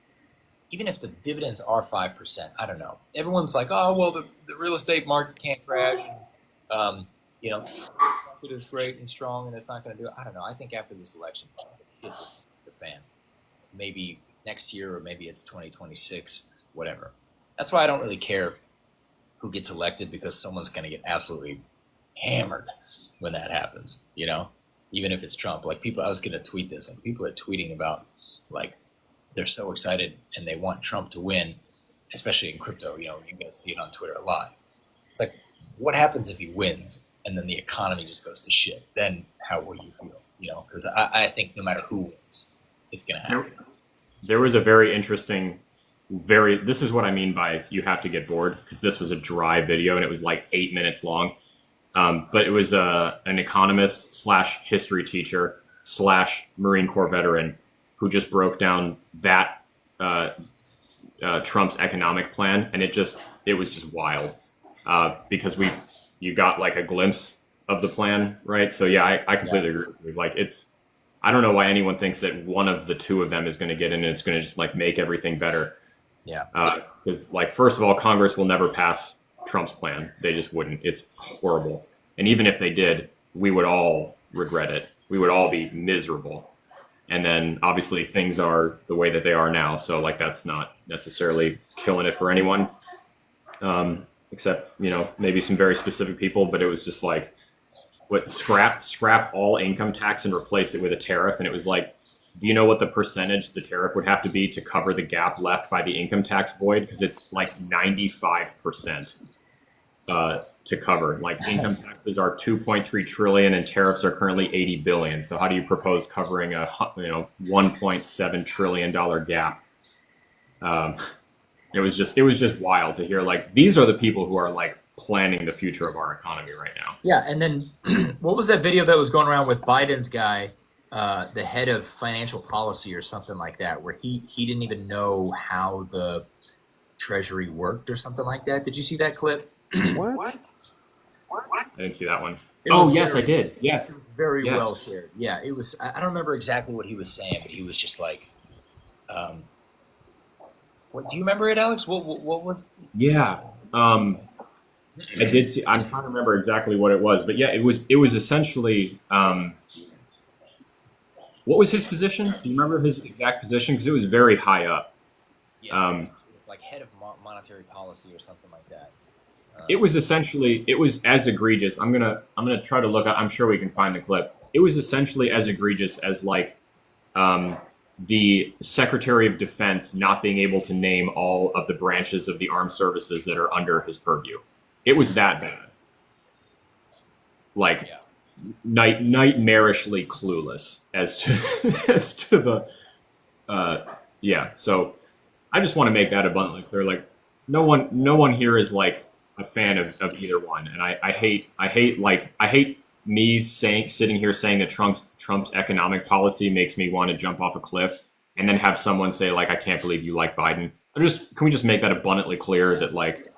even if the dividends are 5%, I don't know. Everyone's like, oh, well, the real estate market can't crash. The market is great and strong and it's not going to do it. I don't know. I think after this election, shit is the fan. Maybe next year or maybe it's 2026, whatever. That's why I don't really care who gets elected, because someone's going to get absolutely hammered when that happens, even if it's Trump. Like I was going to tweet this, and people are tweeting about like they're so excited and they want Trump to win, especially in crypto. You guys see it on Twitter a lot. It's like, what happens if he wins and then the economy just goes to shit? Then how will you feel? Because I think no matter who wins, it's going to happen. There was a very interesting, this is what I mean by you have to get bored, because this was a dry video and it was like 8 minutes long. But it was an economist / history teacher / Marine Corps veteran who just broke down that Trump's economic plan, and it was just wild, because you got like a glimpse of the plan, right? So yeah, I completely agree with you. Like I don't know why anyone thinks that one of the two of them is going to get in and it's going to just like make everything better. Yeah. Because like, first of all, Congress will never pass Trump's plan. They just wouldn't. It's horrible. And even if they did, we would all regret it. We would all be miserable. And then obviously things are the way that they are now. So like, that's not necessarily killing it for anyone, except, maybe some very specific people. But it was just like, scrap all income tax and replace it with a tariff. And it was like, do you know what the percentage the tariff would have to be to cover the gap left by the income tax void? Because it's like 95% to cover. Like, income taxes are 2.3 trillion and tariffs are currently 80 billion. So how do you propose covering a $1.7 trillion gap? It was just wild to hear, like, these are the people who are like planning the future of our economy right now. Yeah, and then what was that video that was going around with Biden's guy, the head of financial policy or something like that, where he didn't even know how the Treasury worked or something like that? Did you see that clip? What? I didn't see that one. Yes, I did. Yes. It was very Yes. well shared. Yeah, it was. I don't remember exactly what he was saying, but he was just like, what do you remember it, Alex? What was? Yeah. I did see. I'm trying to remember exactly what it was, but yeah, it was essentially. What was his position? Do you remember his exact position? Because it was very high up. Yeah, like head of monetary policy or something like that. It was essentially. It was as egregious. I'm gonna try to look. I'm sure we can find the clip. It was essentially as egregious as like the Secretary of Defense not being able to name all of the branches of the armed services that are under his purview. It was that bad. Like, nightmarishly clueless as to the So I just want to make that abundantly clear. Like, no one here is like a fan of either one, and I hate me sitting here saying that Trump's economic policy makes me want to jump off a cliff, and then have someone say like, I can't believe you like Biden. Can we just make that abundantly clear that like,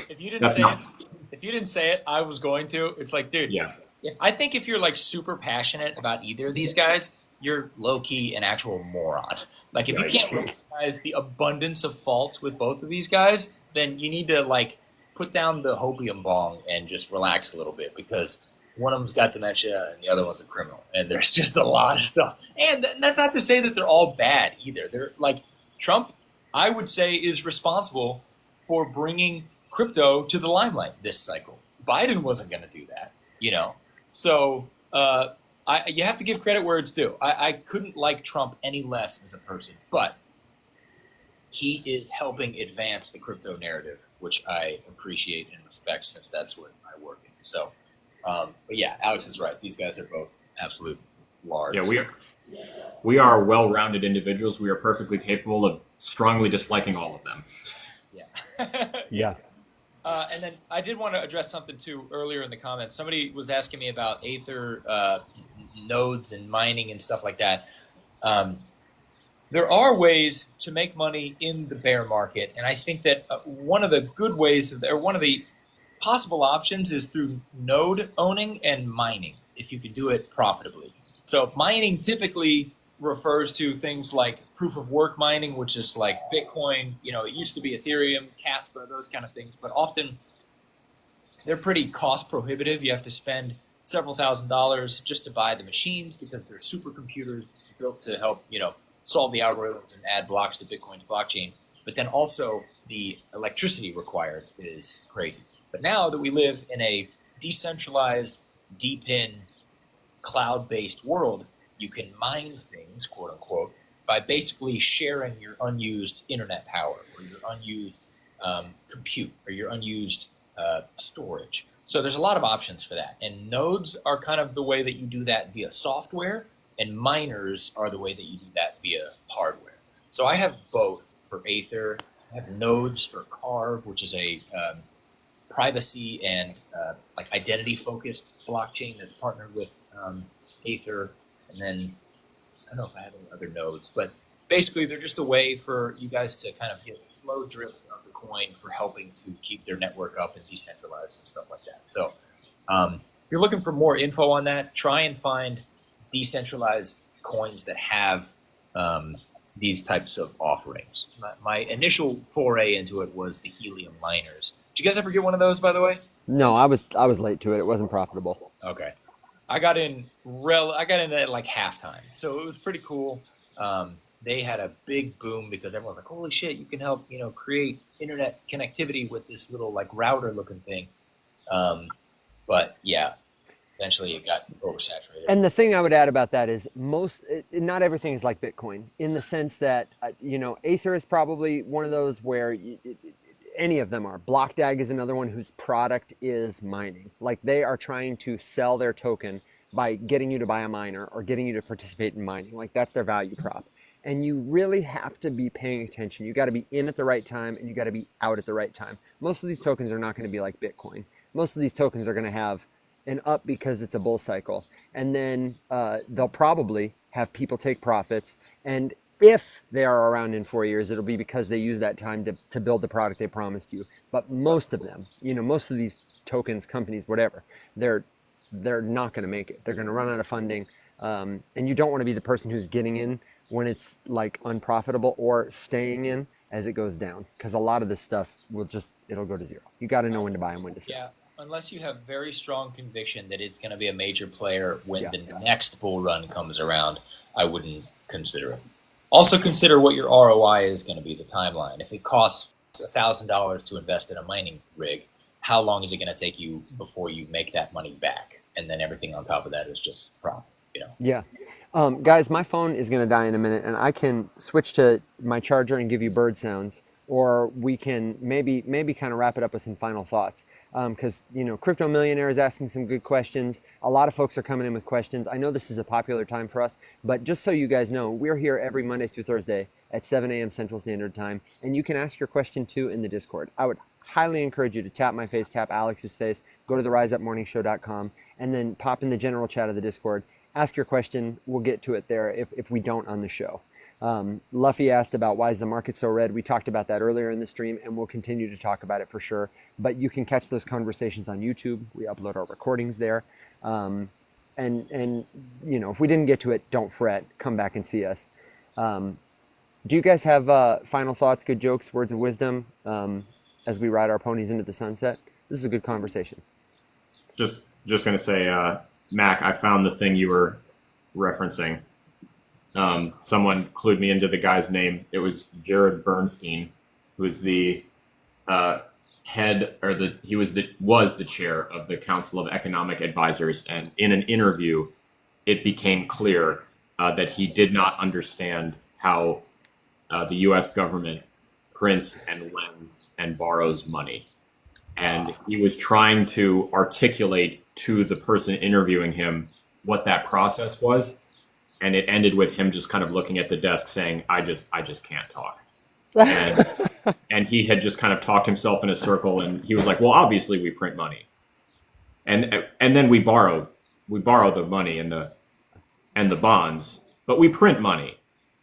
if you didn't say it, I was going to. It's like, dude, yeah. If you're like super passionate about either of these guys, you're low key an actual moron. Like, if you can't recognize the abundance of faults with both of these guys, then you need to like put down the hopium bong and just relax a little bit, because one of them's got dementia and the other one's a criminal, and there's just a lot of stuff. And that's not to say that they're all bad either. They're like, Trump, I would say, is responsible for bringing crypto to the limelight this cycle. Biden wasn't going to do that, So you have to give credit where it's due. I couldn't like Trump any less as a person, but he is helping advance the crypto narrative, which I appreciate and respect, since that's what I work in. So, but yeah, Alex is right. These guys are both absolute lards. Yeah, we are well-rounded individuals. We are perfectly capable of strongly disliking all of them. Yeah. Yeah. And then I did want to address something too earlier in the comments. Somebody was asking me about Aether nodes and mining and stuff like that. There are ways to make money in the bear market, and I think that one of the good ways, or one of the possible options, is through node owning and mining, if you can do it profitably. So mining typically refers to things like proof of work mining, which is like Bitcoin. It used to be Ethereum, Casper, those kind of things, but often they're pretty cost prohibitive. You have to spend several $1,000s just to buy the machines because they're supercomputers built to help, solve the algorithms and add blocks to Bitcoin's blockchain. But then also the electricity required is crazy. But now that we live in a decentralized, deep-in, cloud-based world, you can mine things, quote unquote, by basically sharing your unused internet power or your unused compute or your unused storage. So there's a lot of options for that. And nodes are kind of the way that you do that via software, and miners are the way that you do that via hardware. So I have both for Aether. I have nodes for Carve, which is a privacy and like identity-focused blockchain that's partnered with Aether. And then I don't know if I have any other nodes, but basically they're just a way for you guys to kind of get slow drips of the coin for helping to keep their network up and decentralized and stuff like that. So if you're looking for more info on that, try and find decentralized coins that have these types of offerings. My initial foray into it was the helium miners. Did you guys ever get one of those, by the way? No, I was late to it. It wasn't profitable. Okay. I got in at like halftime, so it was pretty cool. They had a big boom because everyone was like, "Holy shit! You can help, create internet connectivity with this little like router-looking thing." But yeah, eventually it got oversaturated. And the thing I would add about that is not everything is like Bitcoin in the sense that, Aether is probably one of those where any of them are. BlockDAG is another one whose product is mining. Like they are trying to sell their token by getting you to buy a miner or getting you to participate in mining. Like that's their value prop. And you really have to be paying attention. You got to be in at the right time and you got to be out at the right time. Most of these tokens are not going to be like Bitcoin. Most of these tokens are going to have an up because it's a bull cycle. And then they'll probably have people take profits. And if they are around in 4 years, it'll be because they use that time to build the product they promised you. But most of them, most of these tokens, companies, whatever, they're not going to make it. They're going to run out of funding. And you don't want to be the person who's getting in when it's like unprofitable or staying in as it goes down. Because a lot of this stuff it'll go to zero. You got to know when to buy and when to sell. Yeah. Unless you have very strong conviction that it's going to be a major player when the next bull run comes around, I wouldn't consider it. Also consider what your ROI is going to be, the timeline. If it costs $1,000 to invest in a mining rig, how long is it going to take you before you make that money back? And then everything on top of that is just profit, Yeah. Guys, my phone is going to die in a minute, and I can switch to my charger and give you bird sounds, or we can maybe kind of wrap it up with some final thoughts. Because, Crypto Millionaire is asking some good questions. A lot of folks are coming in with questions. I know this is a popular time for us, but just so you guys know, we're here every Monday through Thursday at 7 a.m. Central Standard Time, and you can ask your question too in the Discord. I would highly encourage you to tap my face, tap Alex's face, go to the riseupmorningshow.com, and then pop in the general chat of the Discord. Ask your question. We'll get to it there if we don't on the show. Luffy asked about why is the market so red. We talked about that earlier in the stream, and we'll continue to talk about it for sure. But you can catch those conversations on YouTube. We upload our recordings there. And if we didn't get to it, don't fret. Come back and see us. Do you guys have final thoughts, good jokes, words of wisdom as we ride our ponies into the sunset? This is a good conversation. Just going to say, Mac, I found the thing you were referencing. Someone clued me into the guy's name. It was Jared Bernstein, who is the head, or he was the chair of the Council of Economic Advisors. And in an interview, it became clear that he did not understand how the U.S. government prints and lends and borrows money. And he was trying to articulate to the person interviewing him what that process was. and it ended with him just kind of looking at the desk saying, I just can't talk. And he had just kind of talked himself in a circle, and he was like, well, obviously we print money. And then we borrow the money and the bonds, but we print money.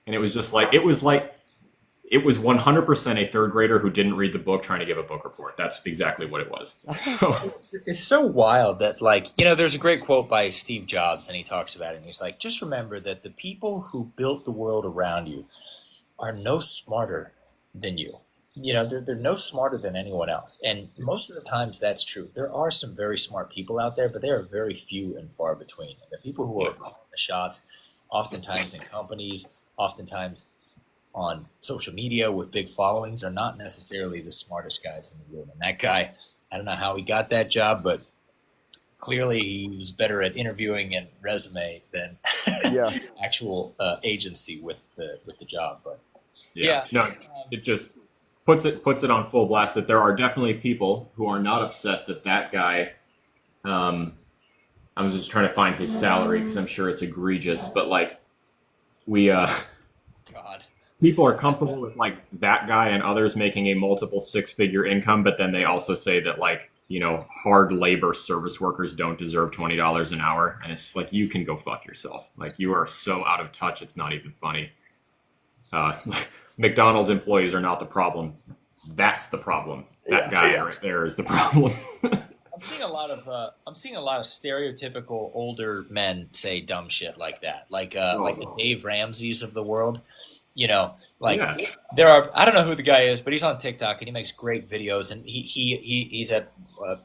And it was just like, it was 100% a third grader who didn't read the book trying to give a book report. That's exactly what it was. So It's so wild that, like, you know, there's a great quote by Steve Jobs, and he talks about it, and he's like, just remember that the people who built the world around you are no smarter than you. You know, they're no smarter than anyone else. And most of the times that's true. There are some very smart people out there, but they are very few and far between. And the people who are calling the shots, oftentimes in companies, oftentimes on social media with big followings, are not necessarily the smartest guys in the room. And that guy, I don't know how he got that job, but clearly he was better at interviewing and resume than actual agency with the job. But no, it just puts it on full blast that there are definitely people who are not upset that guy. I'm just trying to find his salary because I'm sure it's egregious, but like people are comfortable with like that guy and others making a multiple six-figure income, but then they also say that, like, you know, hard labor service workers don't deserve $20 an hour, and it's just like, you can go fuck yourself. Like, you are so out of touch, it's not even funny. McDonald's employees are not the problem. That's the problem. That guy right there is the problem. I'm seeing a lot of stereotypical older men say dumb shit like that, like the Dave Ramseys of the world. You know, like there are, I don't know who the guy is, but he's on TikTok and he makes great videos, and he's a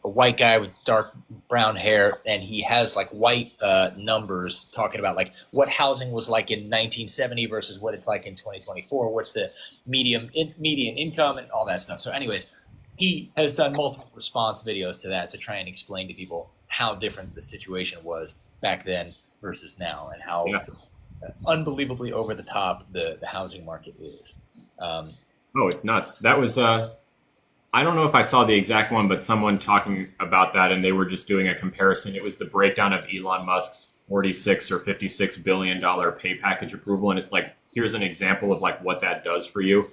white guy with dark brown hair, and he has like white numbers talking about like what housing was like in 1970 versus what it's like in 2024. What's the median income and all that stuff. So anyways, he has done multiple response videos to that to try and explain to people how different the situation was back then versus now, and how unbelievably over the top the housing market is. It's nuts. That was I don't know if I saw the exact one, but someone talking about that, and they were just doing a comparison. It was the breakdown of Elon Musk's 46 or 56 billion dollar pay package approval, and it's like, here's an example of like what that does for you.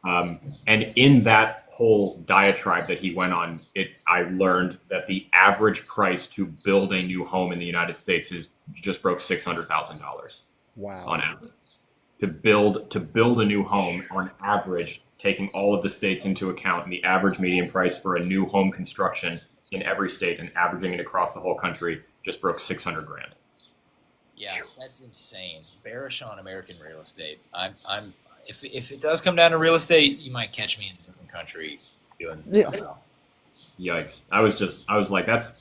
And in that whole diatribe that he went on, I learned that the average price to build a new home in the United States just broke $600,000. Wow. On average. To build a new home on average, taking all of the states into account, and the average median price for a new home construction in every state and averaging it across the whole country just broke $600,000. Yeah, that's insane. Bearish on American real estate. If it does come down to real estate, you might catch me in a different country doing something else. Yikes. I was like, that's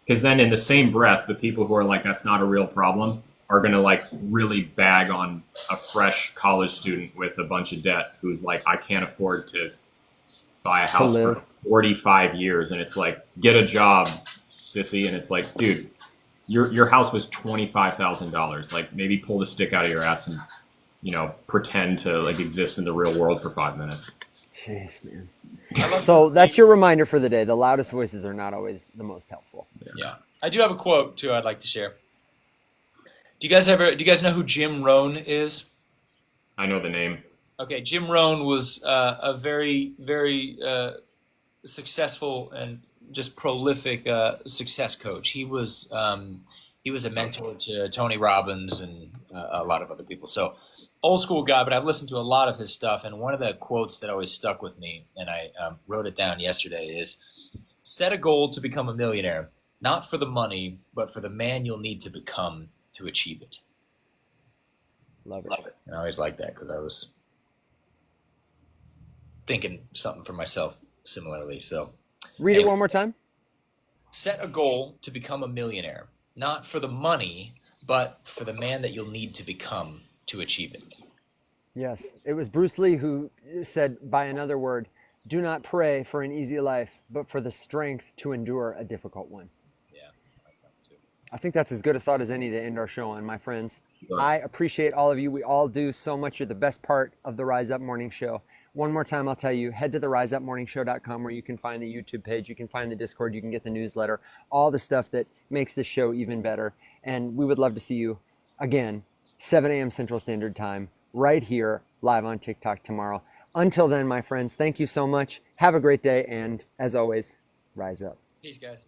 because then in the same breath, the people who are like, that's not a real problem, are going to like really bag on a fresh college student with a bunch of debt who's like, I can't afford to buy a house for 45 years. And it's like, get a job, sissy. And it's like, dude, your house was $25,000. Like, maybe pull the stick out of your ass and, you know, pretend to like exist in the real world for 5 minutes. Jeez, man. So that's your reminder for the day. The loudest voices are not always the most helpful. Yeah. I do have a quote too I'd like to share. Do you guys know who Jim Rohn is? I know the name. Okay, Jim Rohn was a very, very successful and just prolific success coach. He was a mentor to Tony Robbins and a lot of other people. So old school guy, but I've listened to a lot of his stuff. And one of the quotes that always stuck with me, and I wrote it down yesterday, is set a goal to become a millionaire, not for the money, but for the man you'll need to become to achieve it. Love it. And I always liked that because I was thinking something for myself similarly. So read it one more time. Set a goal to become a millionaire, not for the money, but for the man that you'll need to become to achieve it. Yes. It was Bruce Lee who said, by another word, do not pray for an easy life, but for the strength to endure a difficult one. Yeah. I think that's as good a thought as any to end our show on, my friends. Sure. I appreciate all of you. We all do so much. You're the best part of the Rise Up Morning Show. One more time, I'll tell you, head to the riseupmorningshow.com where you can find the YouTube page, you can find the Discord, you can get the newsletter, all the stuff that makes this show even better. And we would love to see you again 7 a.m. Central Standard Time, right here, live on TikTok tomorrow. Until then, my friends, thank you so much. Have a great day, and as always, rise up. Peace, guys.